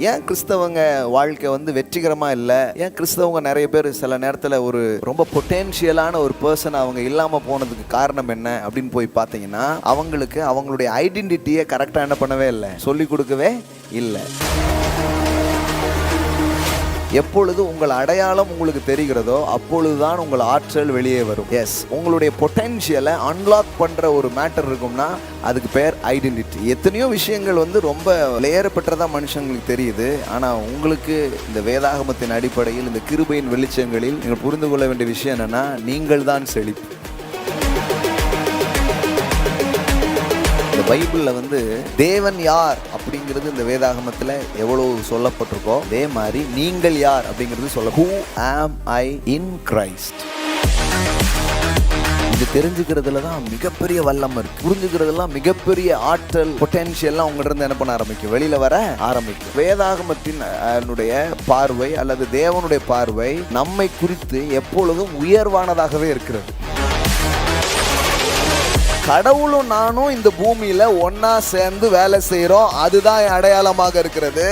ஏன் கிறிஸ்தவங்க வாழ்க்கை வெற்றிகரமா இல்லை? ஏன் கிறிஸ்தவங்க நிறைய பேர் சில நேரத்தில் ஒரு ரொம்ப பொட்டென்ஷியலான ஒரு பர்சன் அவங்க இல்லாமல் போனதுக்கு காரணம் என்ன அப்படின்னு போய் பார்த்தீங்கன்னா, அவங்களுக்கு அவங்களுடைய ஐடென்டிட்டியை கரெக்டாக என்ன பண்ணவே இல்லை, சொல்லிக் கொடுக்கவே இல்லை. எப்பொழுது உங்கள் அடையாளம் உங்களுக்கு தெரிகிறதோ அப்பொழுதுதான் உங்கள் ஆற்றல் வெளியே வரும். எஸ், உங்களுடைய பொட்டென்ஷியலை அன்லாக் பண்ற ஒரு மேட்டர் இருக்கும்னா அதுக்கு பேர் ஐடென்டிட்டி. எத்தனையோ விஷயங்கள் ரொம்ப லேயர் பெற்றதா மனுஷங்களுக்கு தெரியுது. ஆனா உங்களுக்கு இந்த வேதாகமத்தின் அடிப்படையில், இந்த கிருபையின் வெளிச்சங்களில் நீங்கள் புரிந்து கொள்ள வேண்டிய விஷயம் என்னன்னா, நீங்கள் தான் செழிப்பு. பைபிள்ல தேவன் யார் அப்படிங்கிறது இந்த வேதாகமத்தில் எவ்வளவு சொல்லப்பட்டிருக்கோ, அதே மாதிரி நீங்கள் யார் அப்படிங்கிறது சொல்ல. Who am I in Christ? இது தெரிஞ்சுக்கிறதுல தான் மிகப்பெரிய வல்லம் இருக்கு. புரிஞ்சுக்கிறதுலாம் மிகப்பெரிய ஆற்றல், பொட்டென்ஷியல்லாம் உங்கள்கிட்ட இருந்து என்ன பண்ண ஆரம்பிக்கும், வெளியில வர ஆரம்பிக்கும். வேதாகமத்தின் பார்வை அல்லது தேவனுடைய பார்வை நம்மை குறித்து எப்பொழுதும் உயர்வானதாகவே இருக்கிறது. கடவுளும் நானும் இந்த பூமியில ஒன்னா சேர்ந்து வேலை செய்யறோம், அதுதான் அடையாளமாக இருக்கிறது.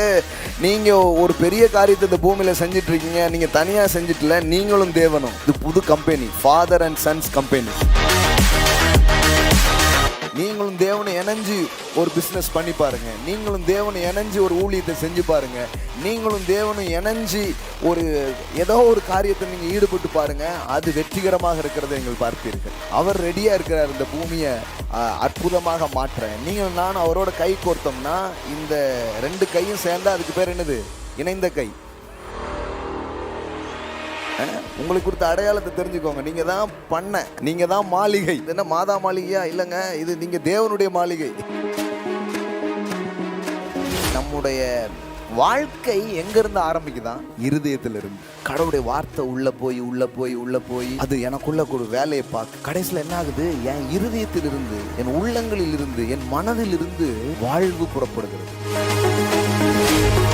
நீங்க ஒரு பெரிய காரியத்தை இந்த பூமியில செஞ்சிட்டு இருக்கீங்க, நீங்க தனியா செஞ்சிட்டுல, நீங்களும் தேவனும். இது புது company, father and sons company. நீங்களும் தேவனை இணைஞ்சு ஒரு பிஸ்னஸ் பண்ணி பாருங்க. நீங்களும் தேவனை இணைஞ்சு ஒரு ஊழியத்தை செஞ்சு பாருங்க. நீங்களும் தேவனும் இணைஞ்சு ஒரு ஏதோ ஒரு காரியத்தை நீங்க ஈடுபட்டு பாருங்க. அது வெற்றிகரமாக இருக்கிறத நீங்கள் பார்ப்பீர்கள். அவர் ரெடியா இருக்கிறார் இந்த பூமியை அற்புதமாக மாற்ற. நீங்கள் நானும் அவரோட கை கோர்த்தோம்னா, இந்த ரெண்டு கையும் சேர்ந்தா அதுக்கு பேர் என்னது, இணைந்த கை. உங்களுக்கு கொடுத்த அடையாளத்தை தெரிஞ்சுக்கோங்க. நீங்க தான் பண்ண, நீங்க தான் மாளிகை. என்ன மாதா மாளிகையா? இல்லைங்க, இது நீங்க தேவனுடைய மாளிகை. நம்முடைய வாழ்க்கை எங்க இருந்து ஆரம்பிக்குதான்? இருதயத்துல இருந்து. கடவுளுடைய வார்த்தை உள்ள போய் அது எனக்குள்ள ஒரு வேலையை பார்க்க கடைசியில் என்ன ஆகுது, என் இருதயத்தில் இருந்து, என் உள்ளங்களில் இருந்து, என் மனதில் இருந்து வாழ்வு புறப்படுகிறது.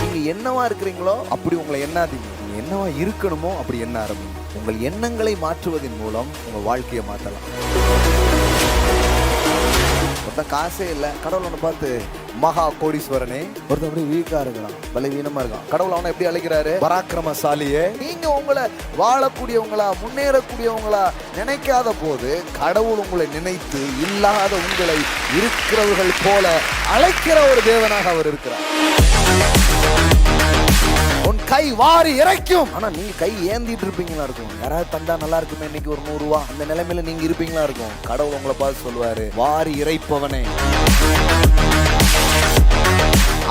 நீங்க என்னவா இருக்கிறீங்களோ அப்படி உங்களை எண்ணாதீங்க. என்னவா இருக்கணுமோ அப்படி என்ன ஆரம்பிங்க. உங்கள் எண்ணங்களை மாற்றுவதன் மூலம் உங்கள் வாழ்க்கையை மாற்றலாம். ஒருத்தன் காசே இல்லை, கடவுள் அவனை பார்த்து மகா கோடீஸ்வரனே, ஒருத்தன் அப்படி வீக்கா இருக்கலாம், பலவீனமா இருக்கான். கடவுள் அவனை எப்படி அழைக்கிறாரு, பராக்கிரமசாலியே. நீங்க உங்களை வாழக்கூடியவங்களா, முன்னேறக்கூடியவங்களா நினைக்காத போது, கடவுள் உங்களை நினைத்து இல்லாத உங்களை இருக்கிறவர்கள் போல அழைக்கிற ஒரு தேவனாக அவர் இருக்கிறார். உன் கை வாரி இறைக்கும். ஆனா நீங்க கை ஏந்திட்டு இருப்பீங்களா இருக்கும். யாராவது தந்தா நல்லா இருக்குமே, இன்னைக்கு ஒரு 100 ரூபாய், அந்த நிலைமையில நீங்க இருப்பீங்களா இருக்கும். கடவுள் உங்களை பார்த்து சொல்லுவாரு, வாரி இறைப்பவனே.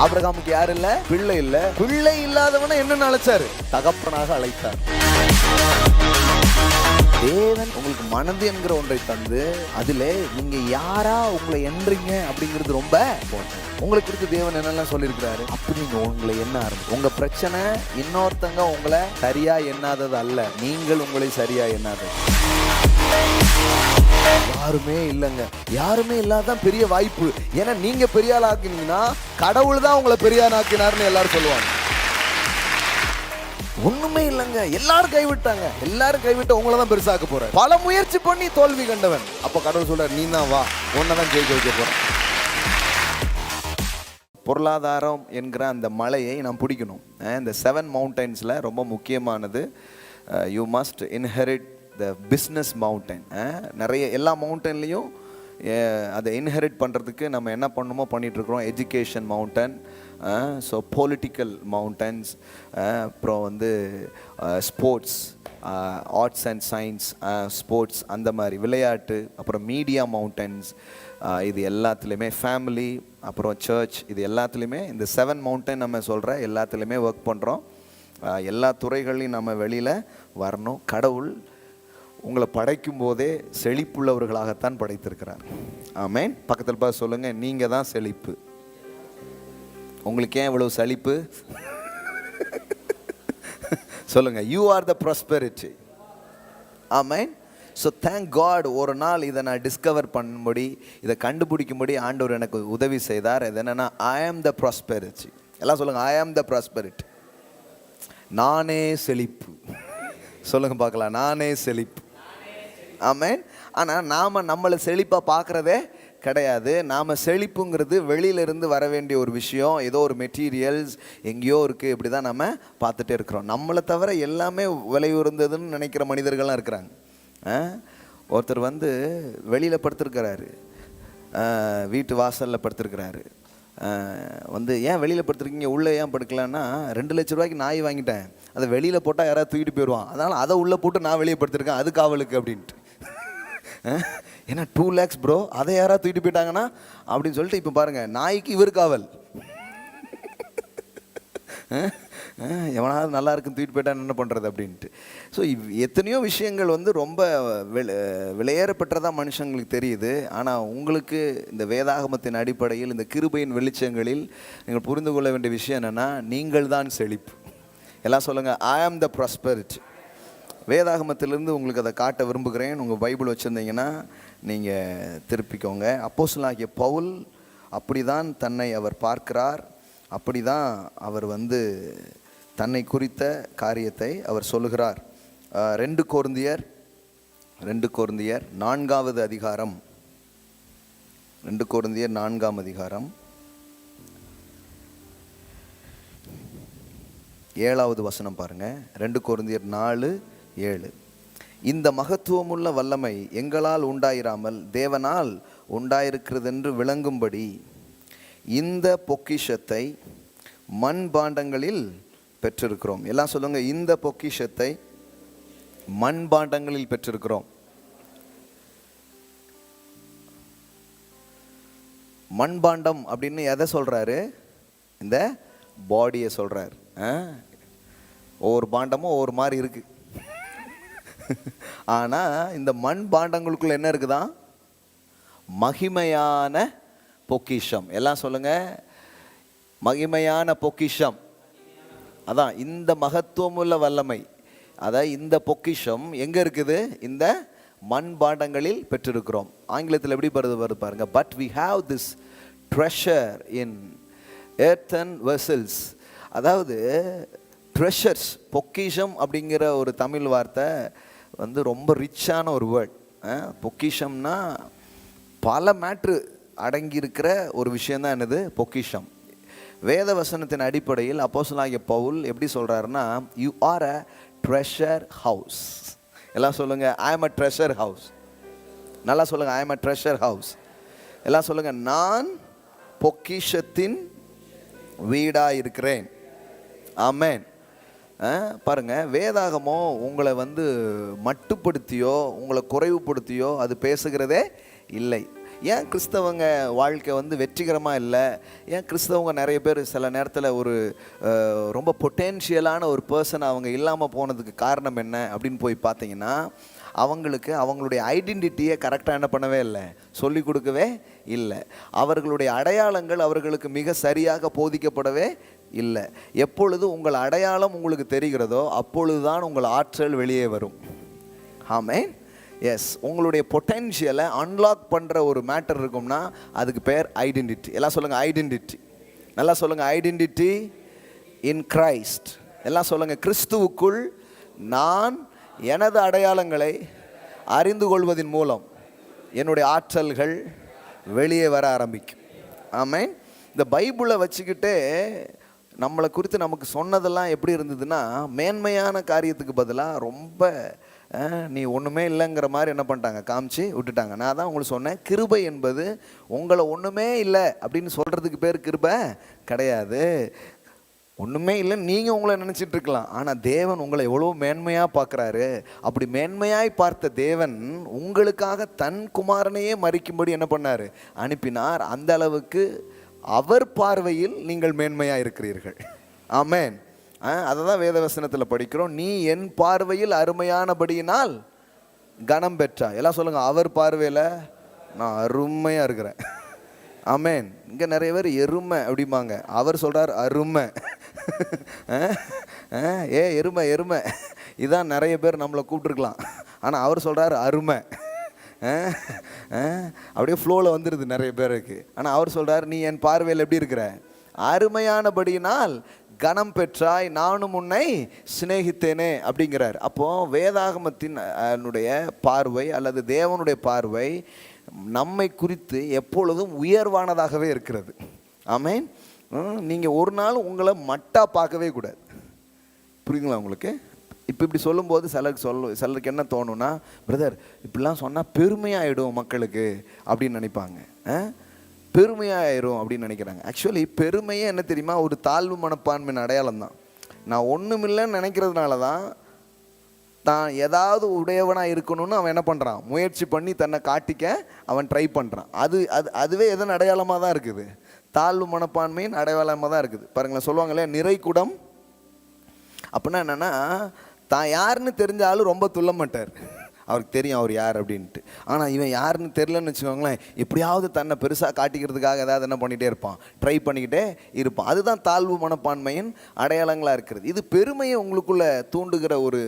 ஆபிரகாமுக்கு யாரு இல்ல, பிள்ளை இல்ல. பிள்ளை இல்லாதவனை என்ன அழைச்சாரு, தகப்பனாக அழைத்தார். தேவன் உங்களுக்கு மனது என்கிற ஒன்றை தந்து, அதுல நீங்க யாரா உங்களை எண்றீங்க அப்படிங்கிறது ரொம்ப உங்களுக்கு குறித்து தேவன் என்னெல்லாம் சொல்லியிருக்கிறாரு. அப்படி நீங்க உங்களை எண்ண ஆரம்பிச்சு. உங்க பிரச்சனை இன்னொருத்தங்க உங்களை சரியா எண்ணாதது அல்ல, நீங்கள் உங்களை சரியா எண்ணாதது. யாருமே இல்லைங்க, யாருமே இல்லாதான் பெரிய வாய்ப்பு. ஏன்னா நீங்க பெரிய ஆள் ஆக்கினீங்கன்னா கடவுள் தான் உங்களை பெரிய ஆள் ஆக்கினார்னு எல்லாரும் சொல்லுவாங்க. ஒண்ணுமே இல்லைங்க, எல்லாரும் கைவிட்டாங்க. எல்லாரும் கைவிட்ட உங்களை தான் பெருசாக்க போற. பல முயற்சி பண்ணி தோல்வி கண்டவன். அப்ப கடவுள் சொல்றார், நீ தான் வா, உன்னதான் ஜெயிக்க வைக்க போற. பொருளாதாரம் என்கிற அந்த மலையை நாம் பிடிக்கணும். இந்த 7 மவுண்டன்ஸ்ல ரொம்ப முக்கியமானது, you must inherit the business mountain. நிறைய எல்லா மவுண்டன்லையும் அதை இன்ஹெரிட் பண்ணுறதுக்கு நம்ம என்ன பண்ணணுமோ பண்ணிகிட்ருக்குறோம். Education mountain, so political mountains, அப்புறம் sports, arts and science, sports, அந்த மாதிரி விளையாட்டு, அப்புறம் மீடியா மவுண்டன்ஸ். இது எல்லாத்துலேயுமே ஃபேமிலி, அப்புறம் சர்ச், இது எல்லாத்துலேயுமே இந்த 7 மவுண்டன் நம்ம சொல்கிற எல்லாத்துலேயுமே ஒர்க் பண்ணுறோம். எல்லா துறைகளையும் நம்ம வெளியில் வரணும். கடவுள் உங்களை படைக்கும் போதே செழிப்புள்ளவர்களாகத்தான் படைத்திருக்கிறார். ஆமென். பக்கத்தில் பார்த்து சொல்லுங்கள், நீங்கள் தான் செழிப்பு. உங்களுக்கு ஏன் இவ்வளவு செழிப்பு? சொல்லுங்கள், யூ ஆர் த ப்ராஸ்பெரிட்டி. ஆமென். ஸோ தேங்க் காட், ஒரு நாள் இதை நான் டிஸ்கவர் பண்ணும்படி, இதை கண்டுபிடிக்கும்படி ஆண்டவர் எனக்கு உதவி செய்தார். இது என்னென்னா, ஐ ஆம் த ப்ராஸ்பெரிட்டி. எல்லாம் சொல்லுங்கள், ஐ ஆம் த ப்ராஸ்பெரிட்டி. நானே செழிப்பு. சொல்லுங்கள் பார்க்கலாம், நானே செழிப்பு. ஆமென். ஆனால் நாம் நம்மளை செழிப்பாக பார்க்குறதே கிடையாது. நாம் செழிப்புங்கிறது வெளியிலிருந்து வர வேண்டிய ஒரு விஷயம், ஏதோ ஒரு மெட்டீரியல்ஸ் எங்கேயோ இருக்குது, இப்படி தான் நம்ம பார்த்துட்டே இருக்கிறோம். நம்மளை தவிர எல்லாமே விலை உயர்ந்ததுன்னு நினைக்கிற மனிதர்கள்லாம் இருக்கிறாங்க. ஒருத்தர் வெளியில் படுத்திருக்கிறாரு, வீட்டு வாசலில் படுத்திருக்கிறாரு. ஏன் வெளியில் படுத்துருக்கீங்க, உள்ளே ஏன் படுக்கலான்னா, 2 லட்ச ரூபாய்க்கு நாய் வாங்கிட்டேன், அதை வெளியில் போட்டால் யாராவது தூக்கிட்டு போயிடுவான், அதனால் அதை உள்ளே போட்டு நான் வெளியே படுத்திருக்கேன், அது காவலுக்கு அப்படின்ட்டு. ஏன்னா 2 lakhs ப்ரோ, அதை யாராவது தூக்கிட்டு போயிட்டாங்கன்னா அப்படின்னு சொல்லிட்டு இப்போ பாருங்கள், நாய்க்கு இவர் காவல். எவனாவது நல்லா இருக்குன்னு தூக்கிட்டு போயிட்டான்னு என்ன பண்ணுறது அப்படின்ட்டு. ஸோ எத்தனையோ விஷயங்கள் ரொம்ப விலையேறப்பட்டதாக மனுஷங்களுக்கு தெரியுது. ஆனால் உங்களுக்கு இந்த வேதாகமத்தின் அடிப்படையில், இந்த கிருபையின் வெளிச்சங்களில் நீங்கள் புரிந்து கொள்ள வேண்டிய விஷயம் என்னென்னா, நீங்கள் தான் செழிப்பு. எல்லாம் சொல்லுங்கள், ஐ ஆம் த ப்ராஸ்பெரிட்டி. வேதாகமத்திலிருந்து உங்களுக்கு அதை காட்ட விரும்புகிறேன். உங்கள் பைபிள் வச்சுருந்தீங்கன்னா நீங்கள் திருப்பிக்கோங்க. அப்போஸ்தலனாகிய பவுல் அப்படி தான் தன்னை அவர் பார்க்கிறார், அப்படி தான் அவர் தன்னை குறித்த காரியத்தை அவர் சொல்லுகிறார். 2 கொரிந்தியர் 4வது அதிகாரம், 2 கொரிந்தியர் 4ஆம் அதிகாரம் 7வது வசனம் பாருங்க. 2 கொரிந்தியர் 4:7. இந்த மகத்துவமுள்ள வல்லமை எங்களால் உண்டாயிராமல் தேவனால் உண்டாயிருக்கிறதென்று விளங்கும்படி இந்த பொக்கிஷத்தை மண்பாண்டங்களில் பெற்றிருக்கிறோம். எல்லாம் சொல்லுங்க, இந்த பொக்கிஷத்தை மண்பாண்டங்களில் பெற்றிருக்கிறோம். மண்பாண்டம் அப்படின்னு எதை சொல்றாரு? இந்த பாடியை சொல்றாரு. ஒவ்வொரு பாண்டமும் ஒவ்வொரு மாதிரி இருக்கு. ஆனா இந்த மண் பாண்டங்களுக்குள்ள என்ன இருக்குதான்? மகிமையான பொக்கிஷம். எல்லாம் சொல்லுங்க, மகிமையான பொக்கிஷம். அதான் இந்த மகத்துவமுள்ள வல்லமை. அதான் இந்த பொக்கிஷம் எங்க இருக்குது? இந்த மண் பாண்டங்களில் பெற்றிருக்கிறோம். ஆங்கிலத்தில் எப்படி வருது பாருங்க. But we have this treasure in earthen vessels. அதாவது ட்ரெஷர்ஸ், பொக்கிஷம் அப்படிங்கிற ஒரு தமிழ் வார்த்தை ரொம்ப ரிச்சான ஒரு வேர்ட். பொக்கிஷம்னா பல மேட்ரு அடங்கியிருக்கிற ஒரு விஷயந்தான் என்னது? பொக்கிஷம். வேத வசனத்தின் அடிப்படையில் அப்போஸ்தலனாகிய பவுல் எப்படி சொல்கிறாருன்னா, you are a treasure house. எல்லாம் சொல்லுங்கள், ஐ ஆம் அ ட்ரெஷர் ஹவுஸ். நல்லா சொல்லுங்கள், ஐ ஆம் அ ட்ரெஷர் ஹவுஸ். எல்லாம் சொல்லுங்கள், நான் பொக்கிஷத்தின் வீடாக இருக்கிறேன். ஆமென். பாருங்க, வேதாகமோ உங்களை மட்டுப்படுத்தியோ உங்களை குறைவுபடுத்தியோ அது பேசுகிறதே இல்லை. ஏன் கிறிஸ்தவங்க வாழ்க்கை வெற்றிகரமாக இல்லை? ஏன் கிறிஸ்தவங்க நிறைய பேர் சில நேரத்தில் ஒரு ரொம்ப பொட்டென்ஷியலான ஒரு பர்சன் அவங்க இல்லாமல் போனதுக்கு காரணம் என்ன அப்படின்னு போய் பார்த்தீங்கன்னா, அவங்களுக்கு அவங்களுடைய ஐடென்டிட்டியை கரெக்டாக என்ன பண்ணவே இல்லை, சொல்லிக் கொடுக்கவே இல்லை. அவர்களுடைய அடையாளங்கள் அவர்களுக்கு மிக சரியாக போதிக்கப்படவே இல்லை. எப்பொழுது உங்கள் அடையாளம் உங்களுக்கு தெரிகிறதோ அப்பொழுது தான் உங்கள் ஆற்றல் வெளியே வரும். ஆமென். எஸ், உங்களுடைய பொட்டென்ஷியலை அன்லாக் பண்ணுற ஒரு மேட்டர் இருக்கும்னா அதுக்கு பேர் ஐடென்டிட்டி. எல்லாம் சொல்லுங்கள், ஐடென்டிட்டி. நல்லா சொல்லுங்கள், ஐடென்டிட்டி இன் கிரைஸ்ட். எல்லாம் சொல்லுங்கள், கிறிஸ்துவுக்குள் நான் எனது அடையாளங்களை அறிந்து கொள்வதன் மூலம் என்னுடைய ஆற்றல்கள் வெளியே வர ஆரம்பிக்கும். ஆமென். இந்த பைபிளை வச்சுக்கிட்டே நம்மளை குறித்து நமக்கு சொன்னதெல்லாம் எப்படி இருந்ததுன்னா, மேன்மையான காரியத்துக்கு பதிலாக ரொம்ப நீ ஒன்றுமே இல்லைங்கிற மாதிரி என்ன பண்ணிட்டாங்க, காமிச்சு விட்டுட்டாங்க. நான் தான் உங்களுக்கு சொன்னேன், கிருபை என்பது உங்களை ஒன்றுமே இல்லை அப்படின்னு சொல்கிறதுக்கு பேர் கிருபை கிடையாது. ஒன்றுமே இல்லைன்னு நீங்கள் உங்களை நினச்சிட்டு இருக்கலாம், ஆனால் தேவன் உங்களை எவ்வளோ மேன்மையாக பார்க்குறாரு. அப்படி மேன்மையாய் பார்த்த தேவன் உங்களுக்காக தன் குமாரனையே மரிக்கும்படி என்ன பண்ணார், அனுப்பினார். அந்த அளவுக்கு அவர் பார்வையில் நீங்கள் மேன்மையாக இருக்கிறீர்கள். ஆமென். அதை தான் வேதவசனத்தில் படிக்கிறோம். நீ என் பார்வையில் அருமையானபடியினால் கனம் பெற்றா. எல்லாம் சொல்லுங்கள், அவர் பார்வையில் நான் அருமையாக இருக்கிறேன். ஆமென். இங்கே நிறைய பேர் எருமை அப்படிம்பாங்க, அவர் சொல்கிறார் அருமை. எருமை எருமை இதான் நிறைய பேர் நம்மளை கூப்பிட்டுருக்கலாம், ஆனால் அவர் சொல்கிறார் அருமை. அப்படியே ஃப்ளோவில் வந்துடுது நிறைய பேருக்கு. ஆனால் அவர் சொல்கிறார், நீ என் பார்வையில் எப்படி இருக்கிற, அருமையானபடியினால் கனம் பெற்றாய், நானும் உன்னை சிநேகித்தேனே அப்படிங்கிறார். அப்போது வேதாகமத்தின் பார்வை அல்லது தேவனுடைய பார்வை நம்மை குறித்து எப்பொழுதும் உயர்வானதாகவே இருக்கிறது. ஆமென். நீங்கள் ஒரு நாள் உங்களை மட்டா பார்க்கவே கூடாது. புரியுங்களா உங்களுக்கு? இப்போ இப்படி சொல்லும்போது சிலருக்கு என்ன தோணுன்னா, பிரதர் இப்படிலாம் சொன்னால் பெருமையாயிடும் மக்களுக்கு அப்படின்னு நினைப்பாங்க. பெருமையாயிரும் அப்படின்னு நினைக்கிறாங்க. ஆக்சுவலி பெருமையே என்ன தெரியுமா? ஒரு தாழ்வு மனப்பான்மையின் அடையாளம் தான். நான் ஒன்றுமில்லைன்னு நினைக்கிறதுனால தான் தான் ஏதாவது உடையவனாக இருக்கணும்னு அவன் என்ன பண்ணுறான், முயற்சி பண்ணி தன்னை காட்டிக்க அவன் ட்ரை பண்ணுறான். அதுவே எதன் அடையாளமாக தான் இருக்குது? தாழ்வு மனப்பான்மையின் அடையாளமாக தான் இருக்குது. பாருங்களேன், சொல்லுவாங்களே நிறைகுடம். அப்படின்னா என்னென்னா, தான் யாருன்னு தெரிஞ்சாலும் ரொம்ப துள்ள மாட்டார். அவருக்கு தெரியும் அவர் யார் அப்படின்ட்டு. ஆனால் இவன் யாருன்னு தெரிலன்னு வச்சுக்கோங்களேன், எப்படியாவது தன்னை பெருசாக காட்டிக்கிறதுக்காக ஏதாவது என்ன பண்ணிகிட்டே இருப்பான், ட்ரை பண்ணிக்கிட்டே இருப்பான். அதுதான் தாழ்வு மனப்பான்மையின் அடையாளங்களாக இருக்கிறது. இது பெருமையை உங்களுக்குள்ளே தூண்டுகிற ஒரு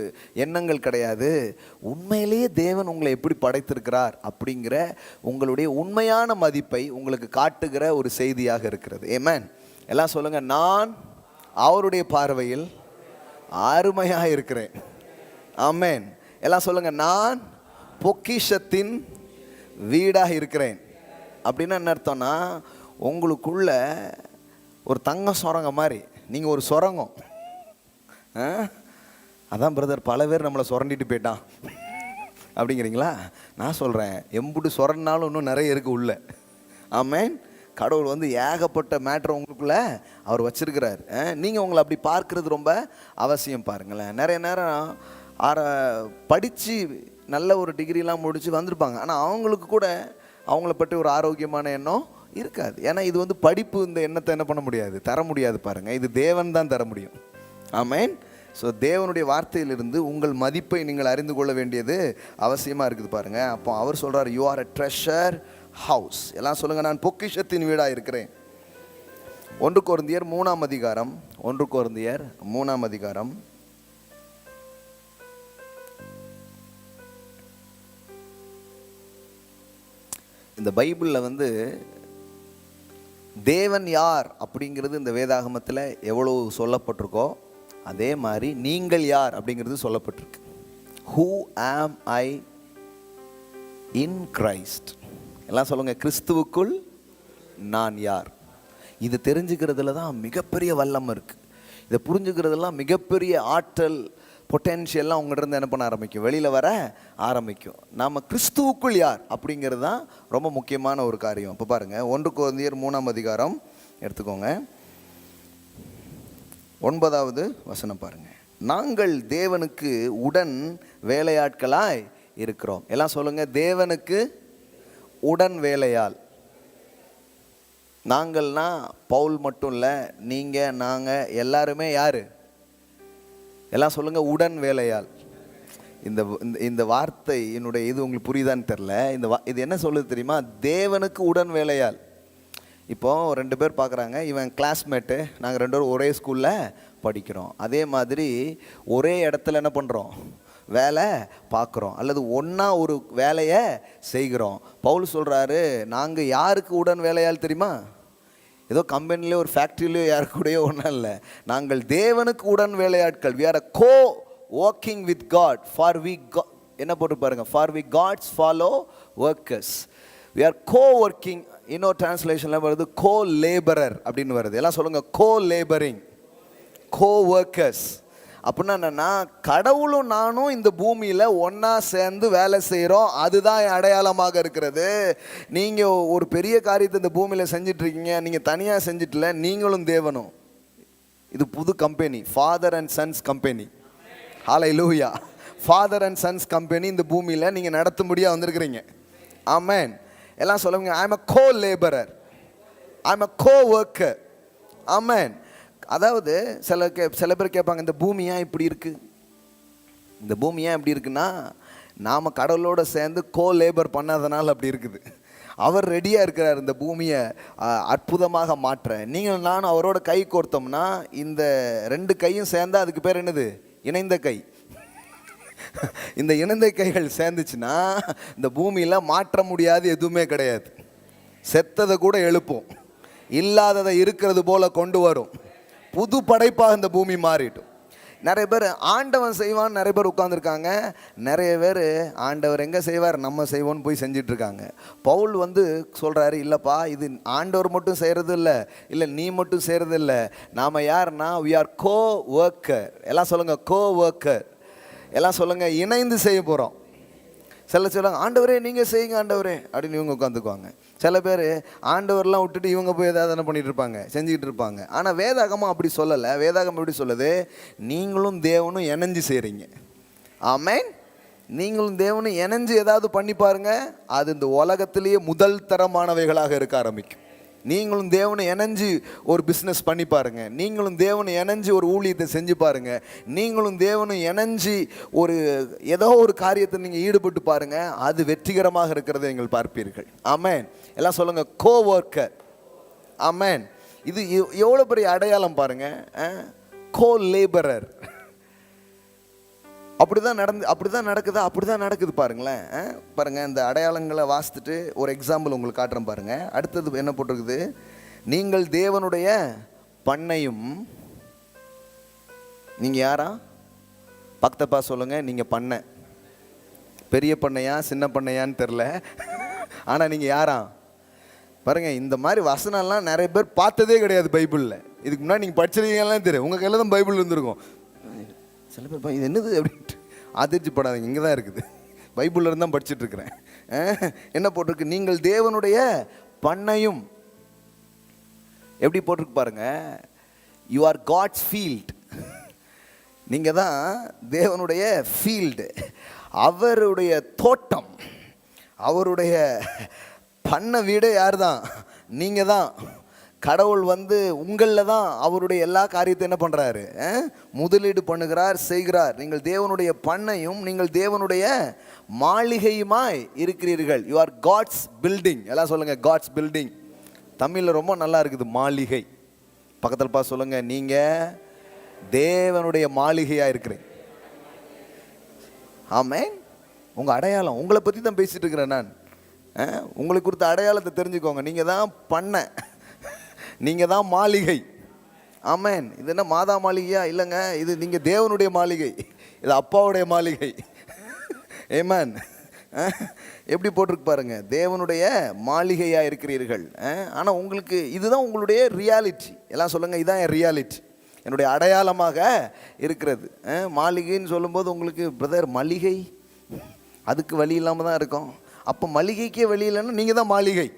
எண்ணங்கள் கிடையாது. உண்மையிலேயே தேவன் உங்களை எப்படி படைத்திருக்கிறார் அப்படிங்கிற உங்களுடைய உண்மையான மதிப்பை உங்களுக்கு காட்டுகிற ஒரு செய்தியாக இருக்கிறது. ஆமென். எல்லாம் சொல்லுங்கள், நான் அவருடைய பார்வையில் அருமையாக இருக்கிறேன். ஆமென். எல்லாம் சொல்லுங்க, நான் பொக்கிஷத்தின் வீடாக இருக்கிறேன். அப்படின்னா என்ன அர்த்தம்னா, உங்களுக்குள்ள ஒரு தங்க சுரங்கம் மாதிரி நீங்கள் ஒரு சுரங்கம். அதான் பிரதர் பல பேர் நம்மளை சுரண்டிட்டு போயிட்டான் அப்படிங்கிறீங்களா? நான் சொல்கிறேன், எம்புட்டு சுரண்டாலும் இன்னும் நிறைய இருக்குது உள்ள. ஆமென். கடவுள் ஏகப்பட்ட மேட்ரு உங்களுக்குள்ள அவர் வச்சிருக்கிறார். நீங்கள் உங்களை அப்படி பார்க்கறது ரொம்ப அவசியம். பாருங்களேன், நிறைய நேரம் படித்து நல்ல ஒரு டிகிரிலாம் முடித்து வந்திருப்பாங்க, ஆனால் அவங்களுக்கு கூட அவங்கள பற்றி ஒரு ஆரோக்கியமான எண்ணம் இருக்காது. ஏன்னா இது படிப்பு இந்த எண்ணத்தை என்ன பண்ண முடியாது, தர முடியாது. பாருங்கள், இது தேவன் தான் தர முடியும். ஆமென். ஸோ தேவனுடைய வார்த்தையிலிருந்து உங்கள் மதிப்பை நீங்கள் அறிந்து கொள்ள வேண்டியது அவசியமாக இருக்குது. பாருங்கள், அப்போ அவர் சொல்கிறார், you are a treasure house. எல்லாம் சொல்லுங்கள், நான் பொக்கிஷத்தின் வீடாக இருக்கிறேன். 1 கொரிந்தியர் 3ஆம் அதிகாரம், 1 கொரிந்தியர் 3ஆம் அதிகாரம். இந்த பைபிளில் தேவன் யார் அப்படிங்கிறது இந்த வேதாகமத்தில் எவ்வளோ சொல்லப்பட்டிருக்கோ அதே மாதிரி நீங்கள் யார் அப்படிங்கிறது சொல்லப்பட்டிருக்கு. ஹூ ஆம் ஐ இன் கிரைஸ்ட். எல்லாம் சொல்லுங்கள், கிறிஸ்துவுக்குள் நான் யார். இது தெரிஞ்சுக்கிறதுல தான் மிகப்பெரிய வல்லம் இருக்குது. இதை புரிஞ்சுக்கிறதுலாம் மிகப்பெரிய ஆற்றல், பொட்டென்ஷியல்லாம் உங்கள்கிட்ட என்ன பண்ண ஆரம்பிக்கும், வெளியில் வர ஆரம்பிக்கும். நாம் கிறிஸ்துவுக்குள் யார் அப்படிங்கிறது தான் ரொம்ப முக்கியமான ஒரு காரியம். இப்போ பாருங்கள், 1 கொரிந்தியர் 3ஆம் அதிகாரம் எடுத்துக்கோங்க, 9வது வசனம் பாருங்கள். நாங்கள் தேவனுக்கு உடன் வேலையாட்களாய் இருக்கிறோம். எல்லாம் சொல்லுங்கள், தேவனுக்கு உடன் வேலையாள். நாங்கள்னா பவுல் மட்டும் இல்லை, நீங்கள் நாங்கள் எல்லாருமே யார்? எல்லாம் சொல்லுங்கள், உடன் வேலையாள். இந்த வார்த்தை என்னுடைய இது உங்களுக்கு புரியுதான்னு தெரில. இது என்ன சொல்லுது தெரியுமா? தேவனுக்கு உடன் வேலையாள். இப்போது 2 பேர் பார்க்குறாங்க, இவன் கிளாஸ்மேட்டு, நாங்கள் 2 பேரும் ஒரே ஸ்கூலில் படிக்கிறோம், அதே மாதிரி ஒரே இடத்துல என்ன பண்ணுறோம், வேலை பார்க்குறோம், அல்லது ஒன்றா ஒரு வேலையை செய்கிறோம். பவுல் சொல்கிறாரு, நாங்கள் யாருக்கு உடன் வேலையாள் தெரியுமா? ஏதோ கம்பெனிலேயோ ஒரு ஃபேக்ட்ரியிலையோ யாருக்கூடையோ ஒன்றும் இல்லை. நாங்கள் தேவனுக்கு உடன் வேலையாட்கள். we are a co-working with God, for we என்ன போட்டு பாருங்க, for we God's follow workers. we are co-working. இன்னொரு டிரான்ஸ்லேஷனில் வருது co-laborer அப்படின்னு வருது. எல்லாம் சொல்லுங்கள், co-laboring, co-workers. அப்படின்னா என்னென்னா, கடவுளும் நானும் இந்த பூமியில் ஒன்றா சேர்ந்து வேலை செய்கிறோம். அதுதான் என் அடையாளமாக இருக்கிறது. நீங்கள் ஒரு பெரிய காரியத்தை இந்த பூமியில் செஞ்சிட்ருக்கீங்க, நீங்கள் தனியாக செஞ்சிட்டல, நீங்களும் தேவனும். இது புது company, father and sons company. Hallelujah. Father and sons company இந்த பூமியில் நீங்கள் நடத்தும்படியாக வந்திருக்கிறீங்க. ஆமென். எல்லாம் சொல்லுங்க, I am a co labourer, I am a co worker. Amen. அதாவது சில பேர் கேட்பாங்க, இந்த பூமி ஏன் இப்படி இருக்குது, இந்த பூமி ஏன் இப்படி இருக்குன்னா, நாம் கடவுளோடு சேர்ந்து கோ லேபர் பண்ணாதனால அப்படி இருக்குது. அவர் ரெடியாக இருக்கிறார் இந்த பூமியை அற்புதமாக மாற்ற. நீங்கள் நானும் அவரோட கை கோர்த்தோம்னா, இந்த 2 கையும் சேர்ந்தால் அதுக்கு பேர் என்னது, இணைந்த கை. இந்த இணைந்த கைகள் சேர்ந்துச்சுன்னா இந்த பூமியில் மாற்ற முடியாது எதுவுமே கிடையாது. செத்ததை கூட எழுப்போம், இல்லாததை இருக்கிறது போல கொண்டு வரும், புது படைப்பாக இந்த பூமி மாறிடும். நிறைய பேர் ஆண்டவன் செய்வான்னு நிறைய பேர் உட்காந்துருக்காங்க. நிறைய பேர் ஆண்டவர் எங்கே செய்வார், நம்ம செய்வோன்னு போய் செஞ்சிட்ருக்காங்க. பவுல் வந்து சொல்கிறாரு, இல்லைப்பா இது ஆண்டவர் மட்டும் செய்கிறது இல்லை நீ மட்டும் செய்கிறது இல்லை. நாம் யாருன்னா we are co-worker. எல்லாம் சொல்லுங்கள் co-worker. எல்லாம் சொல்லுங்கள் இணைந்து செய்ய போகிறோம். சில சொல்லுவாங்க ஆண்டவரே நீங்கள் செய்யுங்க ஆண்டவரே அப்படின்னு இவங்க உட்காந்துக்குவாங்க. சில பேர் ஆண்டவர்லாம் விட்டுட்டு இவங்க போய் ஏதாவது என்ன பண்ணிகிட்டு இருப்பாங்க, செஞ்சுக்கிட்டு இருப்பாங்க. ஆனால் வேதாகமும் அப்படி சொல்லலை. வேதாகம் எப்படி சொல்லுது, நீங்களும் தேவனும் இணைஞ்சு செய்கிறீங்க. ஆமென். நீங்களும் தேவனும் இணைஞ்சு ஏதாவது பண்ணி பாருங்கள், அது இந்த உலகத்திலேயே முதல் தரமானவைகளாக இருக்க ஆரம்பிக்கும். நீங்களும் தேவனை இணைஞ்சு ஒரு பிஸ்னஸ் பண்ணி பாருங்கள், நீங்களும் தேவனை இணைஞ்சு ஒரு ஊழியத்தை செஞ்சு பாருங்கள், நீங்களும் தேவனும் இணைஞ்சு ஒரு ஏதோ ஒரு காரியத்தை நீங்கள் ஈடுபட்டு பாருங்கள், அது வெற்றிகரமாக இருக்கிறதை நீங்கள் பார்ப்பீர்கள். ஆமென். எல்லாம் சொல்லுங்கள் co-worker. ஆமென். இது எவ்வளோ பெரிய அடையாளம் பாருங்கள். co-laborer. அப்படி தான் நடக்குது பாருங்களேன். பாருங்கள், இந்த அடையாளங்களை வாசித்துட்டு ஒரு எக்ஸாம்பிள் உங்களுக்கு காட்டுறேன் பாருங்கள். அடுத்தது என்ன போட்டிருக்குது, நீங்கள் தேவனுடைய பண்ணையும். நீங்கள் யாரா பக்தப்பா சொல்லுங்கள், நீங்கள் பண்ணை. பெரிய பண்ணையா சின்ன பண்ணையான்னு தெரில, ஆனால் நீங்கள் யாரா பாருங்கள். இந்த மாதிரி வசனம்லாம் நிறைய பேர் பார்த்ததே கிடையாது பைபிளில். இதுக்கு முன்னாடி நீங்கள் படிச்சிருக்கீங்கலாம் தெரியும், உங்கள் கையில் தான் பைபிள் இருந்திருக்கும். சில பேர் இது என்னது அப்படின்ட்டு அதிர்ச்சி படாதீங்க, இங்கே தான் இருக்குது, பைபிளில் இருந்து தான் படிச்சுட்ருக்கிறேன். என்ன போட்டிருக்கு, நீங்கள் தேவனுடைய பண்ணையும். எப்படி போட்டிருக்கு பாருங்க, யூ ஆர் காட்ஸ் ஃபீல்ட். நீங்கள் தான் தேவனுடைய ஃபீல்டு, அவருடைய தோட்டம், அவருடைய பண்ண வீடு யார் தான், நீங்கள் தான். கடவுள் வந்து உங்களில் தான் அவருடைய எல்லா காரியத்தையும் என்ன பண்ணுறாரு, முதலீடு பண்ணுகிறார், செய்கிறார். நீங்கள் தேவனுடைய பண்ணையும் நீங்கள் தேவனுடைய மாளிகையுமாய் இருக்கிறீர்கள். You are God's building. எல்லாம் சொல்லுங்கள் காட்ஸ் பில்டிங். தமிழில் ரொம்ப நல்லா இருக்குது மாளிகை. பக்கத்தில் பார்த்து சொல்லுங்கள், நீங்கள் தேவனுடைய மாளிகையாக இருக்கிறீங்க. ஆமென். உங்கள் அடையாளம், உங்களை பற்றி தான் பேசிகிட்டு இருக்கிறேன் நான். உங்களுக்கு கொடுத்த அடையாளத்தை தெரிஞ்சுக்கோங்க. நீங்கள் தான் பண்ணை, நீங்கள் தான் மாளிகை. ஆமென். இது என்ன மாதா மாளிகையா? இல்லைங்க, இது நீங்கள் தேவனுடைய மாளிகை, இது அப்பாவுடைய மாளிகை. ஆமென். எப்படி போட்டிருக்கு பாருங்க, தேவனுடைய மாளிகையாக இருக்கிறீர்கள். ஆனால் உங்களுக்கு இதுதான் உங்களுடைய ரியாலிட்டி. எல்லாம் சொல்லுங்கள், இதுதான் என் ரியாலிட்டி, என்னுடைய அடையாளமாக இருக்கிறது. மாளிகைன்னு சொல்லும்போது உங்களுக்கு பிரதர் மளிகை, அதுக்கு வழி இல்லாமல் தான் இருக்கும். அப்போ மளிகைக்கே வழி இல்லைன்னா நீங்கள் தான் மாளிகை.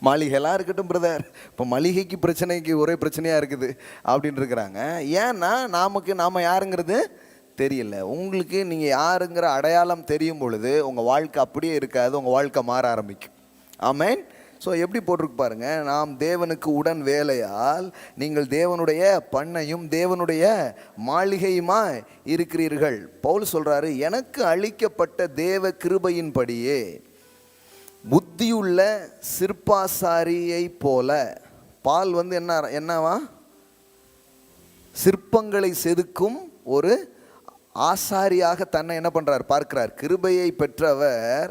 மாளிகைலாம் இருக்கட்டும் பிரதர், இப்போ மளிகைக்கு பிரச்சனைக்கு ஒரே பிரச்சனையாக இருக்குது அப்படின்னு இருக்கிறாங்க. ஏன்னா நாம் யாருங்கிறது தெரியல. உங்களுக்கு நீங்கள் யாருங்கிற அடையாளம் தெரியும் பொழுது உங்கள் வாழ்க்கை அப்படியே இருக்காது, உங்கள் வாழ்க்கை மாற ஆரம்பிக்கும். ஆமென். ஸோ எப்படி போட்டிருக்கு பாருங்க, நாம் தேவனுக்கு உடன் வேலையால் நீங்கள் தேவனுடைய பண்ணையும் தேவனுடைய மாளிகையுமா இருக்கிறீர்கள். பவுல் சொல்கிறாரு, எனக்கு அளிக்கப்பட்ட தேவ கிருபையின்படியே புத்தியுள்ள சிற்பாசாரியை போல. பால் வந்து என்னவா, சிற்பங்களை செதுக்கும் ஒரு ஆசாரியாக தன்னை என்ன பண்ணுறார் பார்க்கிறார். கிருபையை பெற்றவர்,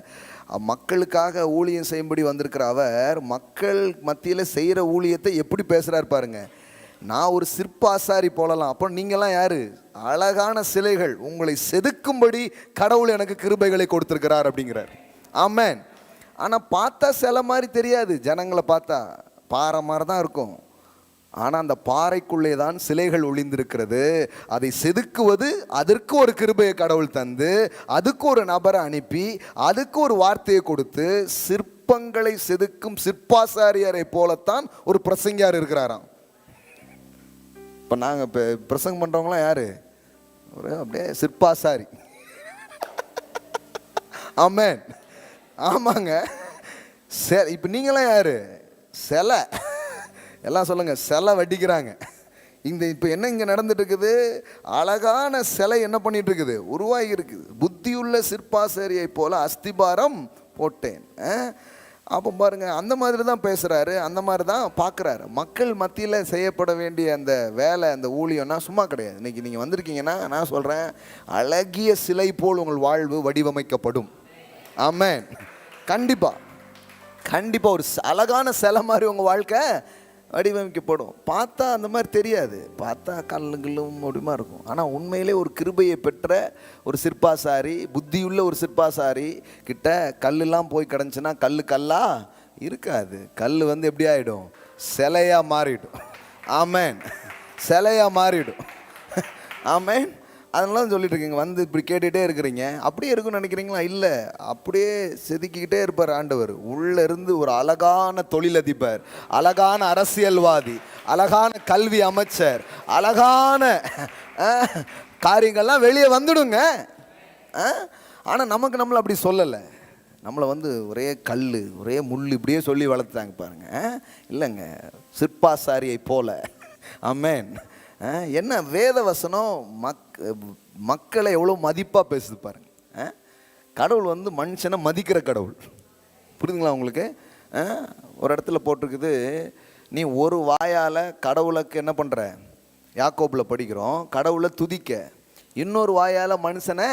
மக்களுக்காக ஊழியம் செய்யும்படி வந்திருக்கிற அவர் மக்கள் மத்தியில் செய்கிற ஊழியத்தை எப்படி பேசுகிறார் பாருங்க. நான் ஒரு சிற்பாசாரி போலலாம். அப்போ நீங்களாம் யார், அழகான சிலைகள், உங்களை செதுக்கும்படி கடவுள் எனக்கு கிருபைகளை கொடுத்துருக்கிறார் அப்படிங்கிறார். ஆமென். ஆனால் பார்த்தா சிலை மாதிரி தெரியாது, ஜனங்களை பார்த்தா பாறை மாதிரி தான் இருக்கும். ஆனால் அந்த பாறைக்குள்ளே தான் சிலைகள் ஒளிந்திருக்கிறது. அதை செதுக்குவது, அதற்கு ஒரு கிருபையை கடவுள் தந்து, அதுக்கு ஒரு நபரை அனுப்பி, அதுக்கு ஒரு வார்த்தையை கொடுத்து, சிற்பங்களை செதுக்கும் சிற்பாசாரியாரை போலத்தான் ஒரு பிரசங்கியார் இருக்கிறாராம். இப்போ நாங்கள் இப்போ பிரசங்கம் பண்ணுறவங்களாம் யார், ஒரு அப்படியே சிற்பாசாரி. ஆமென். ஆமாங்க. இப்போ நீங்களாம் யார், சிலை. எல்லாம் சொல்லுங்கள், சிலை வட்டிக்கிறாங்க. இப்போ என்ன இங்கே நடந்துட்டு இருக்குது, அழகான சிலை என்ன பண்ணிட்டு இருக்குது, உருவாகி இருக்குது. புத்தியுள்ள சிற்பாசாரியை போல அஸ்திபாரம் போட்டேன். அப்போ பாருங்க, அந்த மாதிரி தான் பேசுகிறாரு, அந்த மாதிரி தான் பார்க்குறாரு. மக்கள் மத்தியில் செய்யப்பட வேண்டிய அந்த வேலை, அந்த ஊழியம்னா சும்மா கிடையாது. இன்றைக்கி நீங்கள் வந்திருக்கீங்கன்னா நான் சொல்கிறேன், அழகிய சிலை போல் உங்கள் வாழ்வு வடிவமைக்கப்படும். ஆமென். கண்டிப்பாக ஒரு அழகான சிலை மாதிரி உங்கள் வாழ்க்கை வடிவமைக்கப்படும். பார்த்தா அந்த மாதிரி தெரியாது, பார்த்தா கல்லுங்களும் முடிமா இருக்கும். ஆனால் உண்மையிலே ஒரு கிருபையை பெற்ற ஒரு சிற்பாசாரி, புத்தியுள்ள ஒரு சிற்பாசாரி கிட்ட கல்லெல்லாம் போய் கிடந்துச்சுன்னா கல்லா இருக்காது. கல் எப்படி ஆகிடும்? சிலையாக மாறிடும். ஆமேன். சிலையாக மாறிடும். ஆமேன். அதனால தான் சொல்லிட்டு இருக்கீங்க, இப்படி கேட்டுகிட்டே இருக்கிறீங்க. அப்படியே இருக்குன்னு நினைக்கிறீங்களா? இல்லை, அப்படியே செதுக்கிக்கிட்டே இருப்பார் ஆண்டவர். உள்ளேருந்து ஒரு அழகான தொழிலதிபர், அழகான அரசியல்வாதி, அழகான கல்வி அமைச்சர், அழகான காரியங்கள்லாம் வெளியே வந்துடுங்க. ஆனால் நம்மளை அப்படி சொல்லலை. நம்மளை ஒரே கல், ஒரே முள் இப்படியே சொல்லி வளர்த்துட்டாங்க பாருங்க. இல்லைங்க, சிற்பாசாரியை போல. ஆமேன். என்ன வேத வசனம் மக்களை எவ்வளோ மதிப்பாக பேசுது பாருங்க. கடவுள் மனுஷனை மதிக்கிற கடவுள். புரியுதுங்களா உங்களுக்கு? ஒரு இடத்துல போட்டிருக்குது, நீ ஒரு வாயால் கடவுளுக்கு என்ன பண்ணுற? யாக்கோபில் படிக்கிறோம், கடவுளை துதிக்க, இன்னொரு வாயால் மனுஷனை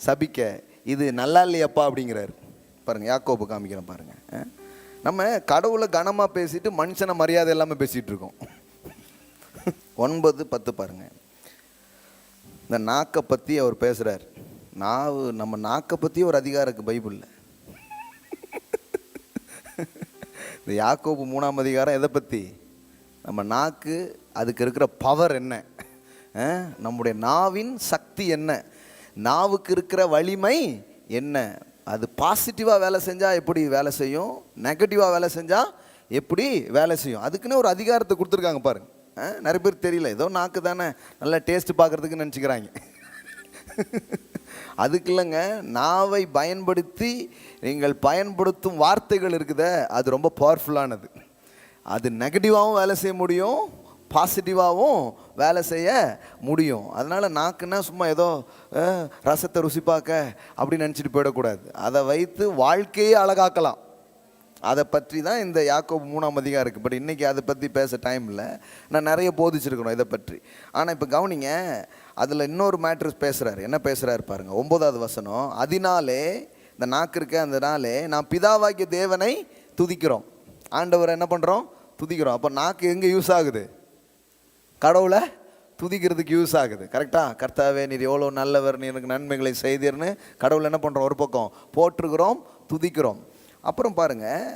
சபிக்க. இது நல்லா இல்லையப்பா அப்படிங்கிறாரு பாருங்க. யாக்கோபு காமிக்கிறேன் பாருங்க. நம்ம கடவுளை கனமாக பேசிட்டு மனுஷனை மரியாதை இல்லாமல் பேசிகிட்டு இருக்கோம். 9:10 பாருங்க. இந்த நாக்கை பற்றி அவர் பேசுகிறார். நம்ம நாக்கை பற்றி ஒரு அதிகாரம் இருக்குது பைபிளில். இந்த யாக்கோபு 3ஆம் அதிகாரம் எதை பற்றி? நம்ம நாக்கு, அதுக்கு இருக்கிற பவர் என்ன, நம்முடைய நாவின் சக்தி என்ன, நாவுக்கு இருக்கிற வலிமை என்ன, அது பாசிட்டிவாக வேலை செஞ்சால் எப்படி வேலை செய்யும், நெகட்டிவாக வேலை செஞ்சால் எப்படி வேலை செய்யும், அதுக்குன்னு ஒரு அதிகாரத்தை கொடுத்துருக்காங்க பாருங்க. நிறைய பேர் தெரியல, ஏதோ நாக்கு தானே நல்லா டேஸ்ட் பார்க்குறதுக்கு நினச்சிக்கிறாங்க. அதுக்கு இல்லைங்க, நாவை பயன்படுத்தி நீங்கள் பயன்படுத்தும் வார்த்தைகள் இருக்குதே, அது ரொம்ப பவர்ஃபுல்லானது. அது நெகட்டிவாகவும் வேலை செய்ய முடியும், பாசிட்டிவாகவும் வேலை செய்ய முடியும். அதனால் நாக்குன்னா சும்மா ஏதோ ரசத்தை ருசி பார்க்க அப்படின்னு நினச்சிட்டு போயிடக்கூடாது. அதை வைத்து வாழ்க்கையே அழகாக்கலாம். அதை பற்றி தான் இந்த யாக்கோபு 3ஆம் அதிகாரம் இருக்குது. பட் இன்றைக்கி அதை பற்றி பேச டைம் இல்லை. நான் நிறைய போதிச்சிருக்கணும் இதை பற்றி. ஆனால் இப்போ கவனிங்க, அதில் இன்னொரு மேட்ரு பேசுகிறார். என்ன பேசுகிறாரு பாருங்கள், 9வது வசனம். அதனாலே, இந்த நாக்கு இருக்க அந்த நாளே நாம் பிதாவாகிய தேவனை துதிக்கிறோம். ஆண்டவரை என்ன பண்ணுறோம்? துதிக்கிறோம். அப்போ நாக்கு எங்கே யூஸ் ஆகுது? கடவுளை துதிக்கிறதுக்கு யூஸ் ஆகுது. கரெக்டாக? கர்த்தாவே நீர் எவ்வளோ நல்லவர், நீ எனக்கு நன்மைகளை செய்தீர்னு கடவுளை என்ன பண்ணுறோம்? ஒரு பக்கம் போற்றுகிறோம், துதிக்கிறோம். அப்புறம் பாருங்கள்,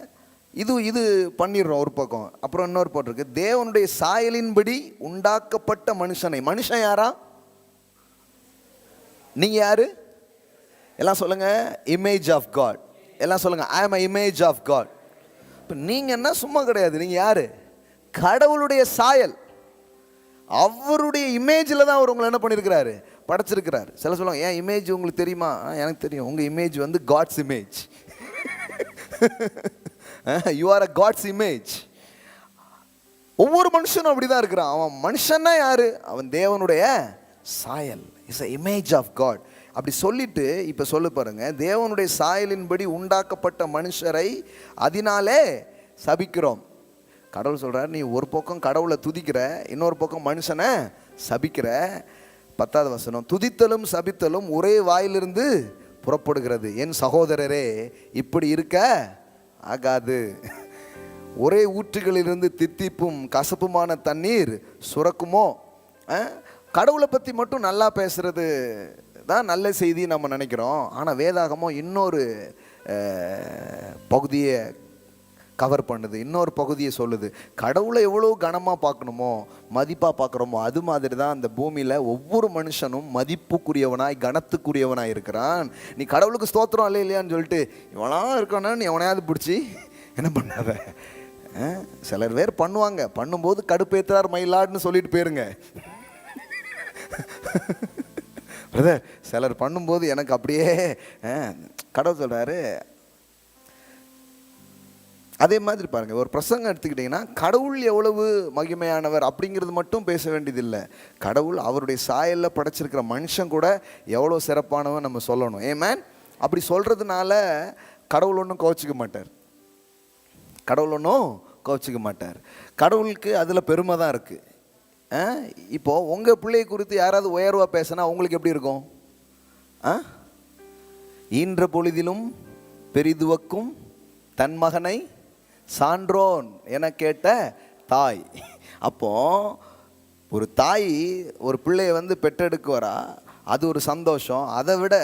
இது பண்ணிடுறோம் ஒரு பக்கம். அப்புறம் இன்னொரு போட்டிருக்கு, தேவனுடைய சாயலின்படி உண்டாக்கப்பட்ட மனுஷனை. மனுஷன் யாரா? நீங்கள் யாரு? எல்லாம் சொல்லுங்கள், இமேஜ் ஆஃப் காட். எல்லாம் சொல்லுங்கள், ஐ ஆம் இமேஜ் ஆஃப் காட். இப்போ நீங்கள் என்ன சும்மா கிடையாது, நீங்கள் யாரு? கடவுளுடைய சாயல். அவருடைய இமேஜில் தான் அவர் உங்களை என்ன பண்ணியிருக்கிறாரு? படைச்சிருக்கிறார். சில சொல்லுவாங்க, ஏன் இமேஜ் உங்களுக்கு தெரியுமா? எனக்கு தெரியும். உங்கள் image God's image. You are a God's image. ஒவ்வொரு மனுஷனும் அப்படிதான் இருக்கிறான். அவன் மனுஷன்னா யாரு? அவன் தேவனுடைய சாயல். Is a image of God. அப்படி சொல்லிட்டு இப்போ சொல்லு பாருங்க, தேவனுடைய சாயலின்படி உண்டாக்கப்பட்ட மனுஷரை அதனாலே சபிக்கிறோம். கடவுள் சொல்கிறார், நீ ஒரு பக்கம் கடவுளை துதிக்கிற, இன்னொரு பக்கம் மனுஷனை சபிக்கிற. 10வது வசனம், துதித்தலும் சபித்தலும் ஒரே வாயிலிருந்து புறப்படுகிறது. என் சகோதரரே, இப்படி இருக்க ஆகாது. ஒரே ஊற்றுகளிலிருந்து தித்திப்பும் கசப்புமான தண்ணீர் சுரக்குமோ? கடவுளை பற்றி மட்டும் நல்லா பேசுறது தான் நல்ல செய்தி நம்ம நினைக்கிறோம். ஆனால் வேதாகமோ இன்னொரு பகுதியை கவர் பண்ணுது, இன்னொரு பகுதியை சொல்லுது. கடவுளை எவ்வளோ கனமாக பார்க்கணுமோ, மதிப்பாக பார்க்குறோமோ, அது மாதிரி தான் அந்த பூமியில் ஒவ்வொரு மனுஷனும் மதிப்புக்குரியவனாய் கனத்துக்குரியவனாய் இருக்கிறான். நீ கடவுளுக்கு ஸ்தோத்திரம் அல்ல இல்லையான்னு சொல்லிட்டு இவனாக இருக்கானா நீ எவனையாவது பிடிச்சி என்ன பண்ணாத. சிலர் பேர் பண்ணுவாங்க, பண்ணும்போது கடுப்பேற்றார் மயிலாடுன்னு சொல்லிட்டு போயிருங்க. பிரதர், சிலர் பண்ணும்போது எனக்கு அப்படியே கடவுள் சொல்கிறாரு. அதே மாதிரி பாருங்கள், ஒரு பிரசங்கம் எடுத்துக்கிட்டிங்கன்னா கடவுள் எவ்வளவு மகிமையானவர் அப்படிங்கிறது மட்டும் பேச வேண்டியதில்லை. கடவுள் அவருடைய சாயலில் படைச்சிருக்கிற மனுஷன் கூட எவ்வளோ சிறப்பானவன் நம்ம சொல்லணும். ஏமேன். அப்படி சொல்கிறதுனால கடவுள் ஒன்றும் கோச்சிக்க மாட்டார். கடவுள் ஒன்றும் கோச்சிக்க மாட்டார். கடவுளுக்கு அதில் பெருமை தான் இருக்குது. இப்போது உங்கள் பிள்ளையை குறித்து யாராவது உயர்வாக பேசினா உங்களுக்கு எப்படி இருக்கும்? ஈன்ற பொழுதிலும் பெரிதுவக்கும் தன் மகனை சான்றோன் என கேட்ட தாய். அப்போ ஒரு தாய் ஒரு பிள்ளையை வந்து பெற்றெடுக்க வரா, அது ஒரு சந்தோஷம். அதை விட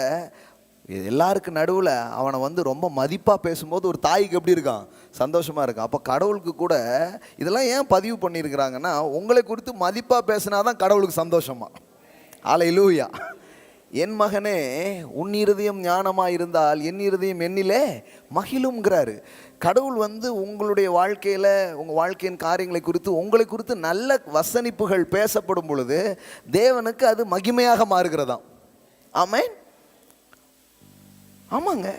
எல்லாருக்கும் நடுவில் அவனை வந்து ரொம்ப மதிப்பாக பேசும்போது ஒரு தாய்க்கு எப்படி இருக்கான்? சந்தோஷமாக இருக்கான். அப்போ கடவுளுக்கு கூட இதெல்லாம் ஏன் பதிவு பண்ணியிருக்கிறாங்கன்னா, உங்களை குறித்து மதிப்பாக பேசினாதான் கடவுளுக்கு சந்தோஷமா. அல்லேலூயா. என் மகனே, உன் இருதயம் ஞானமாக இருந்தால் என் இருதயம் என்னிலே மகிழும்ங்கிறாரு. கடவுள் வந்து உங்களுடைய வாழ்க்கையில், உங்கள் வாழ்க்கையின் காரியங்களை குறித்து, உங்களை குறித்து நல்ல வசனிப்புகள் பேசப்படும் பொழுது தேவனுக்கு அது மகிமையாக மாறுகிறதாம். ஆமென். ஆமாங்க.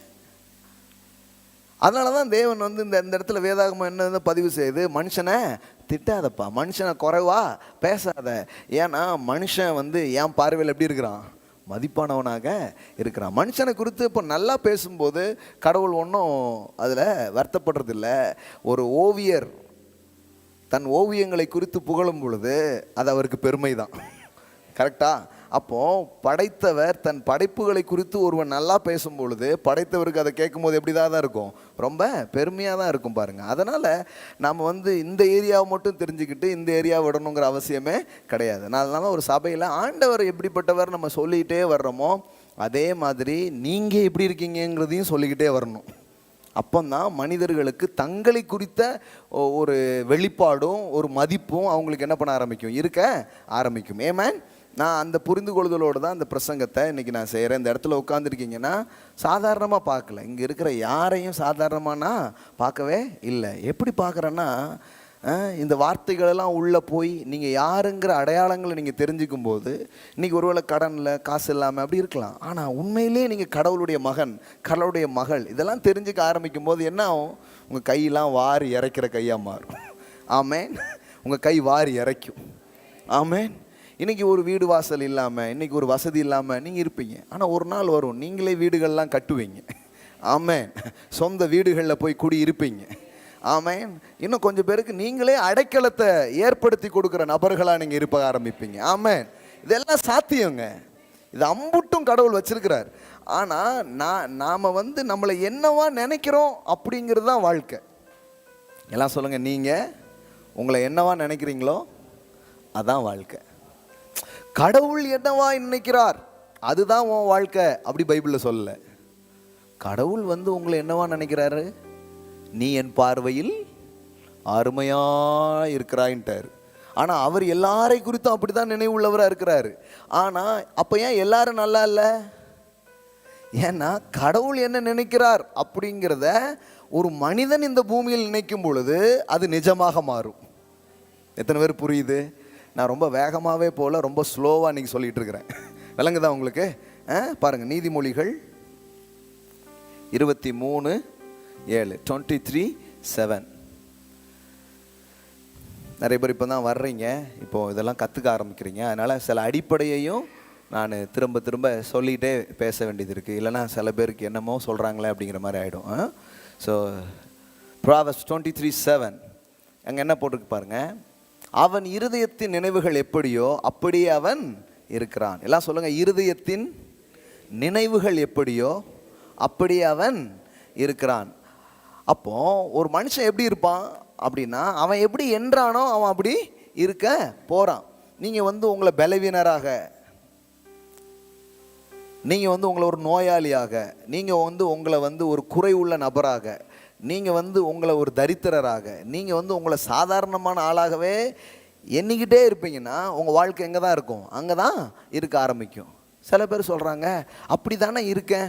அதனால தான் தேவன் வந்து இந்த இடத்துல வேதாகமம் என்ன பதிவு செய்யுது, மனுஷனை திட்டாதப்பா, மனுஷனை குறைவா பேசாத. ஏன்னா மனுஷன் வந்து என் பார்வையில் எப்படி இருக்கிறான்? மதிப்பானவனாக இருக்கிறான். மனுஷனை குறித்து இப்போ நல்லா பேசும்போது கடவுள் ஒன்றும் அதில் வருத்தப்படுறதில்ல. ஒரு ஓவியர் தன் ஓவியங்களை குறித்து புகழும் பொழுது அது அவருக்கு பெருமை தான். கரெக்டா? அப்போது படைத்தவர் தன் படைப்புகளை குறித்து ஒருவன் நல்லா பேசும் பொழுது படைத்தவருக்கு அதை கேட்கும் போது எப்படி தான் இருக்கும்? ரொம்ப பெருமையாக தான் இருக்கும் பாருங்கள். அதனால் நம்ம வந்து இந்த ஏரியாவை மட்டும் தெரிஞ்சுக்கிட்டு இந்த ஏரியாவை விடணுங்கிற அவசியமே கிடையாது. அதனால ஒரு சபையில் ஆண்டவர் எப்படிப்பட்டவர் நம்ம சொல்லிக்கிட்டே வர்றோமோ அதே மாதிரி நீங்கள் எப்படி இருக்கீங்கிறதையும் சொல்லிக்கிட்டே வரணும். அப்போந்தான் மனிதர்களுக்கு தங்களை குறித்த ஒரு வெளிப்பாடும் ஒரு மதிப்பும் அவங்களுக்கு என்ன பண்ண ஆரம்பிக்கும்? இருக்க ஆரம்பிக்கும். ஆமென். நான் அந்த புரிந்து கொள்ளுதலோடு தான் இந்த பிரசங்கத்தை இன்றைக்கி நான் செய்கிறேன். இந்த இடத்துல உட்காந்துருக்கீங்கன்னா சாதாரணமாக பார்க்கல, இங்கே இருக்கிற யாரையும் சாதாரணமாக நான் பார்க்கவே இல்லை. எப்படி பார்க்குறேன்னா, இந்த வார்த்தைகளெல்லாம் உள்ளே போய் நீங்கள் யாருங்கிற அடையாளங்களை நீங்கள் தெரிஞ்சுக்கும் போது, இன்றைக்கி ஒருவேளை கடனில் காசு இல்லாமல் அப்படி இருக்கலாம், ஆனால் உண்மையிலே நீங்கள் கடவுளுடைய மகன், கடவுளுடைய மகள், இதெல்லாம் தெரிஞ்சுக்க ஆரம்பிக்கும் போது என்ன ஆகும்? உங்கள் கையெல்லாம் வாரி இறைக்கிற கையாக மாறும். ஆமென். உங்கள் கை வாரி இறைக்கும். ஆமென். இன்றைக்கி ஒரு வீடு வாசல் இல்லாமல், இன்றைக்கி ஒரு வசதி இல்லாமல் நீங்கள் இருப்பீங்க. ஆனால் ஒரு நாள் வரும் நீங்களே வீடுகள்லாம் கட்டுவீங்க. ஆமென். சொந்த வீடுகளில் போய் குடி இருப்பீங்க. ஆமென். இன்னும் கொஞ்சம் பேருக்கு நீங்களே அடைக்கலத்தை ஏற்படுத்தி கொடுக்குற நபர்களாக நீங்கள் இருப்ப ஆரம்பிப்பீங்க. ஆமென். இதெல்லாம் சாத்தியங்க. இது அம்புட்டும் கடவுள் வச்சிருக்கிறார். ஆனால் நாம் வந்து நம்மளை என்னவா நினைக்கிறோம் அப்படிங்கிறது தான் வாழ்க்கை. எல்லாம் சொல்லுங்கள், நீங்கள் உங்களை என்னவா நினைக்கிறீங்களோ அதான் வாழ்க்கை. கடவுள் என்னவா நினைக்கிறார் அதுதான் உன் வாழ்க்கை அப்படி பைபிளில் சொல்லல. கடவுள் வந்து உங்களை என்னவா நினைக்கிறாரு? நீ என் பார்வையில் அருமையா இருக்கிறாயின்ட்டார். ஆனால் அவர் எல்லாரை குறித்தும் அப்படி தான் நினைவுள்ளவராக இருக்கிறாரு. ஆனால் அப்போ ஏன் எல்லாரும் நல்லா இல்லை? ஏன்னா கடவுள் என்ன நினைக்கிறார் அப்படிங்கிறத ஒரு மனிதன் இந்த பூமியில் நினைக்கும் பொழுது அது நிஜமாக மாறும். எத்தனை பேர் புரியுது? நான் ரொம்ப வேகமாகவே போல ரொம்ப ஸ்லோவாக இன்றைக்கி சொல்லிகிட்டு இருக்கிறேன். விளங்குதா உங்களுக்கு? பாருங்கள், நீதிமொழிகள் 23:7 23:7. நிறைய பேர் இப்போ தான் வர்றீங்க, இப்போது இதெல்லாம் கற்றுக்க ஆரம்பிக்கிறீங்க. அதனால் சில அடிப்படையையும் நான் திரும்ப திரும்ப சொல்லிகிட்டே பேச வேண்டியது இருக்குது. இல்லைனா சில பேருக்கு என்னமோ சொல்கிறாங்களே அப்படிங்கிற மாதிரி ஆகிடும். ஸோ Proverbs 23:7 அங்கே என்ன போட்டிருக்கு பாருங்கள். அவன் இருதயத்தின் நினைவுகள் எப்படியோ அப்படியே அவன் இருக்கிறான். எல்லாம் சொல்லுங்கள், இருதயத்தின் நினைவுகள் எப்படியோ அப்படியே அவன் இருக்கிறான். அப்போ ஒரு மனுஷன் எப்படி இருப்பான் அப்படின்னா, அவன் எப்படி என்றானோ அவன் அப்படி இருக்க போகிறான். நீங்கள் வந்து உங்களை பலவீனராக, நீங்கள் வந்து உங்களை ஒரு நோயாளியாக, நீங்கள் வந்து உங்களை வந்து ஒரு குறை உள்ள நபராக, நீங்கள் வந்து உங்களை ஒரு தரித்திரராக, நீங்கள் வந்து உங்களை சாதாரணமான ஆளாகவே எண்ணிக்கிட்டே இருப்பீங்கன்னா உங்கள் வாழ்க்கை எங்கே தான் இருக்கும்? அங்கே தான் இருக்க ஆரம்பிக்கும். சில பேர் சொல்கிறாங்க, அப்படி தானே இருக்கேன்,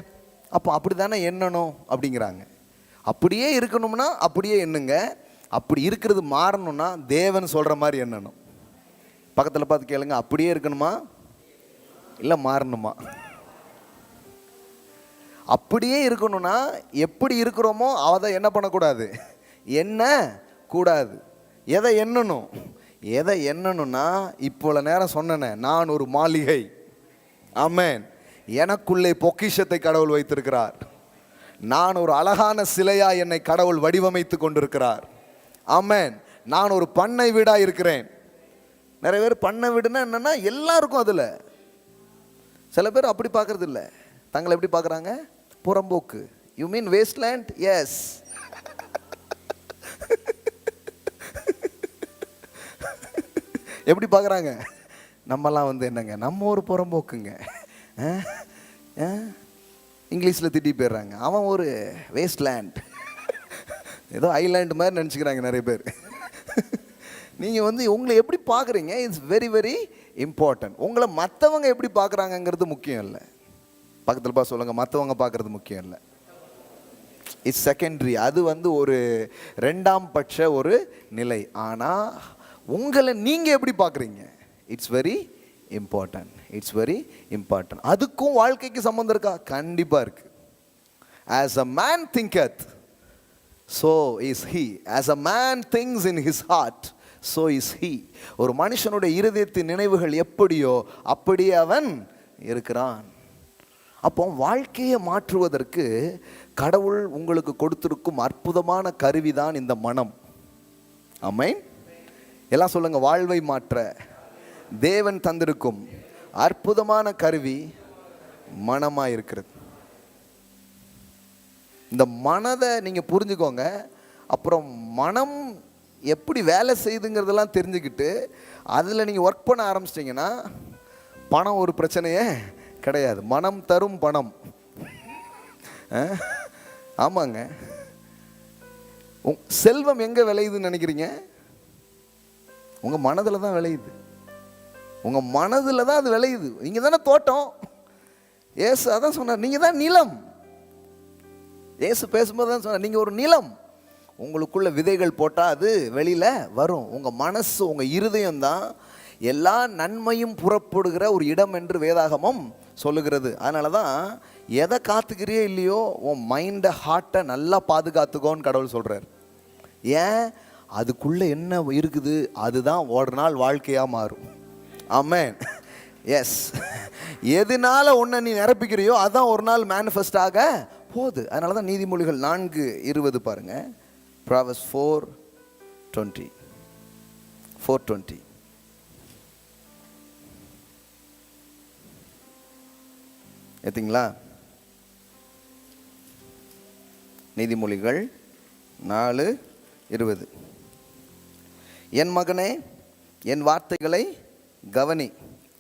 அப்போ அப்படி தானே எண்ணணும் அப்படிங்கிறாங்க. அப்படியே இருக்கணும்னா அப்படியே எண்ணுங்க. அப்படி இருக்கிறது மாறணும்னா தேவன் சொல்கிற மாதிரி எண்ணணும். பக்கத்தில் பார்த்து கேளுங்க, அப்படியே இருக்கணுமா இல்லை மாறணுமா? அப்படியே இருக்கணும்னா எப்படி இருக்கிறோமோ அதை என்ன பண்ணக்கூடாது? எண்ண கூடாது. எதை எண்ணணும்? எதை எண்ணணும்னா, இப்போ நேரம் சொன்னேனே, நான் ஒரு மாளிகை. ஆமென். எனக்குள்ளே பொக்கிஷத்தை கடவுள் வைத்திருக்கிறார். நான் ஒரு அழகான சிலையா என்னை கடவுள் வடிவமைத்து கொண்டிருக்கிறார். ஆமென். நான் ஒரு பண்ணை வீடாக இருக்கிறேன். நிறைய பேர் பண்ணை வீடுனா என்னன்னா எல்லாருக்கும் அதில். சில பேர் அப்படி பார்க்கறது இல்லை. தங்களை எப்படி பார்க்குறாங்க? புறம்போக்கு. You mean wasteland? எஸ். எப்படி பார்க்குறாங்க? நம்மலாம் வந்து என்னங்க, நம்ம ஒரு புறம்போக்குங்க, இங்கிலீஷில் திட்டி போயிடுறாங்க, அவன் ஒரு வேஸ்ட்லேண்ட், ஏதோ ஐலாண்டு மாதிரி நினச்சிக்கிறாங்க நிறைய பேர். நீங்கள் வந்து உங்களை எப்படி பார்க்குறீங்க இட்ஸ் வெரி வெரி இம்பார்ட்டன்ட். உங்களை மற்றவங்க எப்படி பார்க்குறாங்கங்கிறது முக்கியம் இல்லை. பக்கத்தில் பார்த்து சொல்லுங்கள், மற்றவங்க பார்க்குறது முக்கியம் இல்லை, இட்ஸ் செகண்டரி. அது வந்து ஒரு ரெண்டாம் பட்ச ஒரு நிலை. ஆனால் உங்களை நீங்கள் எப்படி பார்க்குறீங்க it's very important, it's very important. அதுக்கும் வாழ்க்கைக்கு சம்மந்தம் இருக்கா? கண்டிப்பாக இருக்குது. As a man திங்கத் so is he, as a man thinks in his heart so is he. ஒரு மனுஷனுடைய இருதயத்தின் நினைவுகள் எப்படியோ அப்படியே அவன் இருக்கிறான். அப்போ வாழ்க்கையை மாற்றுவதற்கு கடவுள் உங்களுக்கு கொடுத்திருக்கும் அற்புதமான கருவிதான் இந்த மனம். ஆமென். எல்லாம் சொல்லுங்க, வாழ்வை மாற்ற தேவன் தந்திருக்கும் அற்புதமான கருவி மனமாக இருக்கிறது. இந்த மனதை நீங்கள் புரிஞ்சுக்கோங்க. அப்புறம் மனம் எப்படி வேலை செய்யுதுங்கிறதெல்லாம் தெரிஞ்சுக்கிட்டு அதில் நீங்கள் ஒர்க் பண்ண ஆரம்பிச்சிட்டிங்கன்னா பணம் ஒரு பிரச்சனையே கிடையாது. மனம் தரும் பணம். ஆமாங்க. செல்வம் எங்கே விளையுதுன்னு நினைக்கிறீங்க? உங்கள் மனதில் தான் விளையுது. உங்கள் மனதில் தான் அது விளையுது. நீங்கள் தானே தோட்டம். ஏசு அதான் சொன்னார், நீங்கள் தான் நிலம். ஏசு பேசும்போது தான் சொன்னார், நீங்கள் ஒரு நிலம். உங்களுக்குள்ள விதைகள் போட்டால் அது வெளியில் வரும். உங்கள் மனசு, உங்கள் இருதயம் தான் எல்லா நன்மையும் புறப்படுகிற ஒரு இடம் என்று வேதாகமம் சொல்லுகிறது. அதனால தான் எதை காத்துக்கிறியோ இல்லையோ உன் மைண்டை, ஹார்ட்டை நல்லா பாதுகாத்துக்கோன்னு கடவுள் சொல்கிறார். ஏன்? அதுக்குள்ளே என்ன இருக்குது அதுதான் ஒரு நாள் வாழ்க்கையாக மாறும். ஆமென். எஸ். எதனால ஒன்றை நீ நிரப்பிக்கிறியோ அதுதான் ஒரு நாள் மேனிஃபெஸ்ட் ஆக போகுது. அதனால தான் நீதிமொழிகள் 4:20 பாருங்க. Proverbs 4:20. ஏத்திங்களா? நீதிமொழிகள் 4:20. என் மகனே, என் வார்த்தைகளை கவனி,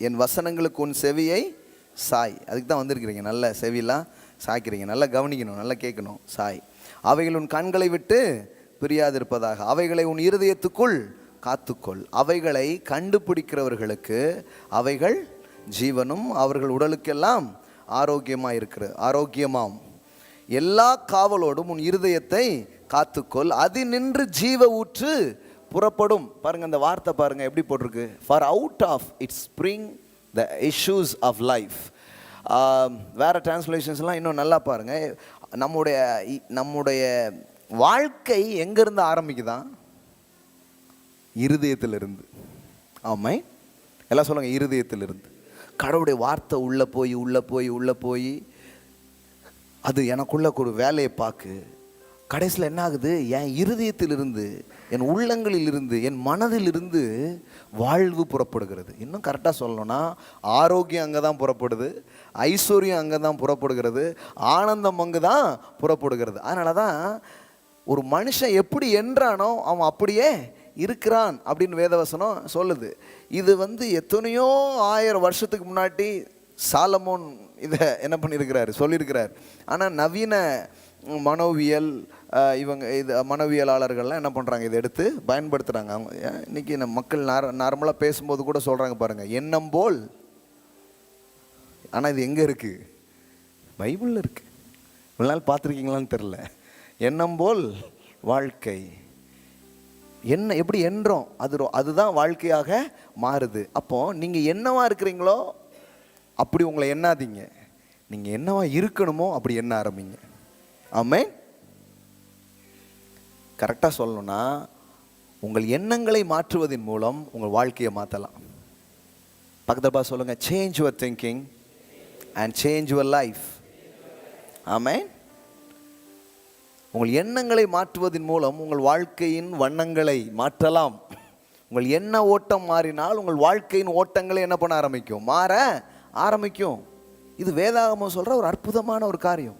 என் வசனங்களுக்கு உன் செவியை சாய். அதுக்கு தான் வந்திருக்கிறீங்க. நல்ல செவியெல்லாம் சாய்க்கிறீங்க. நல்லா கவனிக்கணும், நல்லா கேட்கணும். சாய். அவைகள் உன் கண்களை விட்டு பிரியாதிருப்பதாக, அவைகளை உன் இருதயத்துக்குள் காத்துக்கொள். அவைகளை கண்டுபிடிக்கிறவர்களுக்கு அவைகள் ஜீவனும் அவர்கள் உடலுக்கெல்லாம் ஆரோக்கியமாம். எல்லா காவலோடும் உன் இருதயத்தை காத்துக்கொள், அது நின்று ஜீவ ஊற்று புறப்படும். பாருங்க, அந்த வார்த்தை பாருங்க எப்படி போட்டிருக்கு. For out of it's spring the issues of life. வேறு டிரான்ஸ்லேஷன்ஸ்லாம் இன்னும் நல்லா பாருங்கள். நம்முடைய வாழ்க்கை எங்கேருந்து ஆரம்பிக்குதான்? இருதயத்திலிருந்து. ஆமாம், எல்லாம் சொல்லுங்கள், இருதயத்திலிருந்து. கடவுளுடைய வார்த்தை உள்ளே போய் அது எனக்குள்ள ஒரு வேலையை பார்க்கு. கடைசியில் என்ன ஆகுது? என் இருதயத்திலிருந்து, என் உள்ளங்களிலிருந்து, என் மனதிலிருந்து வாழ்வு புறப்படுகிறது. இன்னும் கரெக்டாக சொல்லணும்னா ஆரோக்கியம் அங்கே தான் புறப்படுது, ஐஸ்வர்யம் அங்கே தான் புறப்படுகிறது, ஆனந்தம் அங்கே தான் புறப்படுகிறது. அதனால தான் ஒரு மனுஷன் எப்படி என்றானோ அவன் அப்படியே இருக்கிறான் அப்படின்னு வேதவசனம் சொல்லுது. இது வந்து எத்தனையோ 1000 வருஷத்துக்கு முன்னாடி சாலமோன் இதை என்ன பண்ணியிருக்கிறாரு, சொல்லியிருக்கிறார். ஆனால் நவீன மனோவியல் இது மனோவியலாளர்கள்லாம் என்ன பண்ணுறாங்க, இதை எடுத்து பயன்படுத்துகிறாங்க. அவங்க இன்றைக்கி நம்ம மக்கள் நார்மலாக பேசும்போது கூட சொல்கிறாங்க பாருங்கள், எண்ணம் போல். ஆனால் இது எங்கே இருக்குது? பைபிளில் இருக்குது. இவ்வளோ நாள் பார்த்துருக்கீங்களான்னு தெரில. எண்ணம் போல் வாழ்க்கை. என்ன எப்படி எண்றோம் அதுதான் வாழ்க்கையாக மாறுது. அப்போது நீங்கள் என்னவா இருக்கிறீங்களோ அப்படி உங்களை எண்ணாதீங்க, நீங்கள் என்னவா இருக்கணுமோ அப்படி எண்ண ஆரம்பிங்க. ஆமென். கரெக்டாக சொல்லணும்னா உங்கள் எண்ணங்களை மாற்றுவதன் மூலம் உங்கள் வாழ்க்கையை மாற்றலாம். பக்கத்தில் பார்த்து சொல்லுங்கள், change your thinking and change your life. Amen. உங்கள் எண்ணங்களை மாற்றுவதன் மூலம் உங்கள் வாழ்க்கையின் வண்ணங்களை மாற்றலாம். உங்கள் எண்ண ஓட்டம் மாறினால் உங்கள் வாழ்க்கையின் ஓட்டங்களை என்ன பண்ண ஆரம்பிக்கும்? மாற ஆரம்பிக்கும். இது வேதாகமம் சொல்கிற ஒரு அற்புதமான ஒரு காரியம்.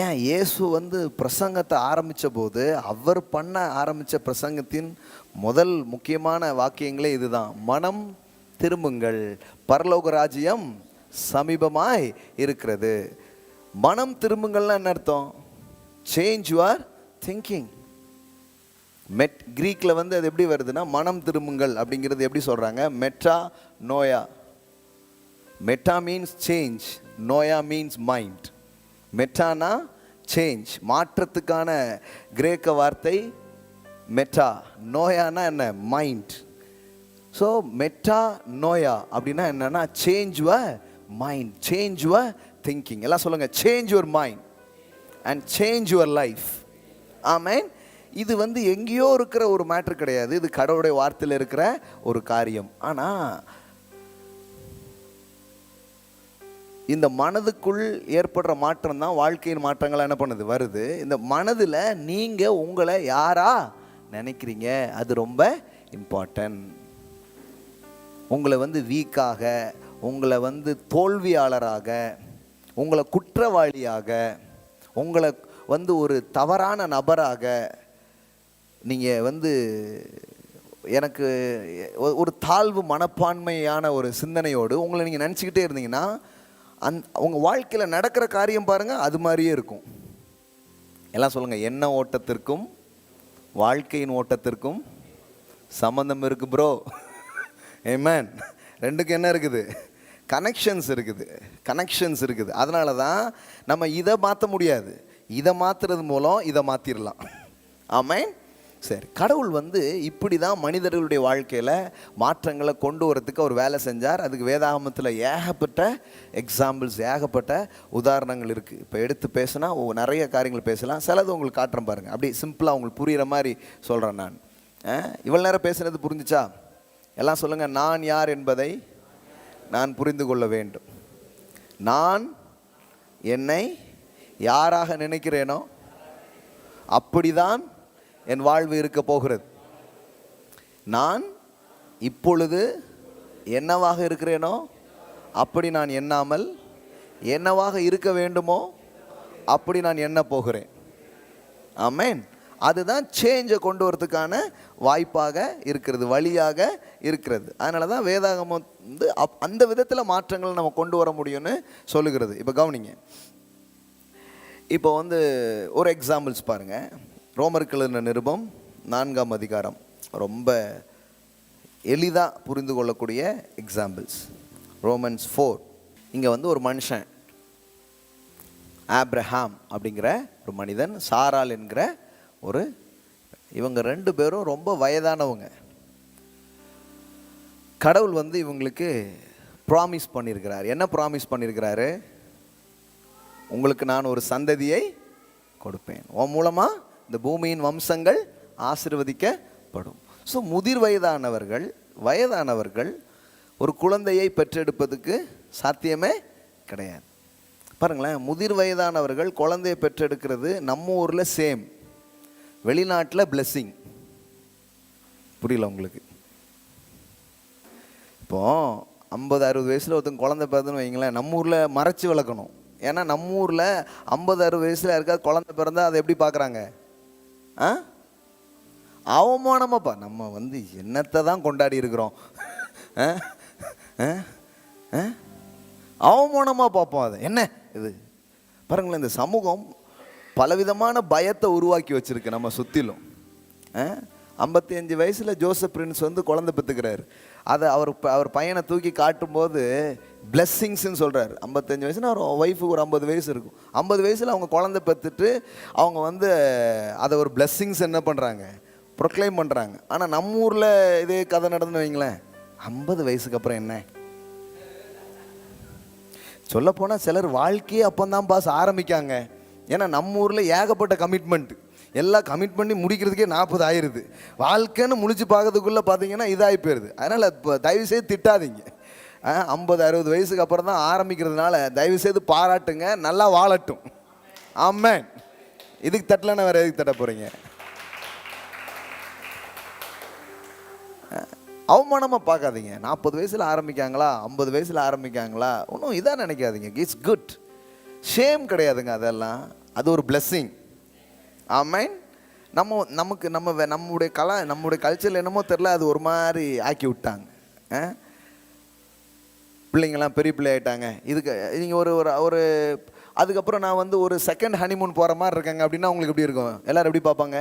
ஏன் இயேசு வந்து பிரசங்கத்தை ஆரம்பித்த போது அவர் பண்ண ஆரம்பித்த பிரசங்கத்தின் முதல் முக்கியமான வாக்கியங்களே இதுதான், மனம் திரும்புங்கள், பரலோக ராஜ்யம் சமீபமாய் இருக்கிறது. மனம் திரும்புங்கள்னா என்ன அர்த்தம்? Change your thinking. கிரீக்கில் வந்து அது எப்படி வருதுன்னா, மனம் திரும்புங்கள் அப்படிங்கிறது எப்படி சொல்கிறாங்க? மெட்டா நோயா. மெட்டா மீன்ஸ் சேஞ்ச், நோயா மீன்ஸ் மைண்ட். மெட்டானா சேஞ்ச், மாற்றத்துக்கான கிரேக்க வார்த்தை மெட்டா. நோயானா என்ன? மைண்ட். ஸோ மெட்டா நோயா அப்படின்னா என்னன்னா, change your mind, change your thinking. எல்லாம் சொல்லுங்க, change your mind and change your life. Amen. இது வந்து எங்கேயோ இருக்கிற ஒரு மேட்ரு கிடையாது, இது கடவுளுடைய வார்த்தையில் இருக்கிற ஒரு காரியம். ஆனால் இந்த மனதுக்குள் ஏற்படுற மாற்றம் தான் வாழ்க்கையின் மாற்றங்களாக என்ன பண்ணுது, வருது. இந்த மனதில் நீங்கள் உங்களை யாரா நினைக்கிறீங்க, அது ரொம்ப இம்பார்ட்டன்ட். உங்களை வந்து வீக்காக, உங்களை வந்து தோல்வியாளராக, உங்களை குற்றவாளியாக, உங்களை வந்து ஒரு தவறான நபராக நீங்கள் வந்து எனக்கு ஒரு தாழ்வு மனப்பான்மையான ஒரு சிந்தனையோடு உங்களை நீங்கள் நினச்சிக்கிட்டே இருந்தீங்கன்னா, உங்கள் வாழ்க்கையில் நடக்கிற காரியம் பாருங்கள் அது மாதிரியே இருக்கும். எல்லாம் சொல்லுங்கள், எண்ண ஓட்டத்திற்கும் வாழ்க்கையின் ஓட்டத்திற்கும் சம்மந்தம் இருக்குது ப்ரோ. ஆமென். ரெண்டுக்கும் என்ன இருக்குது? கனெக்ஷன்ஸ் இருக்குது, கனெக்ஷன்ஸ் இருக்குது. அதனால தான் நம்ம இதை மாற்ற முடியாது, இதை மாற்றுறது மூலம் இதை மாற்றிடலாம். ஆமென். சரி, கடவுள் வந்து இப்படி தான் மனிதர்களுடைய வாழ்க்கையில் மாற்றங்களை கொண்டு வரத்துக்கு அவர் வேலை செஞ்சார். அதுக்கு வேதாகமத்தில் ஏகப்பட்ட எக்ஸாம்பிள்ஸ், ஏகப்பட்ட உதாரணங்கள் இருக்குது. இப்போ எடுத்து பேசினா நிறைய காரியங்கள் பேசலாம். சிலது உங்களுக்கு காட்டுறேன் பாருங்கள், அப்படி சிம்பிளாக உங்களுக்கு புரிகிற மாதிரி சொல்கிறேன் நான். இவ்வளோ நேரம் பேசுனது புரிஞ்சிச்சா? எல்லாம் சொல்லுங்கள், நான் யார் என்பதை நான் புரிந்து கொள்ள வேண்டும். நான் என்னை யாராக நினைக்கிறேனோ அப்படிதான் என் வாழ்வு இருக்க போகிறது. நான் இப்பொழுது என்னவாக இருக்கிறேனோ அப்படி நான் எண்ணாமல் என்னவாக இருக்க வேண்டுமோ அப்படி நான் எண்ண போகிறேன். ஆமென். அதுதான் சேஞ்சை கொண்டு வரதுக்கான வாய்ப்பாக இருக்கிறது, வழியாக இருக்கிறது. அதனால தான் வேதாகமம் வந்து அந்த விதத்தில் மாற்றங்களை நம்ம கொண்டு வர முடியும்னு சொல்லுகிறது. இப்போ கவனிங்க, இப்போ வந்து ஒரு எக்ஸாம்பிள்ஸ் பாருங்கள். ரோமருக்கு எழுதின நிருபம் 4ஆம் அதிகாரம், ரொம்ப எளிதாக புரிந்து கொள்ளக்கூடிய எக்ஸாம்பிள்ஸ். ரோமன்ஸ் 4. இங்கே வந்து ஒரு மனுஷன், ஆப்ரஹாம் அப்படிங்கிற ஒரு மனிதன், சாராள் என்கிற ஒரு, இவங்க 2 பேரும் ரொம்ப வயதானவங்க. கடவுள் வந்து இவங்களுக்கு ப்ராமிஸ் பண்ணியிருக்கிறார். என்ன ப்ராமிஸ் பண்ணியிருக்கிறாரு? உங்களுக்கு நான் ஒரு சந்ததியை கொடுப்பேன், உன் மூலமாக இந்த பூமியின் வம்சங்கள் ஆசீர்வதிக்கப்படும். ஸோ முதிர் வயதானவர்கள் ஒரு குழந்தையை பெற்றெடுப்பதுக்கு சாத்தியமே கிடையாது. பாருங்களேன், முதிர் வயதானவர்கள் குழந்தையை பெற்றெடுக்கிறது நம்ம ஊரில் சேம், வெளிநாட்டில் பிளெஸ்ஸிங். புரியல உங்களுக்கு? இப்போது 50-60 வயசில் ஒருத்தங்க குழந்தை பிறந்துன்னு வைங்களேன், நம்ம ஊரில் மறைச்சி வளர்க்கணும். ஏன்னா நம்ம ஊரில் 50-60 வயசில் யாருக்கா குழந்தை பிறந்தால் அதை எப்படி பார்க்குறாங்க? அவமானமாப்பா, நம்ம வந்து என்னத்தை தான் கொண்டாடி இருக்கிறோம், அவமானமாக பார்ப்போம். அதை என்ன இது பாருங்களேன், இந்த சமூகம் பலவிதமான பயத்தை உருவாக்கி வச்சுருக்கு நம்ம சுற்றிலும். 55 வயசில் ஜோசப் பிரின்ஸ் வந்து குழந்தை பெற்றுக்கிறாரு. அதை அவர் பையனை தூக்கி காட்டும்போது பிளெஸ்ஸிங்ஸ்ன்னு சொல்கிறார். 55 வயசுனா அவர் ஒய்ஃபுக்கு ஒரு 50 வயசு இருக்கும். 50 வயசில் அவங்க குழந்தை பெற்றுட்டு அவங்க வந்து அதை ஒரு பிளெஸ்ஸிங்ஸ் என்ன பண்ணுறாங்க, ப்ரொக்ளைம் பண்ணுறாங்க. ஆனால் நம்ம ஊரில் இதே கதை நடந்துன்னு வைங்களேன், 50 வயசுக்கு அப்புறம் என்ன சொல்லப்போனால் சிலர் வாழ்க்கையே அப்போந்தான் பாஸ் ஆரம்பிக்காங்க. ஏன்னா நம்ம ஊரில் ஏகப்பட்ட கமிட்மெண்ட், எல்லாம் கமிட் பண்ணி முடிக்கிறதுக்கே 40 ஆயிடுது. வாழ்க்கைன்னு முடிச்சு பார்க்கறதுக்குள்ளே பார்த்தீங்கன்னா இதாகி போயிடுது. அதனால் இப்போ தயவுசெய்து திட்டாதீங்க. 50-60 வயசுக்கு அப்புறம் தான் ஆரம்பிக்கிறதுனால தயவுசெய்து பாராட்டுங்க, நல்லா வாழட்டும். ஆமென். இதுக்கு தட்டலைன்னா வேறு எதுக்கு தட்ட போகிறீங்க? அவமானமாக பார்க்காதீங்க. 40 வயசில் ஆரம்பிக்காங்களா, 50 வயசில் ஆரம்பிக்காங்களா, ஒன்றும் இதாக நினைக்காதீங்க. இட்ஸ் குட், ஷேம் கிடையாதுங்க. அதெல்லாம் அது ஒரு பிளெஸ்ஸிங். ஆமென். நம்முடைய கல்ச்சரில் என்னமோ தெரில, அது ஒரு மாதிரி ஆக்கி விட்டாங்க. பிள்ளைங்கள்லாம் பெரிய பிள்ளை ஆகிட்டாங்க. இதுக்கு நீங்கள் ஒரு அதுக்கப்புறம் நான் வந்து ஒரு செகண்ட் ஹனிமூன் போகிற மாதிரி இருக்காங்க அப்படின்னா உங்களுக்கு எப்படி இருக்கும்? எல்லோரும் எப்படி பார்ப்பாங்க?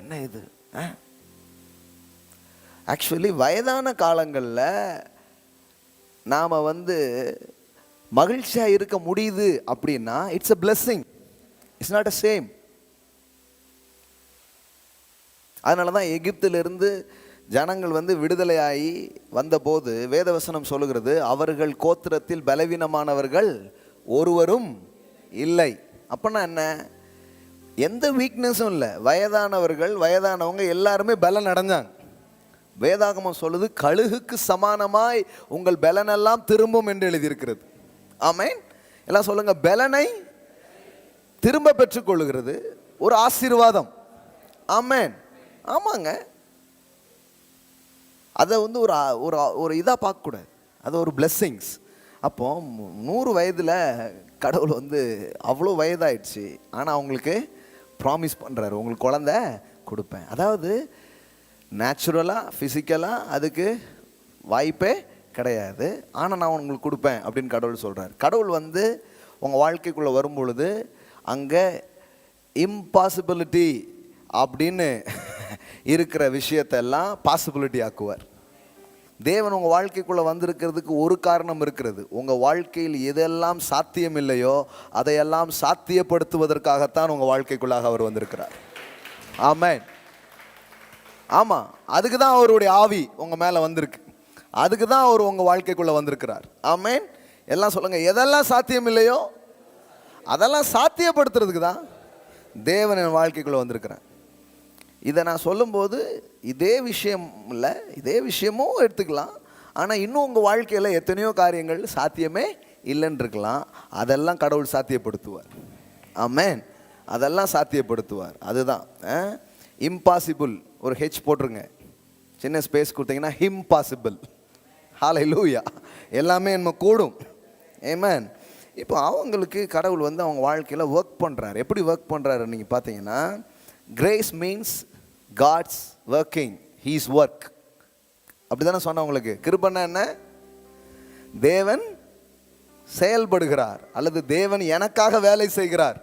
என்ன இது? ஆக்சுவலி வயதான காலங்களில் நாம் வந்து மகிழ்ச்சியாக இருக்க முடியுது அப்படின்னா it's a blessing, it's not a same. அதனால தான் எகிப்திலிருந்து ஜனங்கள் வந்து விடுதலையாகி வந்தபோது வேதவசனம் சொல்லுகிறது, அவர்கள் கோத்திரத்தில் பலவீனமானவர்கள் ஒருவரும் இல்லை. அப்படின்னா என்ன? எந்த வீக்னஸும் இல்லை. வயதானவங்க எல்லாருமே பலன் அடைஞ்சாங்க. வேதாகமம் சொல்லுது, கழுகுக்கு சமானமாய் உங்கள் பலனெல்லாம் திரும்பும் என்று எழுதியிருக்கிறது. ஆமென். எல்லாம் சொல்லுங்க, பலனை திரும்ப பெற்றுக்கொள்ளுகிறது ஒரு ஆசீர்வாதம். ஆமென். ஆமாங்க. அதை வந்து ஒரு இதாக பார்க்கக்கூடாது, அது ஒரு பிளெஸ்ஸிங்ஸ். அப்போ 100 வயதில் கடவுள் வந்து அவ்வளோ வயதாயிடுச்சு, ஆனால் அவங்களுக்கு ப்ராமிஸ் பண்ணுறாரு, உங்களுக்கு குழந்தை கொடுப்பேன். அதாவது நேச்சுரலாக ஃபிசிக்கலாக அதுக்கு வாய்ப்பே கிடையாது, ஆனால் நான் உங்களுக்கு கொடுப்பேன் அப்படின்னு கடவுள் சொல்கிறார். கடவுள் வந்து உங்கள் வாழ்க்கைக்குள்ளே வரும்பொழுது அங்கே இம்பாசிபிலிட்டி அப்படின்னு இருக்கிற விஷயத்தெல்லாம் பாசிபிலிட்டி ஆக்குவார். தேவன் உங்கள் வாழ்க்கைக்குள்ளே வந்திருக்கிறதுக்கு ஒரு காரணம் இருக்கிறது. உங்கள் வாழ்க்கையில் எதெல்லாம் சாத்தியம் இல்லையோ அதையெல்லாம் சாத்தியப்படுத்துவதற்காகத்தான் உங்கள் வாழ்க்கைக்குள்ளாக அவர் வந்திருக்கிறார். ஆமென். ஆமாம், அதுக்கு தான் அவருடைய ஆவி உங்கள் மேலே வந்திருக்கு, அதுக்கு தான் அவர் உங்கள் வாழ்க்கைக்குள்ளே வந்திருக்கிறார். ஆமென். எல்லாம் சொல்லுங்கள், எதெல்லாம் சாத்தியம் இல்லையோ அதெல்லாம் சாத்தியப்படுத்துறதுக்கு தான் தேவன் என் வாழ்க்கைக்குள்ளே வந்திருக்கிறார். இதை நான் சொல்லும்போது இதே விஷயம் இல்லை, இதே விஷயமும் எடுத்துக்கலாம். ஆனால் இன்னும் உங்கள் வாழ்க்கையில் எத்தனையோ காரியங்கள் சாத்தியமே இல்லைன்னு இருக்கலாம், அதெல்லாம் கடவுள் சாத்தியப்படுத்துவார். ஆமென். அதெல்லாம் சாத்தியப்படுத்துவார். அதுதான் இம்பாசிபிள். ஒரு ஹெச் போட்டுருங்க, சின்ன ஸ்பேஸ் கொடுத்தீங்கன்னா இம்பாசிபிள். ஹல்லேலூயா. எல்லாமே நம்ம கூடும். ஆமென். இப்போ அவங்களுக்கு கடவுள் வந்து அவங்க வாழ்க்கையில் ஒர்க் பண்ணுறாரு. எப்படி ஒர்க் பண்ணுறாரு நீங்கள் பார்த்தீங்கன்னா, grace means God's working, he's work. அப்படி தானே சொன்ன உங்களுக்கு. கிருபைன்னா என்ன? தேவன் செயல்படுகிறார், அல்லது தேவன் எனக்காக வேலை செய்கிறார்.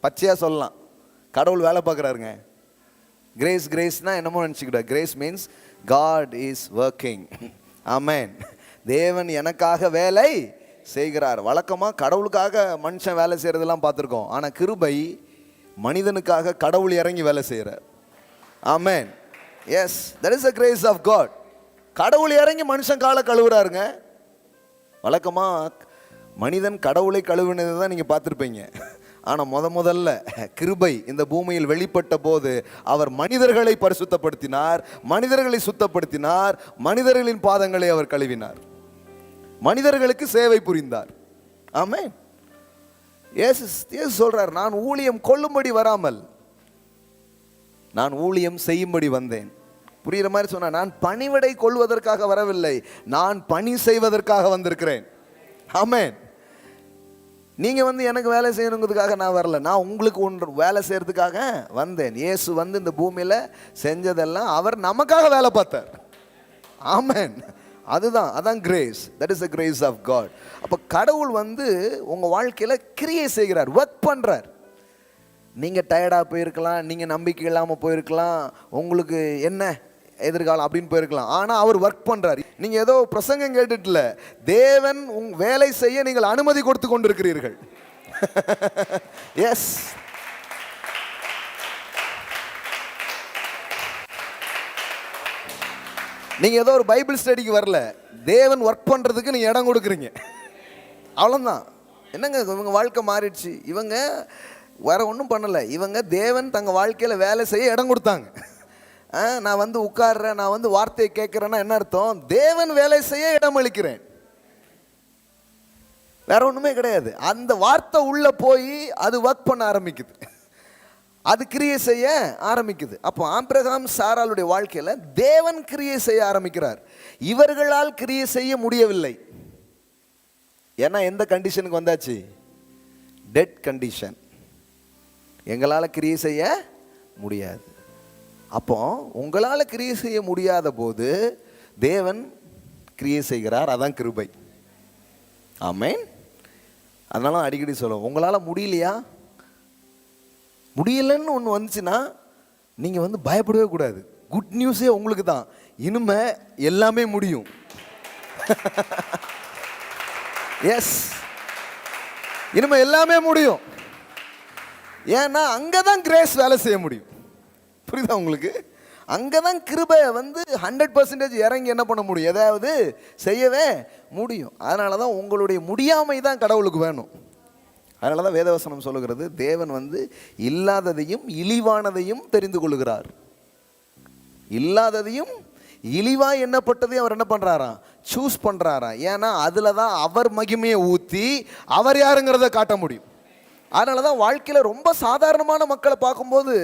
பச்சையாக சொல்லலாம், கடவுள் வேலை பார்க்குறாருங்க. கிரேஸ்னா என்னமோ நினச்சிக்கிட்டா. Grace means God is working. Amen. தேவன் எனக்காக வேலை செய்கிறார். வழக்கமாக கடவுளுக்காக மனுஷன் வேலை செய்கிறதெல்லாம் பார்த்துருக்கோம், ஆனால் கிருபை மனிதனுக்காக கடவுள் இறங்கி வேலை செய்கிறார். Amen. Yes, that is the grace of God. கடவுள் இறங்கி மனுஷன் காலை கழுவுறாருங்க. வழக்கமாக மனிதன் கடவுளை கழுவினதை தான் நீங்கள் பார்த்துருப்பீங்க. ஆனால் முதல்ல கிருபை இந்த பூமியில் வெளிப்பட்ட போது அவர் மனிதர்களை பரிசுத்தப்படுத்தினார், மனிதர்களை சுத்தப்படுத்தினார், மனிதர்களின் பாதங்களை அவர் கழுவினார், மனிதர்களுக்கு சேவை புரிந்தார். ஆமென். இயேசு சொல்றார், நான் ஊழியம் கொள்ளும்படி வராமல் நான் ஊழியம் செய்யும்படி வந்தேன். புரியுற மாதிரி சொன்னா, நான் பணிவிடை கொள்வதற்காக வரவில்லை, நான் பணி செய்வதற்காக வந்திருக்கிறேன். ஆமென். நீங்க வந்து எனக்கு வேலை செய்யணுங்கிறதுக்காக நான் வரல, நான் உங்களுக்கு ஒன்று வேலை செய்யறதுக்காக வந்தேன். இயேசு வந்து இந்த பூமியில செஞ்சதெல்லாம் அவர் நமக்காக வேலை பார்த்தார். ஆமென். அதான் grace. That is the grace of God. அப்போ கடவுள் வந்து உங்கள் வாழ்க்கையில் கிரியை செய்கிறார், ஒர்க் பண்ணுறார். நீங்கள் டயர்டாக போயிருக்கலாம், நீங்கள் நம்பிக்கை இல்லாமல் போயிருக்கலாம், உங்களுக்கு என்ன எதிர்காலம் அப்படின்னு போயிருக்கலாம், ஆனால் அவர் ஒர்க் பண்ணுறார். நீங்கள் ஏதோ பிரசங்கம் கேட்டுட்டுல, தேவன் வேலை செய்ய நீங்கள் அனுமதி கொடுத்து கொண்டிருக்கிறீர்கள். எஸ். நீங்கள் ஏதோ ஒரு பைபிள் ஸ்டடிக்கு வரல, தேவன் ஒர்க் பண்ணுறதுக்கு நீங்கள் இடம் கொடுக்குறீங்க. அவ்வளோதான். என்னங்க இவங்க வாழ்க்கை மாறிடுச்சு, இவங்க வேற ஒன்றும் பண்ணலை, இவங்க தேவன் தங்கள் வாழ்க்கையில் வேலை செய்ய இடம் கொடுத்தாங்க. நான் வந்து உட்கார்றேன், நான் வந்து வார்த்தையை கேட்குறேன்னா என்ன அர்த்தம்? தேவன் வேலை செய்ய இடம் அளிக்கிறேன், வேற ஒன்றுமே கிடையாது. அந்த வார்த்தை உள்ளே போய் அது ஒர்க் பண்ண ஆரம்பிக்குது, அது கிரியை செய்ய ஆரம்பிக்குது. அப்போ ஆபிரகாம் சாராளுடைய வாழ்க்கையில் தேவன் கிரியை செய்ய ஆரம்பிக்கிறார். இவர்களால் கிரியை செய்ய முடியவில்லை. ஏன்னா எந்த கண்டிஷனுக்கு வந்தாச்சு? Dead condition. எங்களால் கிரியை செய்ய முடியாது. அப்போ உங்களால் கிரியை செய்ய முடியாத போது தேவன் கிரியை செய்கிறார். அதான் கிருபை. ஆமென். அதனால அடிக்கடி சொல்லுவோம், உங்களால் முடியலையா, முடியலன்னு ஒன்று வந்துச்சுன்னா நீங்கள் பயப்படவே கூடாது. குட் நியூஸே உங்களுக்கு தான், இனிமே எல்லாமே முடியும். எஸ், இனிமே எல்லாமே முடியும். ஏன்னா அங்கே தான் கிரேஸ் வேலை செய்ய முடியும். புரியுதா உங்களுக்கு? அங்கே தான் கிருபை 100% இறங்கி என்ன பண்ண முடியும், எதாவது செய்யவே முடியும். அதனால தான் உங்களுடைய முடியாமை தான் கடவுளுக்கு வேணும். அதனால தான் வேதவசனம் சொல்லுகிறது, தேவன் இல்லாததையும் இழிவானதையும் தெரிந்து கொள்கிறார். இல்லாததையும் இழிவா எண்ணப்பட்டதையும் அவர் என்ன பண்ணுறாராம், சூஸ் பண்ணுறாராம். ஏன்னா அதில் தான் அவர் மகிமையை ஊற்றி அவர் யாருங்கிறத காட்ட முடியும். அதனால தான் வாழ்க்கையில் ரொம்ப சாதாரணமான மக்களை பார்க்கும்போது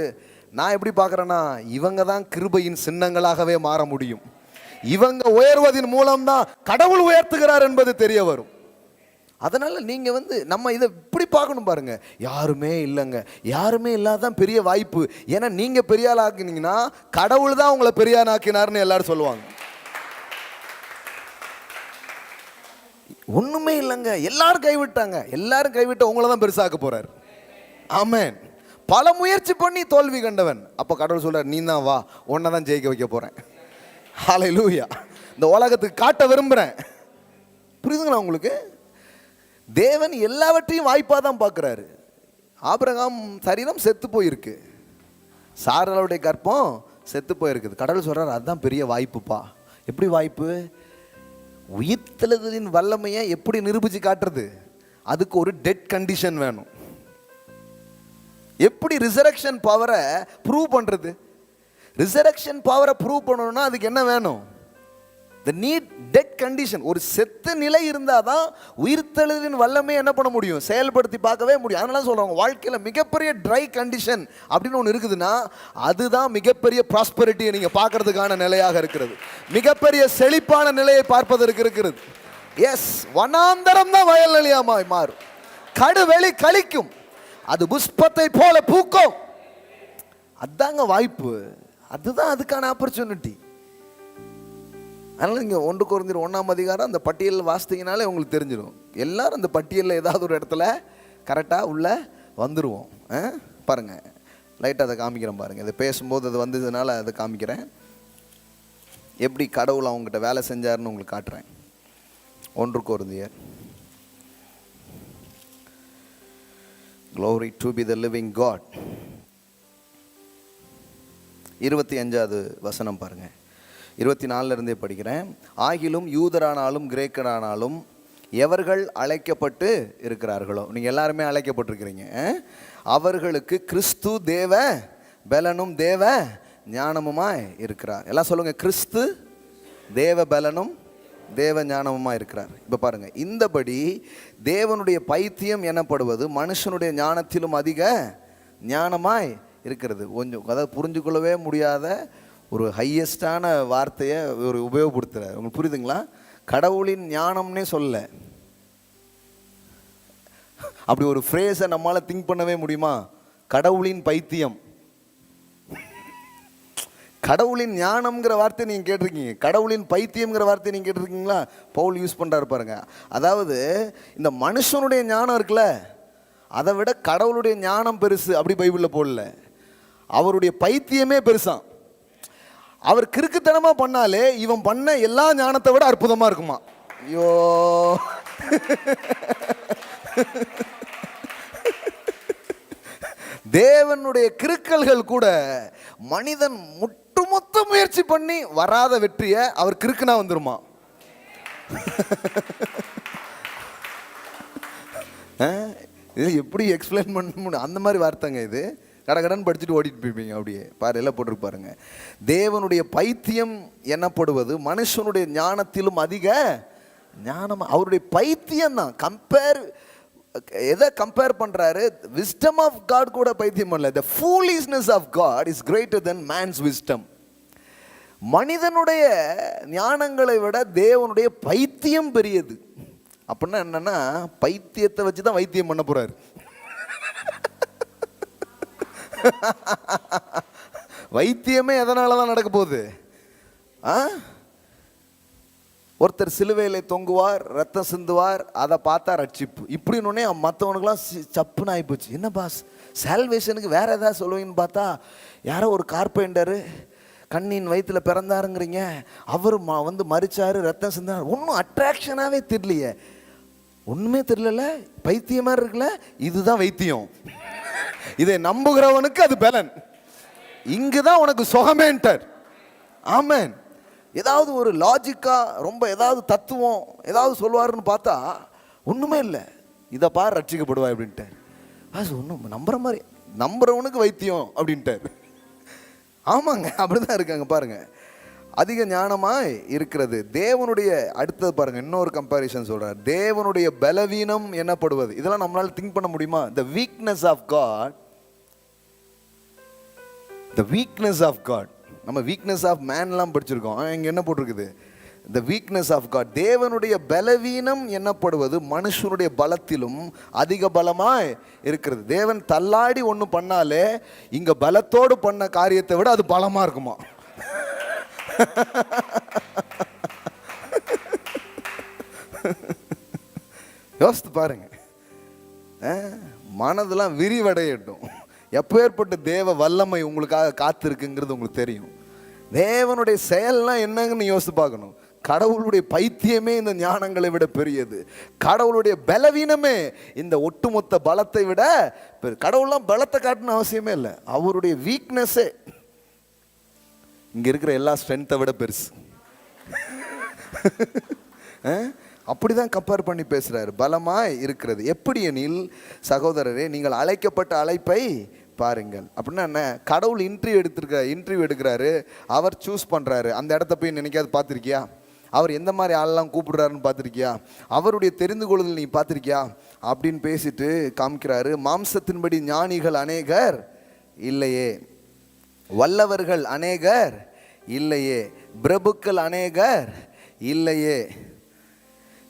நான் எப்படி பார்க்குறேன்னா, இவங்க தான் கிருபையின் சின்னங்களாகவே மாற முடியும். இவங்க உயர்வதின் மூலம்தான் கடவுள் உயர்த்துகிறார் என்பது தெரிய வரும். அதனால் நீங்கள் நம்ம இதை இப்படி பார்க்கணும் பாருங்க. யாருமே இல்லைங்க, யாருமே இல்லாதான் பெரிய வாய்ப்பு. ஏன்னா நீங்கள் பெரிய ஆள் ஆக்கினீங்கன்னா கடவுள் தான் உங்களை பெரிய ஆள் ஆக்கினார்னு எல்லாரும் சொல்லுவாங்க. ஒன்றுமே இல்லைங்க, எல்லாரும் கைவிட்டாங்க. எல்லாரும் கைவிட்ட உங்களை தான் பெருசாக்க போறார். ஆமென். பல முயற்சி பண்ணி தோல்வி கண்டவன், அப்போ கடவுள் சொல்றார், நீ தான் வா, உன்னை தான் ஜெயிக்க வைக்க போறேன். ஹல்லேலூயா. இந்த உலகத்துக்கு காட்ட விரும்புகிறேன். புரியுதுங்களா உங்களுக்கு? தேவன் எல்லாவற்றையும் வாய்ப்பாக தான் பார்க்குறாரு. ஆபிரகாம் சரீரம் செத்து போயிருக்கு, சாராளுடைய கர்ப்பம் செத்து போயிருக்குது. கடவுள் சொல்றார், அதுதான் பெரிய வாய்ப்புப்பா. எப்படி வாய்ப்பு? உயிர்த்தெழுதலின் வல்லமையை எப்படி நிரூபிச்சு காட்டுறது? அதுக்கு ஒரு டெட் கண்டிஷன் வேணும். எப்படி ரிசரக்ஷன் பவரை ப்ரூவ் பண்றது? ரிசரக்ஷன் பவரை ப்ரூவ் பண்ணணும்னா அதுக்கு என்ன வேணும்? the need dead condition. ஒரு செத்த நிலை இருந்தாதான் உயிர்த்தெழுதலின் வல்லமை என்ன பண்ண முடியும், செயல்படுத்தி பார்க்கவே முடியும். அதனால சொல்றாங்க, வாழ்க்கையில மிகப்பெரிய ட்ரை கண்டிஷன் அப்படின்னு ஒன்று இருக்குதுன்னா அதுதான் மிகப்பெரிய ப்ராஸ்பரிட்டியை நீங்க பார்க்கறதுக்கான நிலையாக இருக்கிறது. மிகப்பெரிய செழிப்பான நிலையை பார்ப்பதற்கு இருக்கிறது. எஸ், வனாந்தரம் தான் வயல் நிலையாமாய் மாறும், கடுவெளி கழிக்கும், அது புஷ்பத்தை போல பூக்கும். அதாங்க வாய்ப்பு, அதுதான் அதுக்கான ஆப்பர்ச்சுனிட்டி. அதனால் நீங்கள் 1 கொரிந்தியர் 1 அந்த பட்டியலில் வாசித்தீங்கனாலே உங்களுக்கு தெரிஞ்சிடும். எல்லாரும் அந்த பட்டியலில் ஏதாவது ஒரு இடத்துல கரெக்டாக உள்ளே வந்துடுவோம். பாருங்கள், லைட்டாக அதை காமிக்கிறேன் பாருங்கள். இதை பேசும்போது அது வந்ததுனால அதை காமிக்கிறேன். எப்படி கடவுள் அவங்ககிட்ட வேலை செஞ்சாருன்னு உங்களுக்கு காட்டுறேன். 1 கொரிந்தியர். Glory to be the living God. 25வது வசனம் பாருங்கள். 24 படிக்கிறேன். ஆகிலும் யூதரானாலும் கிரேக்கரானாலும் எவர்கள் அழைக்கப்பட்டு இருக்கிறார்களோ, நீங்கள் எல்லாருமே அழைக்கப்பட்டிருக்கிறீங்க, அவர்களுக்கு கிறிஸ்து தேவ பலனும் தேவ ஞானமுமாய் இருக்கிறார். எல்லாம் சொல்லுங்க, கிறிஸ்து தேவ பலனும் தேவ ஞானமுமாய் இருக்கிறார். இப்போ பாருங்க, இந்தபடி தேவனுடைய பைத்தியம் எனப்படுவது மனுஷனுடைய ஞானத்திலும் அதிக ஞானமாய் இருக்கிறது. கொஞ்சம் அதாவது புரிஞ்சுக்கொள்ளவே முடியாத ஒரு ஹையஸ்டான வார்த்தையை ஒரு உபயோகப்படுத்துகிறார். உங்களுக்கு புரியுதுங்களா? கடவுளின் ஞானம்னே சொல்ல, அப்படி ஒரு ஃப்ரேஸை நம்மளால் திங்க் பண்ணவே முடியுமா? கடவுளின் பைத்தியம். கடவுளின் ஞானம்ங்கிற வார்த்தை நீங்கள் கேட்டிருக்கீங்க, கடவுளின் பைத்தியம்ங்கிற வார்த்தை நீங்கள் கேட்டிருக்கீங்களா? பவுல் யூஸ் பண்ணுறாரு பாருங்க. அதாவது இந்த மனுஷனுடைய ஞானம் இருக்குல்ல, அதை விட கடவுளுடைய ஞானம் பெருசு அப்படி பைபிளில் போடல. அவருடைய பைத்தியமே பெருசான். அவர் கிறுக்குத்தனமாக பண்ணாலே இவன் பண்ண எல்லா ஞானத்தை விட அற்புதமாக இருக்குமா? ஐயோ, தேவனுடைய கிறுக்கல்கள் கூட மனிதன் முற்றுமொத்த முயற்சி பண்ணி வராத வெற்றியை அவர் கிறுக்குனா வந்துருமா? இது எப்படி எக்ஸ்பிளைன் பண்ண முடியும்? அந்த மாதிரி வார்த்தைங்க இது. கடகடன் படிச்சுட்டு ஓடிட்டு போய்ப்பீங்க. அப்படியே பாரு, எல்லாம் போட்டிருக்கு பாருங்க. தேவனுடைய பைத்தியம் எனப்படுவது மனுஷனுடைய ஞானத்திலும் அதிக ஞானம். அவருடைய பைத்தியம் தான். எதை கம்பேர் பண்றாரு? விஸ்டம் ஆஃப் காட் கூட பைத்தியம் பண்ணல. the foolishness of God is greater than man's wisdom. மனிதனுடைய ஞானங்களை விட தேவனுடைய பைத்தியம் பெரியது. அப்படின்னா என்னன்னா, பைத்தியத்தை வச்சு தான் வைத்தியம் பண்ண போறாரு. வைத்தியமே எதனால தான் நடக்க போகுது? ஒருத்தர் சிலுவையில் தொங்குவார், ரத்தம் சிந்துவார், அதை பார்த்தா ரட்சிப்பு இப்படின்னே மற்றவனுக்குலாம் சப்புன்னு ஆகிப்போச்சு. என்ன பாஸ் சால்வேஷனுக்கு வேற ஏதாவது சொல்லுவீங்கன்னு பார்த்தா, யாரோ ஒரு கார்பெண்டரு கண்ணின் வயிற்றில் பிறந்தாருங்கிறீங்க, அவர் வந்து மறிச்சாரு, ரத்தம் சிந்தார். ஒன்றும் அட்ராக்ஷனாகவே தெரியலையே, ஒன்றுமே தெரியல, பைத்தியம் மாதிரி இருக்குல்ல. இதுதான் வைத்தியம். இதை நம்புகிறவனுக்கு அது பலன். இங்குதான் உனக்கு சுகமேன்டர். ஆமேன். ஏதாவது ஒரு லாஜிக்கா ரொம்ப ஏதாவது தத்துவம் ஏதாவது சொல்லுவாருன்னு பார்த்தா ஒன்றுமே இல்லை. இதை பார் ரட்சிக்கப்படுவா அப்படின்ட்டு. ஒன்றும் நம்புற மாதிரி, நம்புறவனுக்கு வைத்தியம் அப்படின்ட்டார். ஆமாங்க, அப்படிதான் இருக்காங்க பாருங்க. அதிக ஞானமாய் இருக்கிறது தேவனுடைய. அடுத்தது பாருங்க, இன்னொரு கம்பாரிசன் சொல்றார். தேவனுடைய பலவீனம் எனப்படுவது. இதெல்லாம் நம்மளால திங்க் பண்ண முடியுமா? the weakness of God, the weakness of God. நம்ம வீக்னஸ் ஆஃப் மேன்லாம் படிச்சிருக்கோம். இங்கே என்ன போட்டிருக்குது? The weakness of God. தேவனுடைய பலவீனம் என்னப்படுவது மனுஷனுடைய பலத்திலும் அதிக பலமாய் இருக்கிறது. தேவன் தள்ளாடி ஒன்று பண்ணாலே இங்கே பலத்தோடு பண்ண காரியத்தை விட அது பலமாக இருக்குமா? யோசித்து பாருங்க. மனதெல்லாம் விரிவடையட்டும். எப்பேற்பட்ட தேவ வல்லமை உங்களுக்காக காத்திருக்குங்கிறது உங்களுக்கு தெரியும். தேவனுடைய செயல்லாம் என்னங்கன்னு யோசித்து பார்க்கணும். கடவுளுடைய பைத்தியமே இந்த ஞானங்களை விட பெரியது. கடவுளுடைய பலவீனமே இந்த ஒட்டுமொத்த பலத்தை விட கடவுள்லாம் பலத்தை காட்டணும் அவசியமே இல்லை. அவருடைய வீக்னஸே இங்க இருக்கிற எல்லா ஸ்ட்ரென்த்தை விட பெருசு. அப்படிதான் கம்பேர் பண்ணி பேசுறாரு. பலமாய் இருக்கிறது. எப்படி எனில் சகோதரரே, நீங்கள் அழைக்கப்பட்ட அழைப்பை பாருங்கள். அப்படின்னா என்ன? கடவுள் இன்டர்வியூ எடுக்கிறாரு, அவர் சூஸ் பண்றாரு. அந்த இடத்த போய் நினைக்காது பார்த்துருக்கியா? அவர் எந்த மாதிரி ஆளெல்லாம் கூப்பிடுறாருன்னு பார்த்துருக்கியா? அவருடைய தெரிந்து கொள்ளுதல் நீ பார்த்துருக்கியா? அப்படின்னு பேசிட்டு காமிக்கிறாரு. மாம்சத்தின்படி ஞானிகள் அநேகர் இல்லையே, வல்லவர்கள் அநேகர் இல்லையே, பிரபுக்கள் அநேகர் இல்லையே.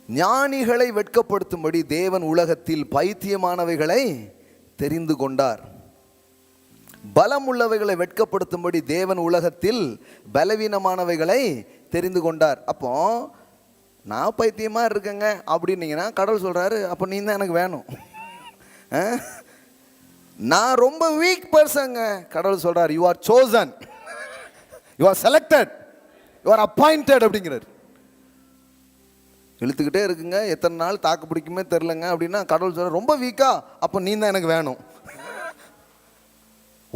ஞானிகளை வெட்கப்படுத்தும்படி தேவன் உலகத்தில் பைத்தியமானவைகளை தெரிந்து கொண்டார். பலம் உள்ளவைகளை வெட்கப்படுத்தும்படி தேவன் உலகத்தில் பலவீனமானவைகளை தெரிந்து கொண்டார். அப்போ நான் பைத்தியமாக இருக்கேங்க அப்படின்னீங்கன்னா கடவுள் சொல்கிறாரு, அப்போ நீ தான் எனக்கு வேணும். நான் ரொம்ப வீக் பர்சங்க, கடவுள் சொல்கிறார், you are chosen, you are selected, you are appointed அப்படிங்கிறார். இழுத்துக்கிட்டே இருக்குங்க, எத்தனை நாள் தாக்கு பிடிக்குமே தெரிலங்க அப்படின்னா கடவுள் சொல்கிறார், ரொம்ப வீக்கா, அப்போ நீ தான் எனக்கு வேணும்.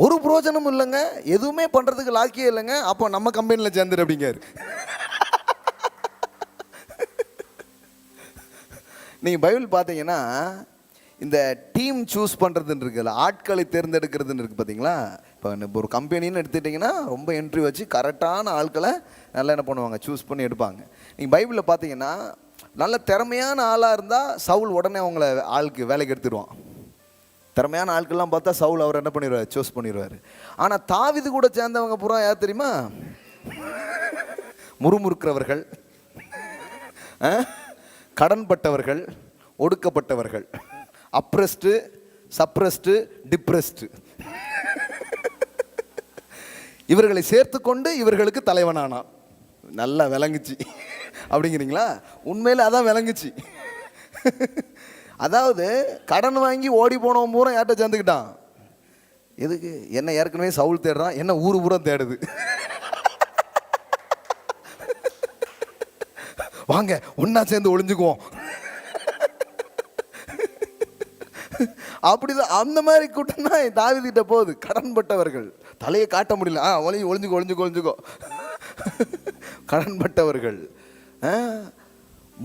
ஒரு பிரோஜனமும் இல்லைங்க, எதுவுமே பண்ணுறதுக்கு லாக்கியே இல்லைங்க, அப்போ நம்ம கம்பெனியில் சேர்ந்துரு அப்படிங்காரு. நீங்கள் பைபிள் பார்த்தீங்கன்னா இந்த டீம் சூஸ் பண்ணுறதுன்னு இருக்குல்ல, ஆட்களை தேர்ந்தெடுக்கிறதுன்னு இருக்குது பார்த்தீங்களா? இப்போ ஒரு கம்பெனின்னு எடுத்துட்டிங்கன்னா ரொம்ப என்ட்ரி வச்சு கரெக்டான ஆட்களை நல்லா என்ன பண்ணுவாங்க, சூஸ் பண்ணி எடுப்பாங்க. நீங்கள் பைபிளில் பார்த்தீங்கன்னா நல்ல திறமையான ஆளாக இருந்தால் சவுல் உடனே அவங்கள ஆளுக்கு வேலைக்கு எடுத்துடுவான். திறமையான ஆட்கள்லாம் பார்த்தா சவுல் அவர் என்ன பண்ணிடுவார், சூஸ் பண்ணிடுவார். ஆனால் தாவீது கூட சேர்ந்தவங்க பூரா யார் தெரியுமா? முறுமுறுக்கிறவர்கள், கடன்பட்டவர்கள், ஒடுக்கப்பட்டவர்கள், அப்ரெஸ்டு, சப்ரெஸ்டு, டிப்ரெஸ்டு. இவர்களை சேர்த்து கொண்டு இவர்களுக்கு தலைவனானான். நல்லா விளங்குச்சு அப்படிங்கிறீங்களா? உண்மையில் அதான் விளங்குச்சு. அதாவது கடன் வாங்கி ஓடி போனவன் பூரா யார்கிட்ட சேர்ந்துக்கிட்டான்? எதுக்கு? என்ன ஏற்கனவே சவுல் தேடுறான், என்ன ஊரு பூரா தேடுது. வாங்க ஒன்னா சேர்ந்து ஒளிஞ்சுக்குவோம். அப்படிதான் அந்த மாதிரி கூட்டம் தான் தாவீதுகிட்ட போகுது. கடன்பட்டவர்கள், தலையை காட்ட முடியல, ஒளிஞ்சுக்கோ. கடன்பட்டவர்கள்,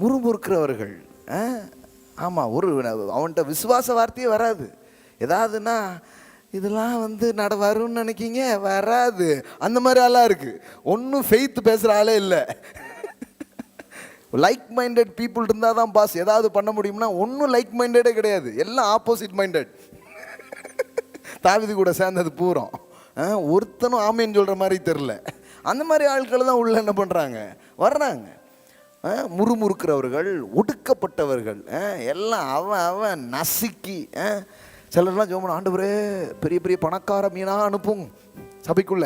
முறுமுறுக்கிறவர்கள். ஆமாம், அவன்கிட்ட விசுவாச வார்த்தையே வராது. ஏதாவதுன்னா இதெல்லாம் வரும்னு நினைக்கிங்க, வராது. அந்த மாதிரி ஆளாக இருக்குது. ஒன்றும் ஃபெய்த் பேசுகிற ஆளே இல்லை. லைக் மைண்டட் பீப்புள் இருந்தால் தான் பாஸ் ஏதாவது பண்ண முடியும்னா ஒன்றும் லைக் மைண்டடே கிடையாது, எல்லாம் ஆப்போசிட் மைண்டட். தாவீது கூட சேர்ந்தது பூரம் ஒருத்தனும் ஆமேன்னு சொல்கிற மாதிரி தெரில. அந்த மாதிரி ஆட்கள் தான் உள்ள என்ன பண்ணுறாங்க, வர்றாங்க. முறுமுறுக்கிறவர்கள், ஒடுக்கப்பட்டவர்கள், எல்லாம் அவன் நசுக்கி சிலர்லாம் ஜெபம் பண்ண, ஆண்டவரே பெரிய பெரிய பணக்கார மீனாக அனுப்பும் சபைக்குள்ள.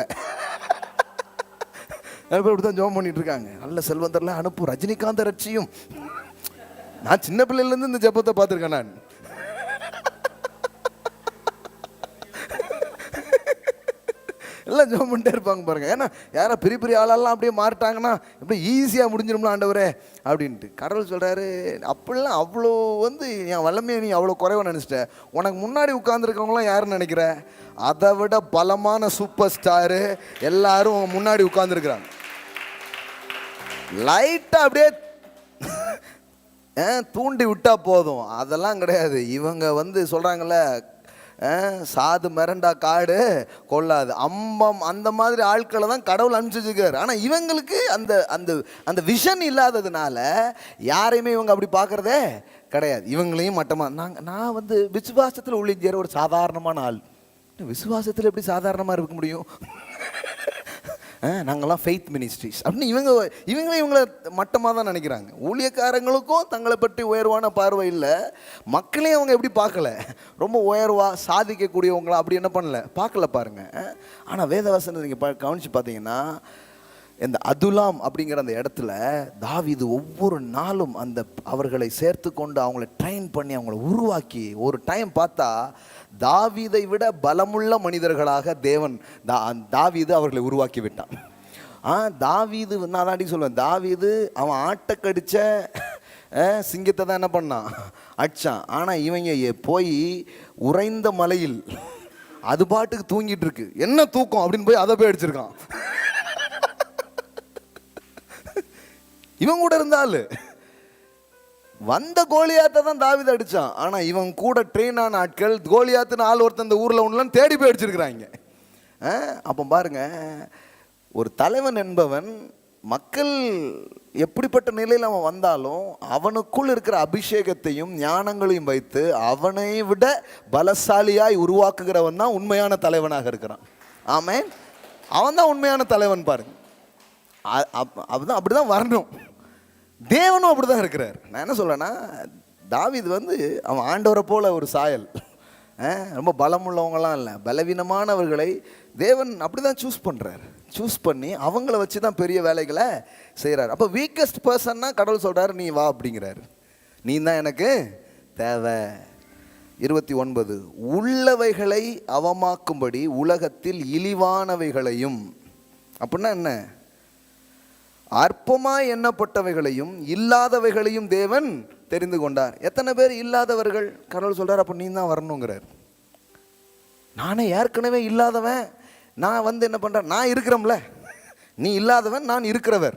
நிறைய பேர் இப்படி தான் ஜெபம் பண்ணிட்டு இருக்காங்க. நல்ல செல்வந்தர்லாம் அனுப்பும், ரஜினிகாந்த ரட்சியும். நான் சின்ன பிள்ளையிலேருந்து இந்த ஜெபத்தை பார்த்துருக்கேன். நான் எல்லாம் ஜெபம் பண்ணிட்டே இருப்பாங்க பாருங்க. ஏன்னா யாரா பெரிய பெரிய ஆளெல்லாம் அப்படியே மாறிட்டாங்கன்னா எப்படி ஈஸியாக முடிஞ்சிடும்ல ஆண்டவரே அப்படின்ட்டு. கடவுள் சொல்கிறாரு, அப்படிலாம் அவ்வளோ என் வல்லமையை நீ அவ்வளோ குறைவாக நினச்சிட்ட. உனக்கு முன்னாடி உட்காந்துருக்கவங்களாம் யாருன்னு நினைக்கிற? அதை விட பலமான சூப்பர் ஸ்டாரு எல்லாரும் முன்னாடி உட்காந்துருக்குறாங்க. லைட்டாக அப்படியே தூண்டி விட்டா போதும். அதெல்லாம் கிடையாது. இவங்க சொல்கிறாங்கல்ல, சாது மிரண்டா காடு கொள்ளாது அம்பம், அந்த மாதிரி ஆட்களை தான் கடவுள் அனுப்பிச்சிருக்காரு. ஆனால் இவங்களுக்கு அந்த அந்த அந்த விஷன் இல்லாததுனால யாரையுமே இவங்க அப்படி பார்க்குறதே கிடையாது. இவங்களையும் மட்டமாக நான் விசுவாசத்தில் உள்ளிஞ்சேற ஒரு சாதாரணமான ஆள். விசுவாசத்தில் எப்படி சாதாரணமாக இருக்க முடியும்? நாங்கள்லாம் ஃபெய்த் மினிஸ்ட்ரிஸ் அப்படின்னு இவங்கள மட்டமாக தான் நினைக்கிறாங்க. ஊழியக்காரங்களுக்கும் தங்களை பற்றி உயர்வான பார்வை இல்லை. மக்களையும் அவங்க எப்படி பார்க்கல, ரொம்ப உயர்வாக சாதிக்கக்கூடியவங்களா அப்படி என்ன பண்ணல, பார்க்கல பாருங்க. ஆனால் வேதவசனத்தை நீங்கள் கவனித்து பார்த்தீங்கன்னா, இந்த அதுலாம் அப்படிங்கிற அந்த இடத்துல தாவீது ஒவ்வொரு நாளும் அவர்களை சேர்த்து கொண்டு அவங்கள ட்ரெயின் பண்ணி அவங்கள உருவாக்கி ஒரு டைம் பார்த்தா தாவீதை விட பலமுள்ள மனிதர்களாக தாவீது அவர்களை உருவாக்கி விட்டான். தாவீது, நான் தாண்டி சொல்லுவேன், தாவீது அவன் ஆட்டை கடிச்ச சிங்கத்தை தான் என்ன பண்ணான், அடிச்சான். ஆனால் இவங்க போய் உறைந்த மலையில் அது பாட்டுக்கு தூங்கிட்டு இருக்கு, என்ன தூக்கம் அப்படின்னு போய் அதை போய் அடிச்சிருக்கான். இவன் கூட இருந்தாலு வந்த கோலியாத்தை தான் தாவீது அடித்தான். ஆனால் இவன் கூட ட்ரெயின் ஆன ஆட்கள் கோலியாத்துன்னு ஆள் ஒருத்தன் இந்த ஊரில் ஒன்றுலாம் தேடி போய் அடிச்சிருக்கிறாங்க. அப்போ பாருங்க, ஒரு தலைவன் என்பவன் மக்கள் எப்படிப்பட்ட நிலையில் அவன் வந்தாலும் அவனுக்குள் இருக்கிற அபிஷேகத்தையும் ஞானங்களையும் வைத்து அவனை விட பலசாலியாய் உருவாக்குகிறவன் தான் உண்மையான தலைவனாக இருக்கிறான். ஆமென். அவன் தான் உண்மையான தலைவன் பாருங்க. அப்படிதான் வரணும். தேவனும் அப்படிதான் இருக்கிறார். நான் என்ன சொல்றேன்னா, தாவீது அவன் ஆண்டவரை போல ஒரு சாயல். ரொம்ப பலமுள்ளவங்களாம் இல்லை, பலவீனமானவர்களை தேவன் அப்படிதான் சூஸ் பண்றார். சூஸ் பண்ணி அவங்கள வச்சு தான் பெரிய வேலைகளை செய்கிறார். அப்போ வீக்கஸ்ட் பர்சன்னா கடவுள் சொல்றாரு, நீ வா அப்படிங்கிறாரு. நீ தான் எனக்கு தேவை. 29 உள்ளவைகளை அவமாக்கும்படி உலகத்தில் இழிவானவைகளையும், அப்படின்னா என்ன, அற்பமாய் எண்ணப்பட்டவைகளையும் இல்லாதவைகளையும் தேவன் தெரிந்து கொண்டார். எத்தனை பேர் இல்லாதவர்கள்? கடவுள் சொல்றார், அப்போ நீ தான் வரணுங்கிறார். நானே ஏற்கனவே இல்லாதவன், நான் என்ன பண்றேன், நான் இருக்கிறோம்ல, நீ இல்லாதவன், நான் இருக்கிறவர்.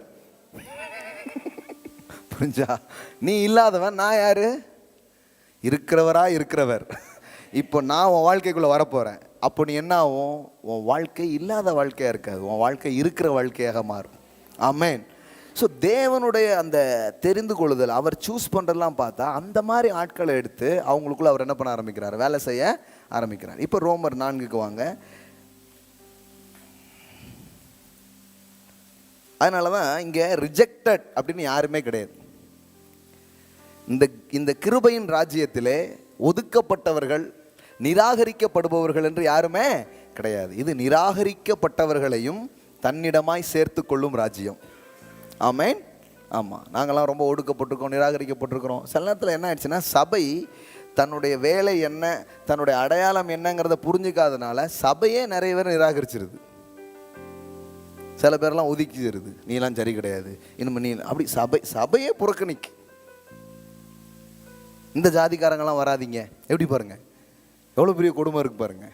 புரிஞ்சா? நீ இல்லாதவன், நான் யாரு? இருக்கிறவரா இருக்கிறவர். இப்போ நான் உன் வாழ்க்கைக்குள்ள வரப்போறேன். அப்போ நீ என்ன ஆகும்? உன் வாழ்க்கை இல்லாத வாழ்க்கையா இருக்காது, உன் வாழ்க்கை இருக்கிற வாழ்க்கையாக மாறும். ஆமென். ஸோ தேவனுடைய அந்த தெரிந்து கொள்ளுதல், அவர் சூஸ் பண்ணுறதெல்லாம் பார்த்தா அந்த மாதிரி ஆட்களை எடுத்து அவங்களுக்குள்ள அவர் என்ன பண்ண ஆரம்பிக்கிறார், வேலை செய்ய ஆரம்பிக்கிறார். இப்போ ரோமர் 4க்கு வாங்க. அதனால தான் இங்கே ரிஜெக்டட் அப்படின்னு யாருமே கிடையாது. இந்த கிருபையின் ராஜ்யத்திலே ஒதுக்கப்பட்டவர்கள், நிராகரிக்கப்படுபவர்கள் என்று யாருமே கிடையாது. இது நிராகரிக்கப்பட்டவர்களையும் தன்னிடமாய் சேர்த்து கொள்ளும் ராஜ்யம். ஆமென். ஆமாம், நாங்கள்லாம் ரொம்ப ஒடுக்கப்பட்டிருக்கோம், நிராகரிக்கப்பட்டிருக்கிறோம். சில நேரத்தில் என்ன ஆயிடுச்சுன்னா, சபை தன்னுடைய வேலை என்ன, தன்னுடைய அடையாளம் என்னங்கிறத புரிஞ்சுக்காதனால சபையே நிறைய பேர் நிராகரிச்சிருது. சில பேர்லாம் ஒதுக்கிச்சிருது, நீலாம் சரி கிடையாது, இன்னும் நீ அப்படி சபையே புறக்கணிக்கு. இந்த ஜாதிக்காரங்கெல்லாம் வராதிங்க, எப்படி பாருங்க, எவ்வளோ பெரிய கொடுமை இருக்கு பாருங்க.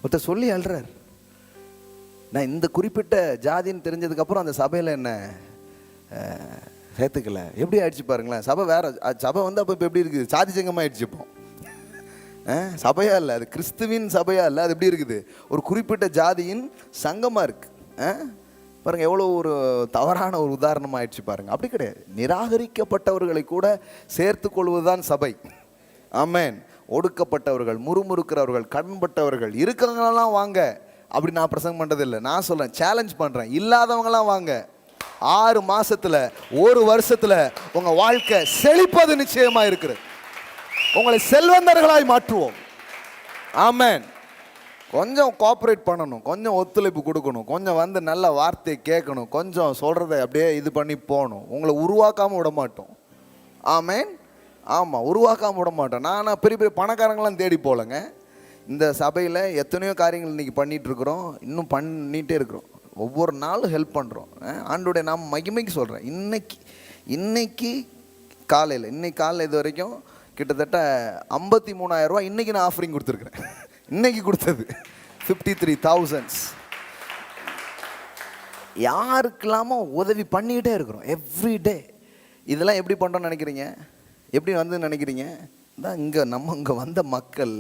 ஒருத்தர் சொல்லி அழுறார், நான் இந்த குறிப்பிட்ட ஜாதின்னு தெரிஞ்சதுக்கப்புறம் அந்த சபையில் என்ன சேர்த்துக்கல. எப்படி ஆயிடுச்சு பாருங்களேன், சபை வேற. சபை அப்போ இப்போ எப்படி இருக்குது, சாதி சங்கமாக ஆயிடுச்சு. இப்போ சபையா இல்லை, அது கிறிஸ்துவின் சபையா இல்லை, அது எப்படி இருக்குது, ஒரு குறிப்பிட்ட ஜாதியின் சங்கமாக இருக்கு. பாருங்க, எவ்வளோ ஒரு தவறான ஒரு உதாரணம் ஆயிடுச்சு பாருங்க. அப்படி கிடையாது, நிராகரிக்கப்பட்டவர்களை கூட சேர்த்து கொள்வதுதான் சபை. ஆமென். ஒடுக்கப்பட்டவர்கள், முறுமுறுக்கிறவர்கள், கடன்பட்டவர்கள் இருக்கிறவங்களாம் வாங்க அப்படி நான் பிரசங்கம் பண்ணுறதில்லை. நான் சொல்கிறேன், சேலஞ்ச் பண்ணுறேன், இல்லாதவங்களாம் வாங்க. 6 மாசத்துல 1 வருஷத்துல உங்க வாழ்க்கை செழிப்பது நிச்சயமா இருக்குது. உங்களை செல்வந்தர்களாய் மாற்றுவோம். ஆமென். கொஞ்சம் கோஆப்ரேட் பண்ணணும், கொஞ்சம் ஒத்துழைப்பு கொடுக்கணும், கொஞ்சம் வந்து நல்ல வார்த்தையை கேட்கணும், கொஞ்சம் சொல்கிறத அப்படியே இது பண்ணி போகணும். உங்களை உருவாக்காமல் விட மாட்டோம். ஆமென். ஆமாம், உருவாக்காமல் விட மாட்டோம். நான் பெரிய பெரிய பணக்காரங்களாம் தேடி போகலங்க. இந்த சபையில் எத்தனையோ காரியங்கள் இன்றைக்கி பண்ணிகிட்ருக்குறோம், இன்னும் பண்ணிகிட்டே இருக்கிறோம். ஒவ்வொரு நாளும் ஹெல்ப் பண்ணுறோம். ஆண்டோடைய நாம் மகிமைக்கு சொல்கிறேன். இன்னைக்கு காலையில் இது வரைக்கும் கிட்டத்தட்ட 53,000 ரூபா இன்றைக்கி நான் ஆஃபரிங் கொடுத்துருக்குறேன். இன்றைக்கி கொடுத்தது 53,000. யாருக்கெல்லாமோ உதவி பண்ணிக்கிட்டே இருக்கிறோம் எவ்ரிடே. இதெல்லாம் எப்படி பண்ணுறோன்னு நினைக்கிறீங்க? எப்படி வந்து நினைக்கிறீங்க? தான் இங்கே வந்த மக்கள்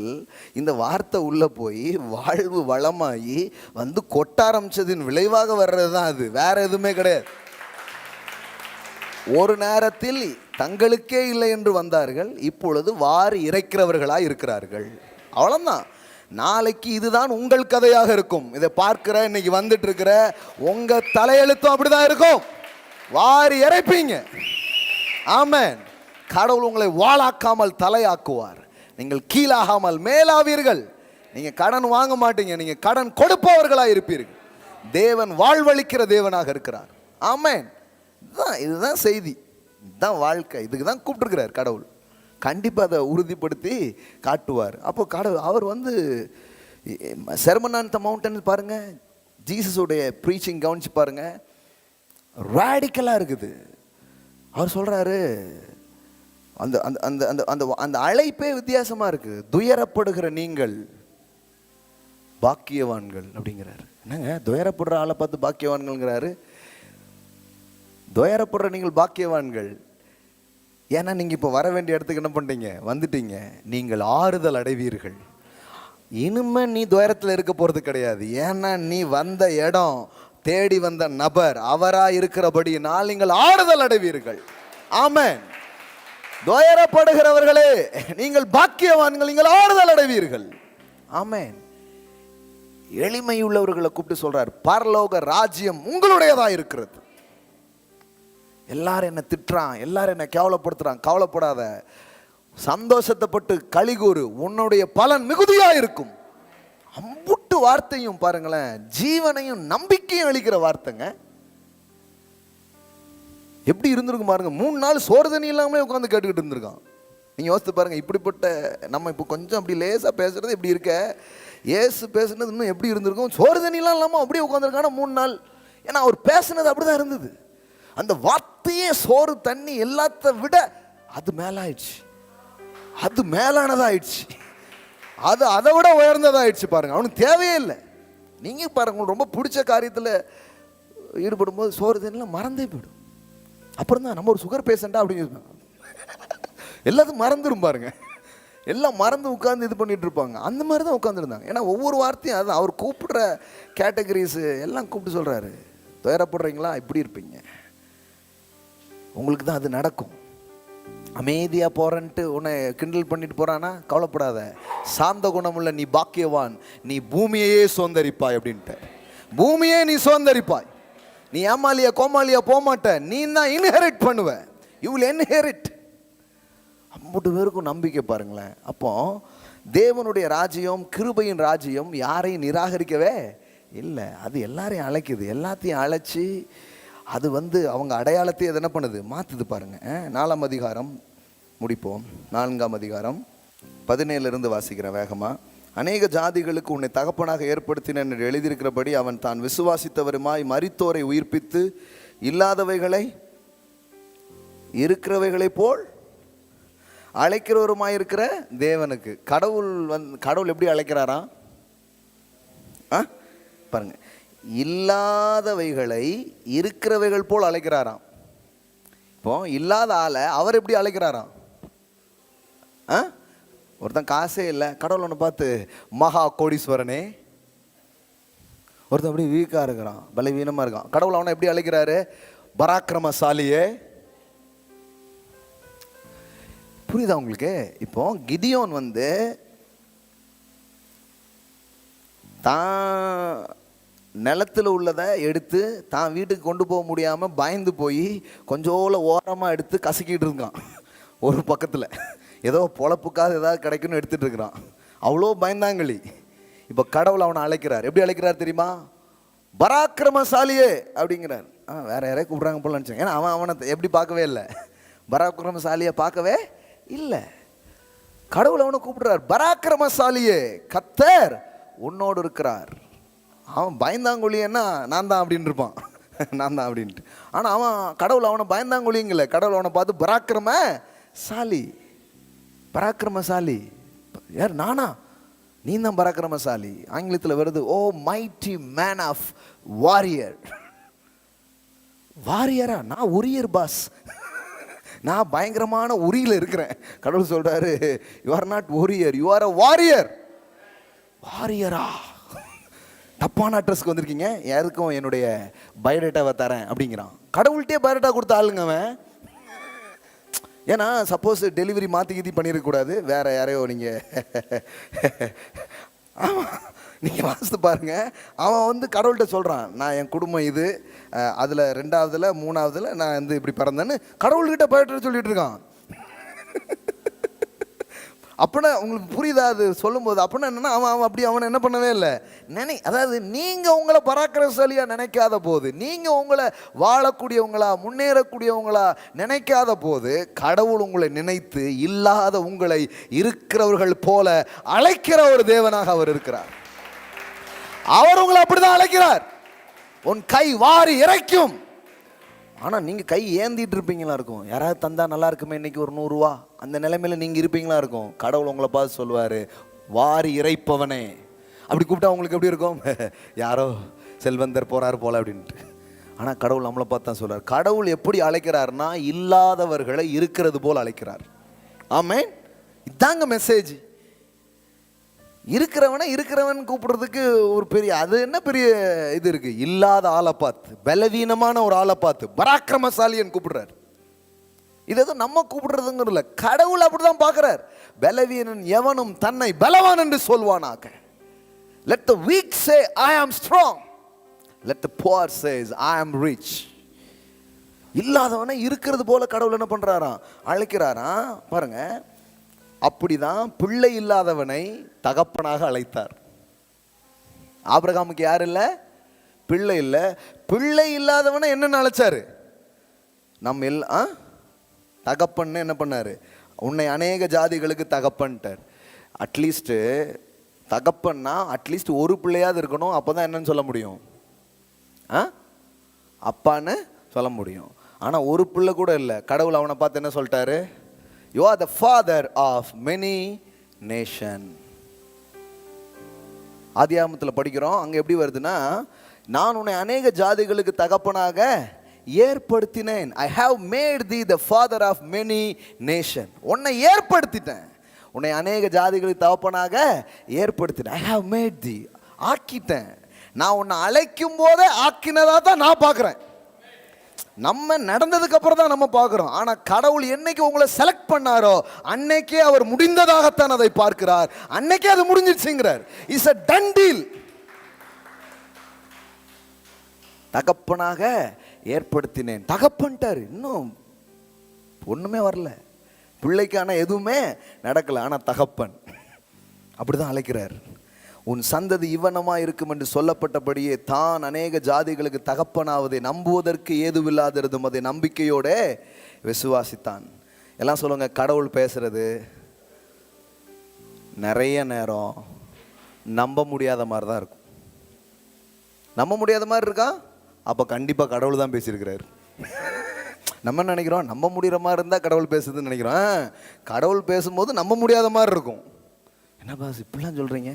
இந்த வார்த்தை உள்ளே போய் வாழ்வு வளமாகி வந்து கொட்ட ஆரம்பிச்சதின் விளைவாக வர்றது தான் அது, வேற எதுவுமே கிடையாது. ஒரு நேரத்தில் தங்களுக்கே இல்லை என்று வந்தார்கள், இப்பொழுது வாரி இறைக்கிறவர்களாக இருக்கிறார்கள். அவ்வளோதான். நாளைக்கு இதுதான் உங்கள் கதையாக இருக்கும். இதை பார்க்கிற இன்னைக்கு வந்துட்டு இருக்கிற உங்க தலையெழுத்தும் அப்படிதான் இருக்கும். வாரி இறைப்பீங்க. ஆமென். கடவுள் உங்களை வாளாக்காமல் தலையாக்குவார். நீங்கள் கீழாகாமல் மேலாவீர்கள். நீங்க கடன் வாங்க மாட்டீங்க, நீங்க கடன் கொடுப்பவர்களாக இருப்பீர்கள். தேவன் வாழ்வளிக்கிற தேவனாக இருக்கிறார். ஆமென். இதுதான் செய்தி, இதுதான் வாழ்க்கை. இதுக்கு தான் கூப்பிட்டுருக்கிறார் கடவுள். கண்டிப்பாக அதை உறுதிப்படுத்தி காட்டுவார். அப்போ கடவுள் அவர் வந்து செர்மன் ஆன் தி மவுண்டன் பாருங்க, ஜீசஸுடைய ப்ரீச்சிங் கவனிச்சு பாருங்க, ராடிக்கலாக இருக்குது. அவர் சொல்றாரு, அந்த அந்த அந்த அந்த அந்த அந்த அழைப்பே வித்தியாசமாக இருக்குது. துயரப்படுகிற நீங்கள் பாக்கியவான்கள் அப்படிங்கிறாரு. என்னங்க துயரப்படுற ஆளை பார்த்து பாக்கியவான்கள்ங்கிறாரு? துயரப்படுற நீங்கள் பாக்கியவான்கள். ஏன்னா நீங்கள் இப்போ வர வேண்டிய இடத்துக்கு என்ன பண்ணுறீங்க? வந்துட்டீங்க. நீங்கள் ஆறுதல் அடைவீர்கள். இனிமே நீ துயரத்தில் இருக்க போகிறது கிடையாது. ஏன்னா நீ வந்த இடம், தேடி வந்த நபர் அவராக இருக்கிறபடியினால் நீங்கள் ஆறுதல் அடைவீர்கள். ஆமென். துயரப்படுகிறவர்களே நீங்கள் பாக்கியவான்கள், நீங்கள் ஆறுதல் அடைவீர்கள். ஆமென். எளிமை உள்ளவர்களை கூப்பிட்டு சொல்றார், பரலோக ராஜ்யம் உங்களுடையதாக இருக்கிறது. எல்லாரும் என்ன திட்டுறான், எல்லாரும் என்ன கேவலப்படுத்துறான், கவலைப்படாத, சந்தோஷத்தை பட்டு களிகூறு, உன்னுடைய பலன் மிகுதியா இருக்கும். அம்புட்டு வார்த்தையும் பாருங்களேன், ஜீவனையும் நம்பிக்கையும் அளிக்கிற வார்த்தைங்க. எப்படி இருந்திருக்கும் பாருங்க. 3 நாள் சோறு தண்ணி இல்லாமலே உட்காந்து கேட்டுக்கிட்டு இருந்திருக்கான். நீங்க யோசித்து பாருங்க. இப்படிப்பட்ட நம்ம இப்போ கொஞ்சம் அப்படி லேசா பேசுறது எப்படி இருக்க, ஏசு பேசுனது இன்னும் எப்படி இருந்திருக்கும்? சோறு தண்ணிலாம் இல்லாமல் அப்படியே உட்காந்துருக்கான 3 நாள். ஏன்னா அவர் பேசுனது அப்படிதான் இருந்தது. அந்த வார்த்தையே சோறு தண்ணி எல்லாத்த விட அது மேலாயிடுச்சு, அது மேலானதாயிடுச்சு, அது அதை விட உயர்ந்ததாயிடுச்சு. பாருங்க, அவனுக்கு தேவையே இல்லை. நீங்க பாருங்க, உங்களுக்கு ரொம்ப பிடிச்ச காரியத்தில் ஈடுபடும் போது சோறு தண்ணிலாம் மறந்தே போயிடும். அப்புறம் தான் நம்ம ஒரு சுகர் பேஷண்டா அப்படின்னு எல்லாத்தையும் மறந்துடும் பாருங்க. எல்லாம் மறந்து உட்காந்து இது பண்ணிட்டு இருப்பாங்க. அந்த மாதிரி தான் உட்காந்துருந்தாங்க. ஏன்னா ஒவ்வொரு வார்த்தையும் அதுதான் அவர் கூப்பிடுற கேட்டகரிஸ் எல்லாம் கூப்பிட்டு சொல்றாரு. துயரப்படுறீங்களா? இப்படி இருப்பீங்க, உங்களுக்கு தான் அது நடக்கும். அமைதியாக போறன்ட்டு உன்னை கிண்டல் பண்ணிட்டு போறானா, கவலைப்படாத, சாந்த குணமுள்ள நீ பாக்கியவான், நீ பூமியையே சுதந்தரிப்பாய் அப்படின்ட்டு. பூமியே நீ சுதந்தரிப்பாய். நீ ஏமாலியா கோமாலியா போக மாட்ட, நீ தான் இன்ஹெரிட் பண்ணுவ. You will inherit. 50 பேருக்கும் நம்பிக்கை பாருங்களேன். அப்போ தேவனுடைய ராஜ்யம், கிருபையின் ராஜ்யம் யாரையும் நிராகரிக்கவே இல்லை. அது எல்லாரையும் அழைக்குது. எல்லாத்தையும் அழைச்சி அது வந்து அவங்க அடையாளத்தை அது என்ன பண்ணுது? மாற்றுது பாருங்க. 4ஆம் அதிகாரம் முடிப்போம். 4ஆம் அதிகாரம் 17 வாசிக்கிறேன் வேகமா. அநேக ஜாதிகளுக்கு உன்னை தகப்பனாக ஏற்படுத்தின என்று எழுதியிருக்கிறபடி அவன் தான் விசுவாசித்தவருமாய் மரித்தோரை உயிர்ப்பித்து இல்லாதவைகளை இருக்கிறவைகளை போல் அழைக்கிறவருமாய் இருக்கிற தேவனுக்கு. கடவுள் எப்படி அழைக்கிறாராம் பாருங்க. இல்லாதவைகளை இருக்கிறவைகள் போல் அழைக்கிறாராம். இப்போ இல்லாத ஆளை அவர் எப்படி அழைக்கிறாராம்? ஒருத்தன் காசே இல்லை, கடவுள் ஒன்று பார்த்து மகா கோடீஸ்வரனே. ஒருத்தன் அப்படி வீக்கா இருக்கிறான், பலவீனமா இருக்கான், கடவுள் அவனை எப்படி அழைக்கிறாரு? பராக்கிரமசாலியே. புரியுதா உங்களுக்கு? இப்போ கிதியோன் வந்து தான் நிலத்தில் உள்ளதை எடுத்து தான் வீட்டுக்கு கொண்டு போக முடியாமல் பயந்து போய் கொஞ்சோல ஓரமாக எடுத்து கசக்கிட்டு இருக்கான் ஒரு பக்கத்தில். ஏதோ பொழப்புக்காக ஏதாவது கிடைக்குன்னு எடுத்துகிட்டு இருக்கிறான். அவ்வளோ பயந்தாங்களி. இப்போ கடவுள் அவனை அழைக்கிறார். எப்படி அழைக்கிறார் தெரியுமா? பராக்கிரமசாலியே அப்படிங்கிறார். வேற யாரையும் கூப்பிட்றாங்க போல நினச்சேன். ஏன்னா அவனை எப்படி பார்க்கவே இல்லை, பராக்கிரமசாலியை பார்க்கவே இல்லை. கடவுள் அவனை கூப்பிடுறார், பராக்கிரமசாலியே கர்த்தர் உன்னோடு இருக்கிறார். அவன் பயந்தாங்கொழியன்னா நான் தான் அப்படின்னு இருப்பான், நான் தான் அப்படின்ட்டு. ஆனால் அவன் கடவுள் அவனை பயந்தாங்கொழிங்கல, கடவுள் அவனை பார்த்து பராக்கிரமசாலி. பராக்கிரமசாலி யார்? நானா? நீ தான் பராக்கிரமசாலி. ஆங்கிலத்தில் வருது O mighty man of warrior. வாரியரா? நான் உரியர் பாஸ், நான் பயங்கரமான உரியில் இருக்கிறேன். கடவுள் சொல்றாரு, you are not worrier, you are a warrior. வாரியரா? தப்பான அட்ரஸ்க்கு வந்திருக்கீங்க, யாருக்கும் என்னுடைய பயோடேட்டாவை தரேன் அப்படிங்கிறான். கடவுள்கிட்டே பயோடேட்டா கொடுத்த ஆளுங்க அவன். ஏன்னா சப்போஸ் டெலிவரி மாற்றி பண்ணிடக்கூடாது, வேற யாரையோ நீங்கள் ஆமாம் நீங்கள் வாசித்து பாருங்க. அவன் வந்து கடவுள்கிட்ட சொல்கிறான், நான் என் குடும்பம் இது, அதில் 2ஆவதுல 3ஆவதுல நான் வந்து இப்படி பிறந்தேன்னு கடவுள்கிட்ட பயோடேட்டா சொல்லிட்டு இருக்கான். அப்படின்னா உங்களுக்கு புரியுதா அது சொல்லும்போது? அப்படின்னா என்னன்னா அவன் அப்படி அவனை என்ன பண்ணவே இல்லை. அதாவது நீங்கள் உங்களை பராக்கிரமசாலியாக நினைக்காத போது, நீங்கள் உங்களை வாழக்கூடியவங்களா முன்னேறக்கூடியவங்களா நினைக்காத போது, கடவுள் உங்களை நினைத்து இல்லாத உங்களை இருக்கிறவர்கள் போல அழைக்கிற ஒரு தேவனாக அவர் இருக்கிறார். அவர் உங்களை அப்படிதான் அழைக்கிறார். உன் கை வாரி இறைக்கும். ஆனால் நீங்கள் கை ஏந்திட்டு இருப்பீங்களா இருக்கும். யாராவது தந்தா நல்லா இருக்குமே இன்னைக்கு ஒரு 100 ரூபா, அந்த நிலைமையில் நீங்கள் இருப்பீங்களா இருக்கும். கடவுள் உங்களை பார்த்து சொல்லுவார், வாரி இறைப்பவனே. அப்படி கூப்பிட்டா உங்களுக்கு எப்படி இருக்கும்? யாரோ செல்வந்தர் போறாரு போல அப்படின்ட்டு. ஆனால் கடவுள் நம்மளை பார்த்து தான் சொல்றார். கடவுள் எப்படி அழைக்கிறார்னா இல்லாதவர்களை இருக்கிறது போல் அழைக்கிறார். ஆமென். இதாங்க மெசேஜ். இருக்கிறவனை இருக்கிறவன் கூப்பிடுறதுக்கு ஒரு பெரிய, அது என்ன பெரிய இது இருக்கு? இல்லாத ஆளை பார்த்து, பலவீனமான ஒரு ஆளை பார்த்து பராக்கிரமசாலியன் கூப்பிடுறார். இது எதுவும் நம்ம கூப்பிடுறதுங்கிறதுல, கடவுள் அப்படிதான் பார்க்கிறார். பலவீனன் எவனும் தன்னை பலவான் என்று சொல்வானாக. Let the weak say I am strong, let the poor says I am rich. இல்லாதவனை இருக்கிறது போல கடவுள் என்ன பண்றாராம்? அழைக்கிறாராம். பாருங்க, அப்படிதான் பிள்ளை இல்லாதவனை தகப்பனாக அழைத்தார். ஆபிரகாமுக்கு யார் இல்லை? பிள்ளை இல்லை. பிள்ளை இல்லாதவனை என்னன்னு அழைச்சாரு? நம்ம தகப்பன்னு என்ன பண்ணாரு? உன்னை அநேக ஜாதிகளுக்கு தகப்பன்ட்டார். அட்லீஸ்ட் தகப்பன்னா அட்லீஸ்ட் ஒரு பிள்ளையாவது இருக்கணும். அப்போதான் என்னன்னு சொல்ல முடியும்? அப்பான்னு சொல்ல முடியும். ஆனால் ஒரு பிள்ளை கூட இல்லை. கடவுள் அவனை பார்த்து என்ன சொல்லிட்டாரு? You are the father of many nations. ஆதியாகமத்தில் படிக்கிறோம், அங்கே எப்படி வருதுன்னா, நான் உன்னை அநேக ஜாதிகளுக்கு தகப்பனாக ஏற்படுத்தினேன். I have made thee the father of many nations. உன்னை ஏற்படுத்திட்டேன், உன்னை அநேக ஜாதிகளுக்கு தகப்பனாக ஏற்படுத்தினேன். I have made thee, ஆக்கிட்டேன். நான் உன்னை அழைக்கும் போதே ஆக்கினதா தான் நான் பார்க்குறேன். நம்ம நடந்ததுக்கு அப்புறம் தான் நம்ம பார்க்கிறோம். ஆனா கடவுள் என்னைக்கு உங்களை செலக்ட் பண்ணாரோ அன்னைக்கே அவர் முடிந்ததாகத்தான் அதை பார்க்கிறார். அன்னைக்கே அது முடிஞ்சிடுச்சுங்கிறார். It's a done deal. தகப்பனாக ஏற்படுத்தினேன். தகப்பன்ட்டார். இன்னும் ஒண்ணுமே வரல, பிள்ளைக்கான எதுவுமே நடக்கல. ஆனா தகப்பன் அப்படிதான் அழைக்கிறார். உன் சந்ததி இவனமா இருக்கும் என்று சொல்லப்பட்டபடியே தான் அநேக ஜாதிகளுக்கு தகப்பனாவதை நம்புவதற்கு ஏதுவில்லாதிருந்தும் அதை நம்பிக்கையோட விசுவாசித்தான். எல்லாம் சொல்லுங்க, கடவுள் பேசுறது நிறைய நேரம் நம்ப முடியாத மாதிரி தான் இருக்கும். நம்ப முடியாத மாதிரி இருக்கா? அப்போ கண்டிப்பாக கடவுள் தான் பேசியிருக்கிறார். நம்ம நினைக்கிறோம் நம்ப முடிகிற மாதிரி இருந்தால் கடவுள் பேசுதுன்னு நினைக்கிறோம். கடவுள் பேசும்போது நம்ப முடியாத மாதிரி இருக்கும். என்ன பாஸ் இப்படிலாம் சொல்கிறீங்க?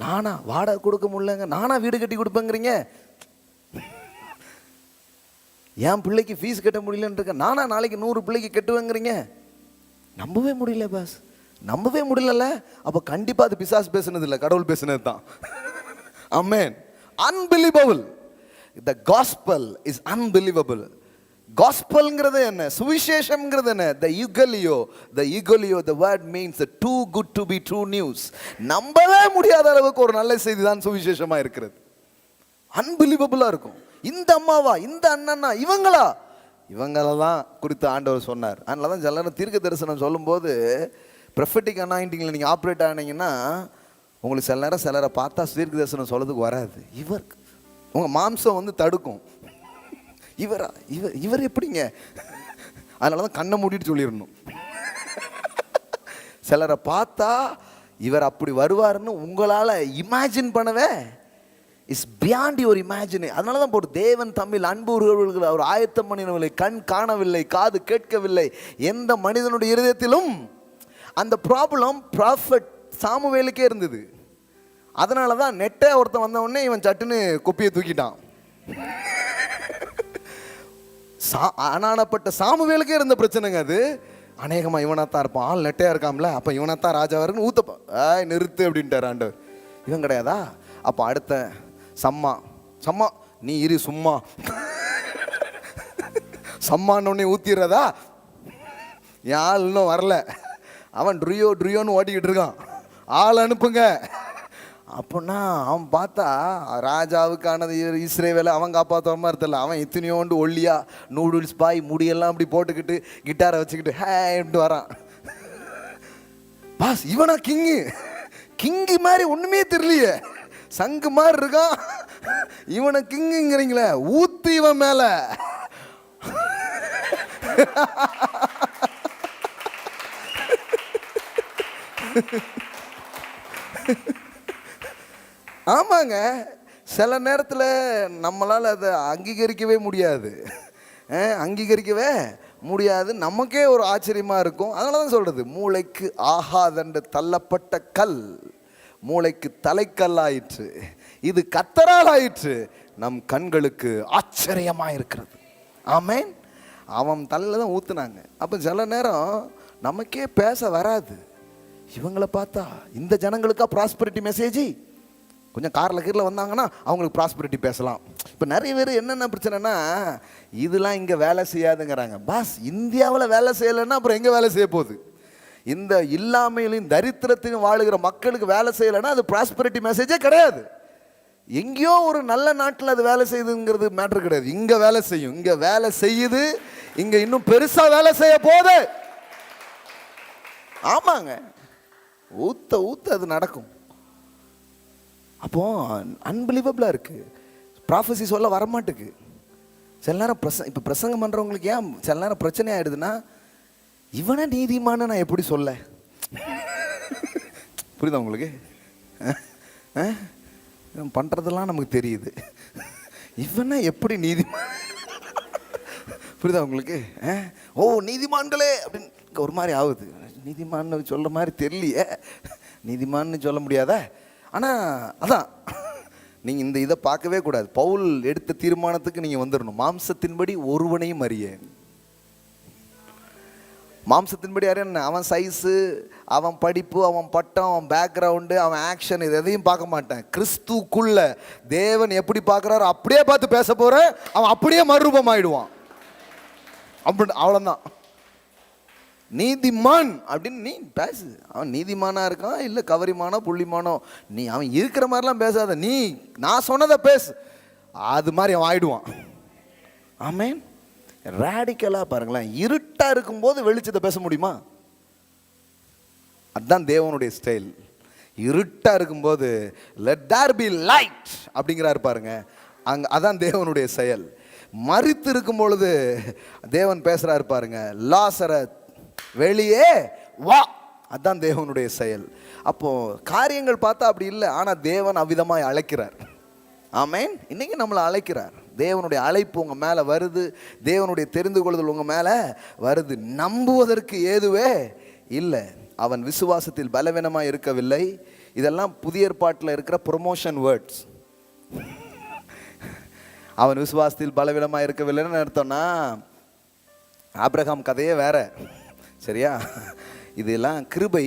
நானா வாடகை கொடுக்க முடியலங்க, நானா வீடு கட்டி கொடுப்பேங்கிறீங்க. என் பிள்ளைக்கு ஃபீஸ் கட்ட முடியலன்னு இருக்க, நானா நாளைக்கு 100 பிள்ளைக்கு கட்டுவேங்கிறீங்க. நம்பவே முடியல பாஸ், நம்பவே முடியல. அப்போ கண்டிப்பாக அது பிசாசு பேசுனது இல்லை, கடவுள் பேசுனது தான். Amen. Unbelievable. The gospel is unbelievable. காஸ்பல்ங்கிறது என்ன? சுவிசேஷம்ங்கிறது என்ன? the eugelio, the word means the too good to be true news. நம்பவே முடியாத அளவுக்கு ஒரு நல்ல செய்தி தான் சுவிசேஷமா இருக்கிறது. அன்பிலீவபிளா இருக்கும். இந்த அம்மாவா, இந்த அண்ணனா, இவங்களா, இவங்களெல்லாம் குறித்து ஆண்டவர் சொன்னார். அதனால தான் சில நேரம் தீர்க்க தரிசனம் சொல்லும்போது ப்ரொஃபெட்டிக் அனாயிண்டிங்கில் நீங்கள் ஆப்ரேட் ஆனீங்கன்னா உங்களுக்கு சில நேரம் சிலரை பார்த்தா தீர்க்க தரிசனம் சொல்கிறதுக்கு வராது. இவர் உங்கள் மாம்சம் வந்து தடுக்கும். இவர் எப்படிங்க? அதனால தான் கண்ணை மூடிட்டு சொல்லிடணும். சிலரை பார்த்தா இவர் அப்படி வருவார்னு உங்களால் இமேஜின் பண்ணவே இஸ் பியாண்ட் யுவர் இமேஜின். அதனால தான் போட்டு தேவன் தம்மில் அன்பு உறவுகள் அவர் ஆயத்தம் பண்ணினவில்லை, கண் காணவில்லை, காது கேட்கவில்லை, எந்த மனிதனுடைய இருதயத்திலும். அந்த ப்ராப்ளம் ப்ராஃபட் சாமுவேலுக்கே இருந்தது. அதனால தான் நெட்டை ஒருத்தன் வந்த உடனே இவன் சட்டுன்னு கொப்பியை தூக்கிட்டான். அனானப்பட்ட சாமுவேலுக்கே இருந்த பிரச்சனைங்க அது. அநேகமாக இவனாத்தான் இருப்பான், ஆள் நெட்டையாக இருக்காம்ல, அப்போ இவனாத்தான் ராஜாவாருன்னு ஊத்தப்பா நிறுத்து அப்படின்ட்டார் ஆண்டவர். இவன் கிடையாதா? அப்போ அடுத்த சம்மா நீ இரு சும்மா. சம்மானே ஊத்திடுறதா? என் ஆள் இன்னும் வரல, அவன் ட்ரியோன்னு ஓட்டிக்கிட்டு இருக்கான், ஆள் அனுப்புங்க. அப்படின்னா அவன் பார்த்தா ராஜாவுக்கானது இஸ்ரேவேலை அவன் காப்பாற்றுற மாதிரி தெரியல. அவன் இத்தனையோண்டு ஒல்லியா நூடுல்ஸ் பாய் முடியெல்லாம் அப்படி போட்டுக்கிட்டு கிட்டாரை வச்சுக்கிட்டு ஹேன்ட்டு வரான். பாஸ் இவனா கிங்கு மாதிரி ஒன்றுமே தெரியலையே, சங்கு மாதிரி இருக்கான். இவனை கிங்குங்கிறீங்களே, ஊத்து இவன் மேல. ஆமாங்க, சில நேரத்தில் நம்மளால் அதை அங்கீகரிக்கவே முடியாது. நமக்கே ஒரு ஆச்சரியமாக இருக்கும். அதனால தான் சொல்கிறது, மூளைக்கு ஆகாதென்று தள்ளப்பட்ட கல் மூளைக்கு தலைக்கல்லாயிற்று, இது கர்த்தரால் ஆயிற்று, நம் கண்களுக்கு ஆச்சரியமாக இருக்கிறது. ஆமேன். அவன் தலையில் தான் ஊற்றுனாங்க. அப்போ சில நேரம் நமக்கே பேச வராது. இவங்களை பார்த்தா இந்த ஜனங்களுக்கா ப்ராஸ்பரிட்டி மெசேஜ்? கொஞ்சம் கீரில் வந்தாங்கன்னா அவங்களுக்கு ப்ராஸ்பரிட்டி பேசலாம். இப்போ நிறைய பேர் என்னென்ன பிரச்சனைனா, இதெல்லாம் இங்கே வேலை செய்யாதுங்கிறாங்க. பாஸ் இந்தியாவில் வேலை செய்யலைன்னா அப்புறம் எங்கே வேலை செய்ய போகுது? இந்த இல்லாமையிலையும் தரித்திரத்தையும் வாழுகிற மக்களுக்கு வேலை செய்யலைன்னா அது ப்ராஸ்பரிட்டி மெசேஜே கிடையாது. எங்கேயோ ஒரு நல்ல நாட்டில் அது வேலை செய்யுதுங்கிறது மேட்ரு கிடையாது. இங்கே வேலை செய்யும், இங்கே வேலை செய்யுது, இங்கே இன்னும் பெருசாக வேலை செய்ய போகுது. ஆமாங்க, ஊத்த அது நடக்கும். அப்போ அன்பிலீவபிளாக இருக்குது. ப்ராஃபஸி சொல்ல வரமாட்டுக்கு. சில நேரம் இப்போ பிரசங்கம் பண்ணுறவங்களுக்கு ஏன் சில நேரம் பிரச்சனை ஆகிடுதுன்னா, இவனை நீதிமான நான் எப்படி சொல்ல? புரியுதா உங்களுக்கு? பண்ணுறதெல்லாம் நமக்கு தெரியுது, இவனை எப்படி நீதிமான்? புரியுதா உங்களுக்கு? நீதிமான்களே அப்படின்னு ஒரு மாதிரி ஆகுது. நீதிமான்னு சொல்கிற மாதிரி தெரியலையே, நீதிமான்னு சொல்ல முடியாத. ஆனால் அதான் நீங்கள் இந்த இதை பார்க்கவே கூடாது. பவுல் எடுத்த தீர்மானத்துக்கு நீங்கள் வந்துடணும். மாம்சத்தின்படி ஒருவனையும் அறிய. மாம்சத்தின்படி அறிய, அவன் சைஸு, அவன் படிப்பு, அவன் பட்டம், அவன் பேக்ரவுண்டு, அவன் ஆக்ஷன், இது எதையும் பார்க்க மாட்டேன். கிறிஸ்துக்குள்ள தேவன் எப்படி பார்க்குறாரோ அப்படியே பார்த்து பேச போகிறேன். அவன் அப்படியே மறுரூபம் ஆயிடுவான். அப்படி அவ்வளோதான். நீதிமான் அப்படின்னு நீ பேசு. அவன் நீதிமானா இருக்கான் இல்லை கவரிமானோ புள்ளிமானோ, நீ அவன் இருக்கிற மாதிரிலாம் பேசாத. நான் சொன்னதை பேசு, அது மாதிரி அவன் ஆயிடுவான். ஆமேன். ரேடிக்கலாக பாருங்களேன். இருட்டாக இருக்கும்போது வெளிச்சத்தை பேச முடியுமா? அதுதான் தேவனுடைய ஸ்டைல். இருட்டாக இருக்கும்போது லெட் தேர் பி லைட் அப்படிங்கிறாரு பாருங்க, அதான் தேவனுடைய செயல். மரித்து இருக்கும் பொழுது தேவன் பேசுறாரு பாருங்க, லாசரை வெளியே வா, அதுதான் தேவனுடைய செயல். அப்போ காரியங்கள் பார்த்தா அப்படி இல்லை, ஆனால் தேவன் அவ்விதமாய் அழைக்கிறார். ஆமேன். இன்னைக்கு நம்மளை அழைக்கிறார். தேவனுடைய அழைப்பு உங்கள் மேலே வருது, தேவனுடைய தெரிந்து கொள்ளுதல் உங்கள் மேலே வருது. நம்புவதற்கு ஏதுவே இல்லை. அவன் விசுவாசத்தில் பலவீனமாக இருக்கவில்லை. இதெல்லாம் புதிய ஏற்பாட்டில் இருக்கிற ப்ரொமோஷன் வேர்ட்ஸ். அவன் விசுவாசத்தில் பலவீனமாக இருக்கவில்லைன்னு அர்த்தம்னா, ஆபிரகாம் கதையே வேற. சரியா? இதெல்லாம் கிருபை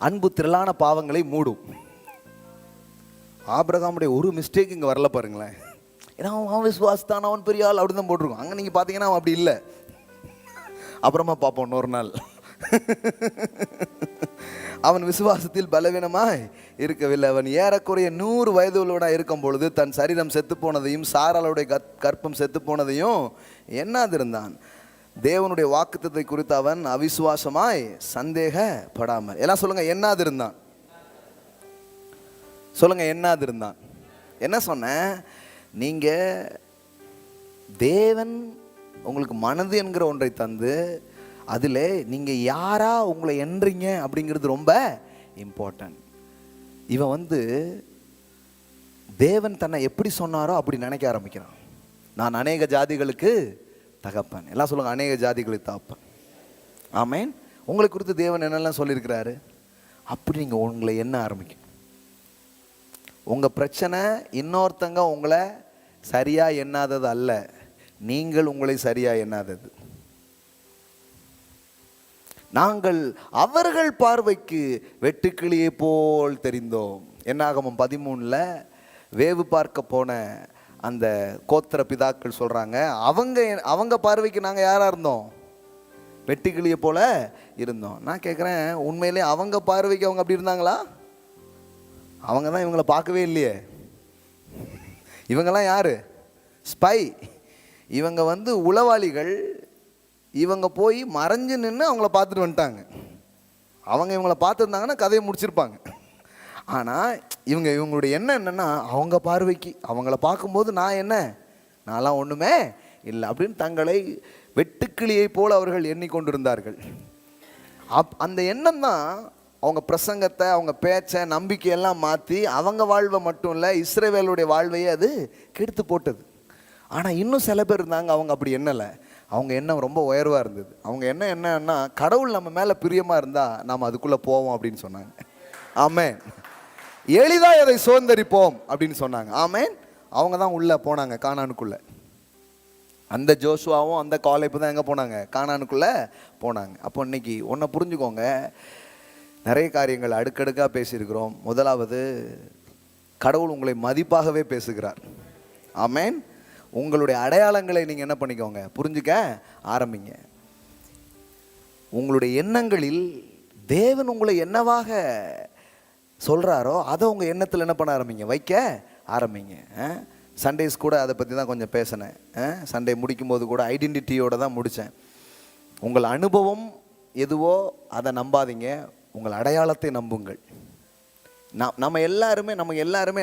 அன்பு திரளான பாவங்களை மூடும். ஆபிரகாமுடைய ஒரு மிஸ்டேக் இங்கே வரல பாருங்களேன். ஏன்னா அவன் விசுவாசத்தான், அவன் பெரிய ஆள் அப்படி தான் போட்டிருக்கோம். அங்கே நீங்கள் பார்த்தீங்கன்னா அவன் அப்படி இல்லை. அப்புறமா பார்ப்போம் இன்னொரு நாள். அவன் விசுவாசத்தில் பலவீனமாய் இருக்கவில்லை. அவன் ஏறக்குறைய 100 வயது உள்ளவனாக இருக்கும் பொழுது தன் சரீரம் செத்து போனதையும் சாராளுடைய கற்பம் செத்து போனதையும் எண்ணாதிருந்தான். தேவனுடைய வாக்குத்தத்தை குறித்து அவன் அவிசுவாசமாய் சந்தேகப்படாமல். எல்லாம் சொல்லுங்க, எண்ணாதிருந்தான். சொல்லுங்க, எண்ணாதிருந்தான். என்ன சொன்ன? நீங்க தேவன் உங்களுக்கு மனது என்கிற ஒன்றை தந்து அதில் நீங்கள் யாரா உங்களை எண்றீங்க அப்படிங்கிறது ரொம்ப இம்பார்ட்டன்ட். இவன் தேவன் தன்னை எப்படி சொன்னாரோ அப்படி நினைக்க ஆரம்பிக்கிறான். நான் அநேக ஜாதிகளுக்கு தகப்பன். எல்லாம் சொல்லுங்க, அநேக ஜாதிகளுக்கு தகப்பன். ஆமேன். உங்களை குறித்து தேவன் என்னெல்லாம் சொல்லியிருக்கிறாரு அப்படி நீங்கள் உங்களை எண்ண ஆரம்பிக்கும். உங்கள் பிரச்சனை இன்னொருத்தங்க உங்களை சரியாக எண்ணாதது அல்ல, நீங்கள் உங்களை சரியாக எண்ணாதது. நாங்கள் அவர்கள் பார்வைக்கு வெட்டுக்கிளியை போல் தெரிந்தோம். என்னாகமம் 13 வேவு பார்க்க போன அந்த கோத்திர பிதாக்கள் சொல்கிறாங்க, அவங்க பார்வைக்கு நாங்கள் யாராக இருந்தோம்? வெட்டுக்கிளியை போல இருந்தோம். நான் கேட்குறேன், உண்மையிலே அவங்க பார்வைக்கு அவங்க அப்படி இருந்தாங்களா? அவங்க தான் இவங்களை பார்க்கவே இல்லையே. இவங்கெல்லாம் யார்? ஸ்பை. இவங்க உளவாளிகள். இவங்க போய் மறைஞ்சு நின்று அவங்கள பார்த்துட்டு வந்துட்டாங்க. அவங்க இவங்கள பார்த்துருந்தாங்கன்னா கதையை முடிச்சிருப்பாங்க. ஆனால் இவங்களுடைய எண்ணம் என்னென்னா, அவங்க பார்வைக்கு அவங்கள பார்க்கும்போது நான்லாம் ஒன்றுமே இல்லை அப்படின்னு தங்களை வெட்டுக்கிளியை போல் அவர்கள் எண்ணிக்கொண்டிருந்தார்கள். அந்த எண்ணம் தான் அவங்க பிரசங்கத்தை, அவங்க பேச்சை, நம்பிக்கையெல்லாம் மாற்றி அவங்க வாழ்வை மட்டும் இல்லை, இஸ்ரவேலுடைய வாழ்வையே அது கெடுத்து போட்டது. ஆனால் இன்னும் சில பேர் இருந்தாங்க, அவங்க அப்படி எண்ணலை. அவங்க எண்ணம் ரொம்ப உயர்வாக இருந்தது. அவங்க எண்ணம் என்னன்னா, கடவுள் நம்ம மேலே பிரியமாக இருந்தால் நாம் அதுக்குள்ளே போவோம் அப்படின்னு சொன்னாங்க. ஆமேன். எளிதாக அதை சுதந்தரிப்போம் அப்படின்னு சொன்னாங்க. ஆமேன். அவங்க தான் உள்ளே போனாங்க கானானுக்குள்ளே. அந்த ஜோஷுவாவும் அந்த காலேப்பு தான் எங்கே போனாங்க? கானானுக்குள்ளே போனாங்க. அப்போ இன்னைக்கு ஒன்றை புரிஞ்சுக்கோங்க, நிறைய காரியங்கள் அடுக்கடுக்காக பேசியிருக்கிறோம். முதலாவது, கடவுள் உங்களை மதிப்பாகவே பேசுகிறார். ஆமேன். உங்களுடைய அடையாளங்களை நீங்கள் என்ன பண்ணிக்கோங்க? புரிஞ்சுக்க ஆரம்பிங்க. உங்களுடைய எண்ணங்களில் தேவன் உங்களை என்னவாக சொல்கிறாரோ அதை உங்கள் எண்ணத்தில் என்ன பண்ண ஆரம்பிங்க? வைக்க ஆரம்பிங்க. சண்டேஸ் கூட அதை பற்றி தான் கொஞ்சம் பேசினேன். சண்டே முடிக்கும்போது கூட ஐடென்டிட்டியோடு தான் முடித்தேன். உங்கள் அனுபவம் எதுவோ அதை நம்பாதீங்க, உங்கள் அடையாளத்தை நம்புங்கள். நம்ம எல்லாருமே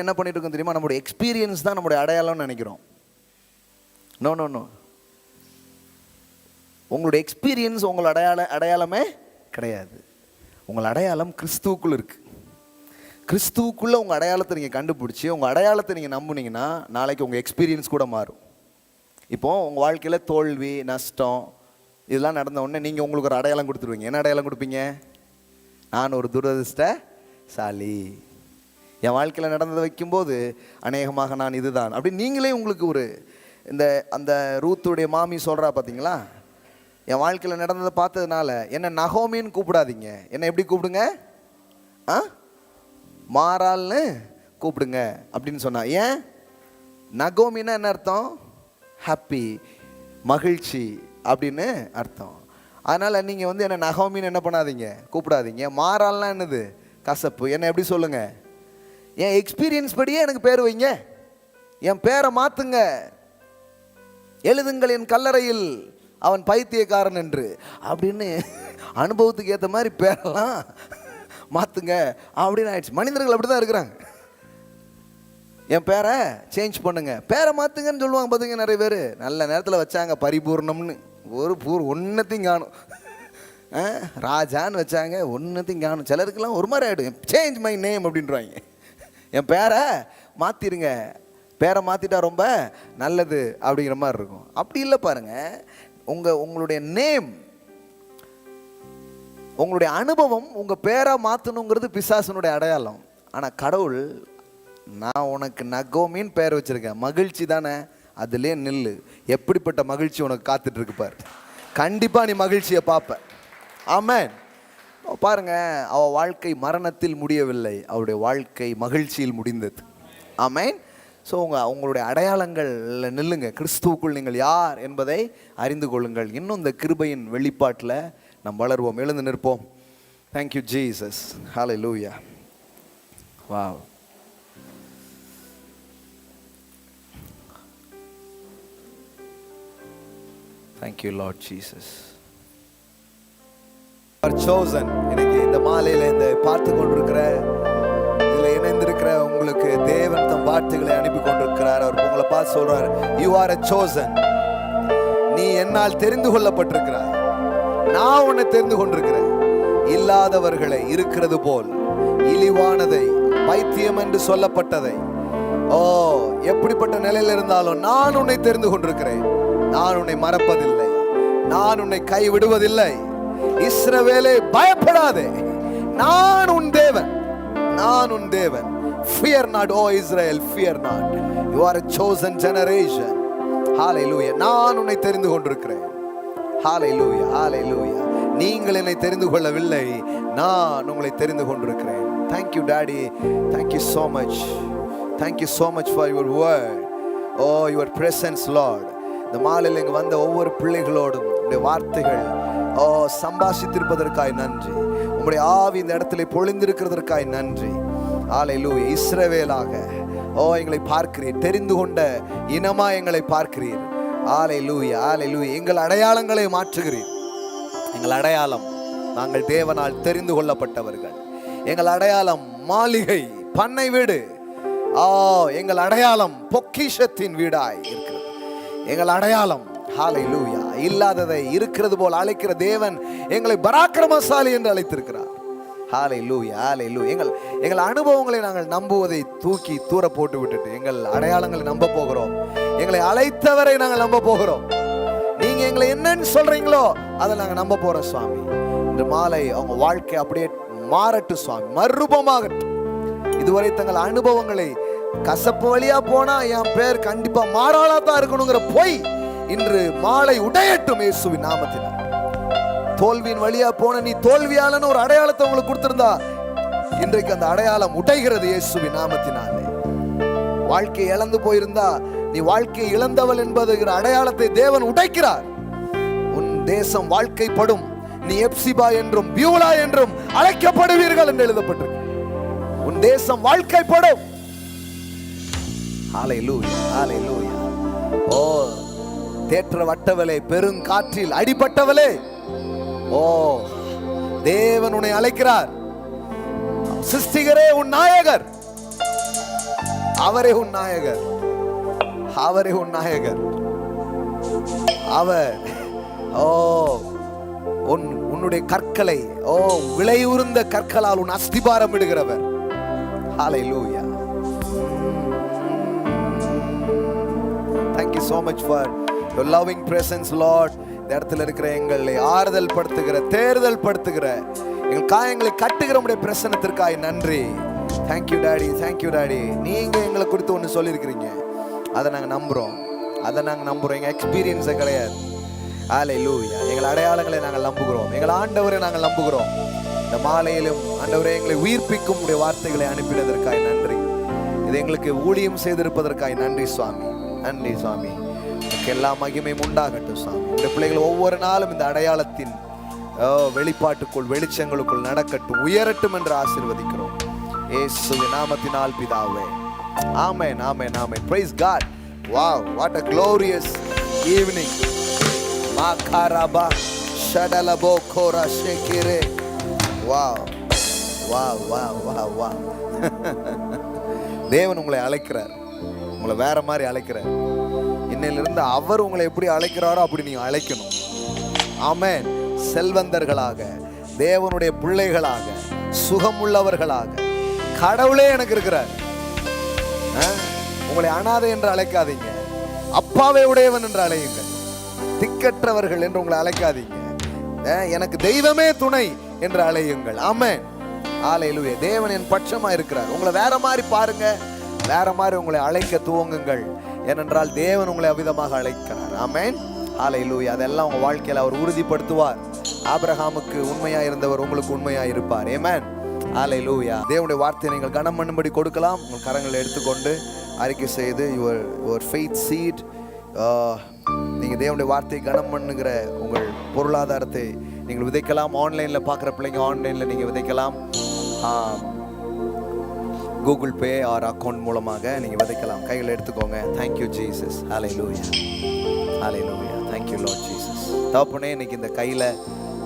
என்ன பண்ணிட்டு இருக்கோம் தெரியுமா? நம்மளுடைய எக்ஸ்பீரியன்ஸ் தான் நம்மளுடைய அடையாளம்னு நினைக்கிறோம். நோ. உங்களுடைய எக்ஸ்பீரியன்ஸ் உங்கள் அடையாளமே கிடையாது. உங்கள் அடையாளம் கிறிஸ்துவுக்குள்ள இருக்கு. கிறிஸ்துவுக்குள்ள உங்கள் அடையாளத்தை நீங்கள் கண்டுபிடிச்சி உங்கள் அடையாளத்தை நீங்கள் நம்புனீங்கன்னா நாளைக்கு உங்கள் எக்ஸ்பீரியன்ஸ் கூட மாறும். இப்போது உங்கள் வாழ்க்கையில் தோல்வி, நஷ்டம் இதெல்லாம் நடந்த உடனே நீங்கள் உங்களுக்கு ஒரு அடையாளம் கொடுத்துருவீங்க. என்ன அடையாளம் கொடுப்பீங்க? நான் ஒரு துரதிர்ஷ்டசாலி. என் வாழ்க்கையில் நடந்ததை வைக்கும்போது அநேகமாக நான் இதுதான் அப்படி நீங்களே உங்களுக்கு ஒரு அந்த ரூத்துடைய மாமி சொல்கிறா பார்த்தீங்களா, என் வாழ்க்கையில் நடந்ததை பார்த்ததுனால என்ன நகோமின்னு கூப்பிடாதீங்க, என்ன எப்படி கூப்பிடுங்க? மாறால்னு கூப்பிடுங்க அப்படின்னு சொன்னா. ஏன்? நகோமின்னா என்ன அர்த்தம்? ஹாப்பி, மகிழ்ச்சி அப்படின்னு அர்த்தம். அதனால் நீங்கள் என்ன நகோமின்னு என்ன பண்ணாதீங்க, கூப்பிடாதீங்க. மாறால்னா என்னது? கசப்பு. என்ன எப்படி சொல்லுங்க? என் எக்ஸ்பீரியன்ஸ் படியே எனக்கு பேர் வைங்க, என் பேரை மாற்றுங்க, எழுதுங்கள் என் கல்லறையில் அவன் பைத்தியக்காரன் என்று அப்படின்னு அனுபவத்துக்கு ஏற்ற மாதிரி பேரெல்லாம் மாற்றுங்க அப்படின்னு ஆயிடுச்சு. மனிதர்கள் அப்படி தான் இருக்கிறாங்க. என் பேரை சேஞ்ச் பண்ணுங்க, பேரை மாற்றுங்கன்னு சொல்லுவாங்க பார்த்துங்க. நிறைய பேர் நல்ல நேரத்தில் வச்சாங்க பரிபூர்ணம்னு, ஒன்றத்தையும் காணும். ராஜான்னு வச்சாங்க, ஒன்றத்தையும் காணும். சிலருக்கெல்லாம் ஒரு மாதிரி ஆகிடும், சேஞ்ச் மை நேம் அப்படின்றாங்க. என் பேரை மாற்றிடுங்க, பேரை மாற்றிட்டா ரொம்ப நல்லது அப்படிங்கிற மாதிரி இருக்கும். அப்படி இல்லை பாருங்கள், உங்களுடைய நேம், உங்களுடைய அனுபவம் உங்கள் பேரை மாற்றணுங்கிறது பிசாசனுடைய அடையாளம். ஆனால் கடவுள், நான் உனக்கு நகோமின்னு பேர் வச்சுருக்கேன், மகிழ்ச்சி தானே, அதுலேயே நில்லு, எப்படிப்பட்ட மகிழ்ச்சி உனக்கு காத்துட்ருக்கு பாரு, கண்டிப்பாக நீ மகிழ்ச்சியை பார்ப்ப. ஆமென். பாருங்க, அவள் வாழ்க்கை மரணத்தில் முடியவில்லை, அவருடைய வாழ்க்கை மகிழ்ச்சியில் முடிந்தது. ஆமென். ஸோ உங்களுடைய அடையாளங்களில் நில்லுங்க. கிறிஸ்துவுக்குள் நீங்கள் யார் என்பதை அறிந்து கொள்ளுங்கள். இன்னும் இந்த கிருபையின் வெளிப்பாட்டில் நாம் வளருவோம். எழுந்து நிற்போம். Thank you, Jesus. Hallelujah. Wow. Thank you, Lord Jesus. You are chosen. இன்னைக்கு இந்த மாலையில இந்த பார்த்து கொண்டிருக்கிற இதுல இணைந்திருக்கிற உங்களுக்கு தேவன் தம் வார்த்தைகளை அனுப்பி கொண்டிருக்கிறார். அவர் உங்களை பார்த்து சொல்றார், you are a chosen. நீ என்னால் தெரிந்து கொள்ளப்பட்டிருக்கிறாய். நான் உன்னை தெரிந்து கொண்டிருக்கிறேன். இல்லாதவர்களை இருக்கிறது போல், இழிவானதை, பைத்தியம் என்று சொல்லப்பட்டதை, எப்படிப்பட்ட நிலையில் இருந்தாலும் நான் உன்னை தெரிந்து கொண்டிருக்கிறேன். நான் உன்னை மறப்பதில்லை, நான் உன்னை கைவிடுவதில்லை. இஸ்ரவேலே பயப்படாதே, நான் உன் தேவன், நான் உன் தேவன். Fear not, O Israel, fear not. You are a chosen generation. Hallelujah. நான் உன்னை தெரிந்து கொண்டிருக்கிறேன். Hallelujah, hallelujah. நீங்கள் என்னை தெரிந்து கொள்ளவில்லை, நான் உங்களை தெரிந்து கொண்டிருக்கிறேன். Thank you, Daddy. Thank you so much. Thank you so much for your word. Oh, your presence, Lord. இந்த மாலையில் இங்கு வந்த ஒவ்வொரு பிள்ளைகளோடும் உங்களுடைய வார்த்தைகள் சம்பாஷித்திருப்பதற்காய் நன்றி. உங்களுடைய ஆவி இந்த இடத்துல பொழிந்திருக்கிறதற்காய் நன்றி. ஹல்லேலூயா. இஸ்ரவேலாக எங்களை பார்க்கிறீர், தெரிந்து கொண்ட இனமா எங்களை பார்க்கிறீர். ஹல்லேலூயா, ஹல்லேலூயா. எங்கள் அடையாளங்களை மாற்றுகிறீர். எங்கள் அடையாளம், நாங்கள் தேவனால் தெரிந்து கொள்ளப்பட்டவர்கள். எங்கள் அடையாளம் மாளிகை, பண்ணை வீடு. எங்கள் அடையாளம் பொக்கிஷத்தின் வீடாய் இருக்கிறது. எங்கள் அடையாளம், ஹல்லேலூயா, இல்லாததை இருக்கிறது போல் அழைக்கிற தேவன் எங்களை பராக்கிரமசாலி என்று அழைத்திருக்கிறார். ஹல்லேலூயா, ஹல்லேலூயா. எங்கள் அனுபவங்களை நாங்கள் நம்புவதை தூக்கி தூர போட்டு விட்டுட்டு எங்கள் அடையாளங்களை நம்ப போகிறோம். எங்களை அழைத்தவரை நாங்கள் நம்ப போகிறோம். நீங்க எங்களை என்னன்னு சொல்றீங்களோ அதை நாங்கள் நம்ப போறோம் சுவாமி. இந்த மாலை அவங்க வாழ்க்கை அப்படியே மாறட்டும் சுவாமி, மறுரூபமாகட்டும். இதுவரை தங்கள் அனுபவங்களை, கசப்பு வழியா போனா என் பேர் கண்டிப்பா மாறாளா தான் இருக்கணுங்கிற போய் இன்று மாலை உடையட்டும் இயேசுவின் நாமத்தினால். தோல்வியின் வழியா போன நீ தோல்வியாளன்னு ஒரு அடையாளத்தை உங்களுக்கு கொடுத்திருந்தா இன்றைக்கு அந்த அடையாளம் உடைகிறது இயேசுவின் நாமத்தினாலே. வாழ்க்கையை இழந்து போயிருந்தா நீ வாழ்க்கையை இழந்தவள் என்பதுகிற அடையாளத்தை தேவன் உடைக்கிறார். உன் தேசம் வாழ்க்கைப்படும், நீ எப்சிபா என்றும் பியூலா என்றும் அழைக்கப்படுவீர்கள் என்று எழுதப்பட்டிருக்கு. உன் தேசம் வாழ்க்கைப்படும். ஹல்லேலூயா, ஹல்லேலூயா. தேற்ற வட்டவளே, பெருங்காற்றில் அடிபட்டவளே, தேவன் உன்னை அழைக்கிறார். சிருஷ்டிகரே உன் நாயகர், அவரே உன் நாயகர், அவரே உன் நாயகர். அவர் உன்னுடைய கற்களை விலையுறுந்த கற்களால் உன் அஸ்திபாரம் இடுகிறவர். ஹல்லேலூயா. Thank you so much for your loving presence, Lord. இந்த இடத்துல இருக்கிற எங்களை ஆறுதல் படுத்துகிற, தேர்தல் படுத்துகிற, எங்கள் காயங்களை கட்டுகிற உடைய பிரசன்னத்திற்காக நன்றி. Thank you, Daddy. Thank you, Daddy. நீங்க எங்களை குறித்து ஒன்று சொல்லியிருக்கிறீங்க, அதை நாங்கள் நம்புறோம். எங்கள் எக்ஸ்பீரியன்ஸை கிடையாது. ஹல்லேலூயா. எங்கள் அடையாளங்களை நாங்கள் நம்புகிறோம். எங்கள் ஆண்டவரை நாங்கள் நம்புகிறோம். இந்த மாலையிலும் ஆண்டவரே எங்களை உயிர்ப்பிக்கும் உடைய வார்த்தைகளை அனுப்பினதற்காக நன்றி. இது எங்களுக்கு ஊழியம் செய்திருப்பதற்காக நன்றி சுவாமி. நன்றி சுவாமி. எல்லா மகிமையும் உண்டாகட்டும் சுவாமி. இந்த பிள்ளைகள் ஒவ்வொரு நாளும் இந்த அடையாளத்தின் வெளிப்பாட்டுக்குள், வெளிச்சங்களுக்குள் நடக்கட்டும், உயரட்டும் என்று ஆசீர்வதிக்கிறோம் இயேசுவின் நாமத்தினால் பிதாவே. ஆமென், ஆமென், ஆமென். Praise God. Wow, what a glorious evening. Makaraba shadalabo kora shekire. Wow, wow, wow, wow, wow. தேவன் உங்களை அழைக்கிறார், உங்களை வேற மாதிரி அழைக்கிறார். இன்னையிலிருந்து அவர் உங்களை எப்படி அழைக்கிறாரோ அப்படி நீங்க அழைக்கணும். ஆமென். செல்வந்தர்களாக, தேவனுடைய பிள்ளைகளாக, சுகமுள்ளவர்களாக கடவுளே எனக்கு இருக்கிறார். உங்களை அனாதை என்று அழைக்காதீங்க, அப்பாவே உடையவன் என்று அழையுங்கள். திக்கற்றவர்கள் என்று உங்களை அழைக்காதீங்க, எனக்கு தெய்வமே துணை என்று அழையுங்கள். ஆமென். ஹல்லேலூயா. தேவன் என் பட்சமா இருக்கிறார். உங்களை வேற மாதிரி பாருங்க, வேற மாதிரி உங்களை அழைக்க துவங்குங்கள். ஏனென்றால் தேவன் உங்களை அவ்விதமாக அழைக்கிறார். ஆமென். ஹல்லேலூயா. அதெல்லாம் உங்க வாழ்க்கையில் அவர் உறுதிப்படுத்துவார். ஆபிரகாமுக்கு உண்மையா இருந்தவர் உங்களுக்கு உண்மையா இருப்பார். ஆமென். ஹல்லேலூயா. தேவனுடைய வார்த்தையை நீங்கள் கனம் பண்ணும்படி கொடுக்கலாம். உங்கள் கரங்களை எடுத்துக்கொண்டு அறிக்கை செய்து யுவர் ஃபெய்த் சீட், நீங்கள் தேவனுடைய வார்த்தையை கனம் பண்ணுகிற உங்கள் பொருளாதாரத்தை நீங்கள் விதைக்கலாம். ஆன்லைனில் பார்க்குற பிள்ளைங்க ஆன்லைனில் நீங்கள் விதைக்கலாம். கூகுள் பே ஆர் அக்கௌண்ட் மூலமாக நீங்கள் விதைக்கலாம். கையில் எடுத்துக்கோங்க. Thank you Jesus. Hallelujah, hallelujah. Thank you Lord Jesus. தகப்பனே, இன்னைக்கு இந்த கையில்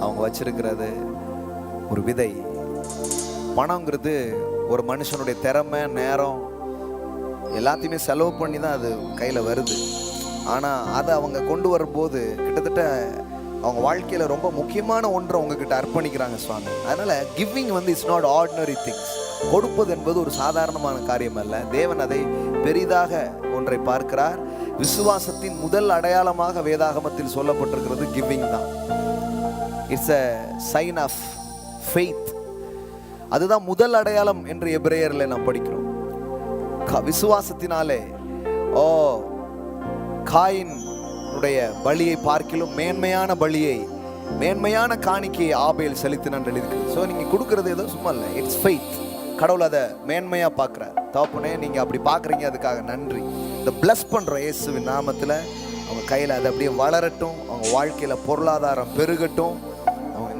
அவங்க வச்சிருக்கிறது ஒரு விதை. பணங்கிறது ஒரு மனுஷனுடைய திறமை, நேரம் எல்லாத்தையுமே செலவு பண்ணி தான் அது கையில் வருது. ஆனால் அதை அவங்க கொண்டு வரும்போது கிட்டத்தட்ட அவங்க வாழ்க்கையில் ரொம்ப முக்கியமான ஒன்றை உங்ககிட்ட அர்ப்பணிக்கிறாங்க சுவாமி. அதனால் கிவிங் வந்து இட்ஸ் நாட் ஆர்டினரி திங்ஸ். கொடுப்பது என்பது ஒரு சாதாரணமான காரியம் அல்ல. தேவன் அதை பெரிதாக ஒன்றை பார்க்கிறார். விசுவாசத்தின் முதல் அடையாளமாக வேதாகமத்தில் சொல்லப்பட்டிருக்கிறது கிவிங் தான். It's a sign of faith. அதுதான் முதல் அடையாளம் என்று எபிரேயரில் நாம் படிக்கிறோம். விசுவாசத்தினாலே காயின் உடைய பலியை பார்க்கிலும் மேன்மையான பலியை, மேன்மையான காணிக்கையை ஆபேல் செலுத்தினான் எழுதிருக்கு. ஸோ நீங்கள் கொடுக்கறது ஏதோ சும்மா இல்லை, இட்ஸ் ஃபெய்த். கடவுள் அதை மேன்மையாக பார்க்குறார். தகப்பனே, நீங்கள் அப்படி பார்க்குறீங்க, அதுக்காக நன்றி. இந்த பிளஸ் பண்ணுற இயேசுவின் நாமத்தில் அவங்க கையில் அதை அப்படியே வளரட்டும். அவங்க வாழ்க்கையில் பொருளாதாரம் பெருகட்டும்.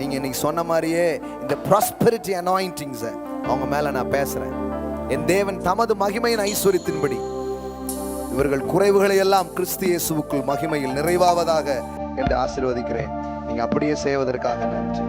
நீங்கள் இன்னைக்கு சொன்ன மாதிரியே இந்த ப்ராஸ்பெரிட்டி அனாயிண்டிங்ஸை அவங்க மேலே நான் பேசுகிறேன். என் தேவன் தமது மகிமையின் ஐஸ்வரியத்தின்படி இவர்கள் குறைவுகளை எல்லாம் கிறிஸ்து இயேசுவுக்குள் மகிமையில் நிறைவாவதாக என்று ஆசீர்வதிக்கிறேன். நீங்க அப்படியே செய்வதற்காக நன்றி.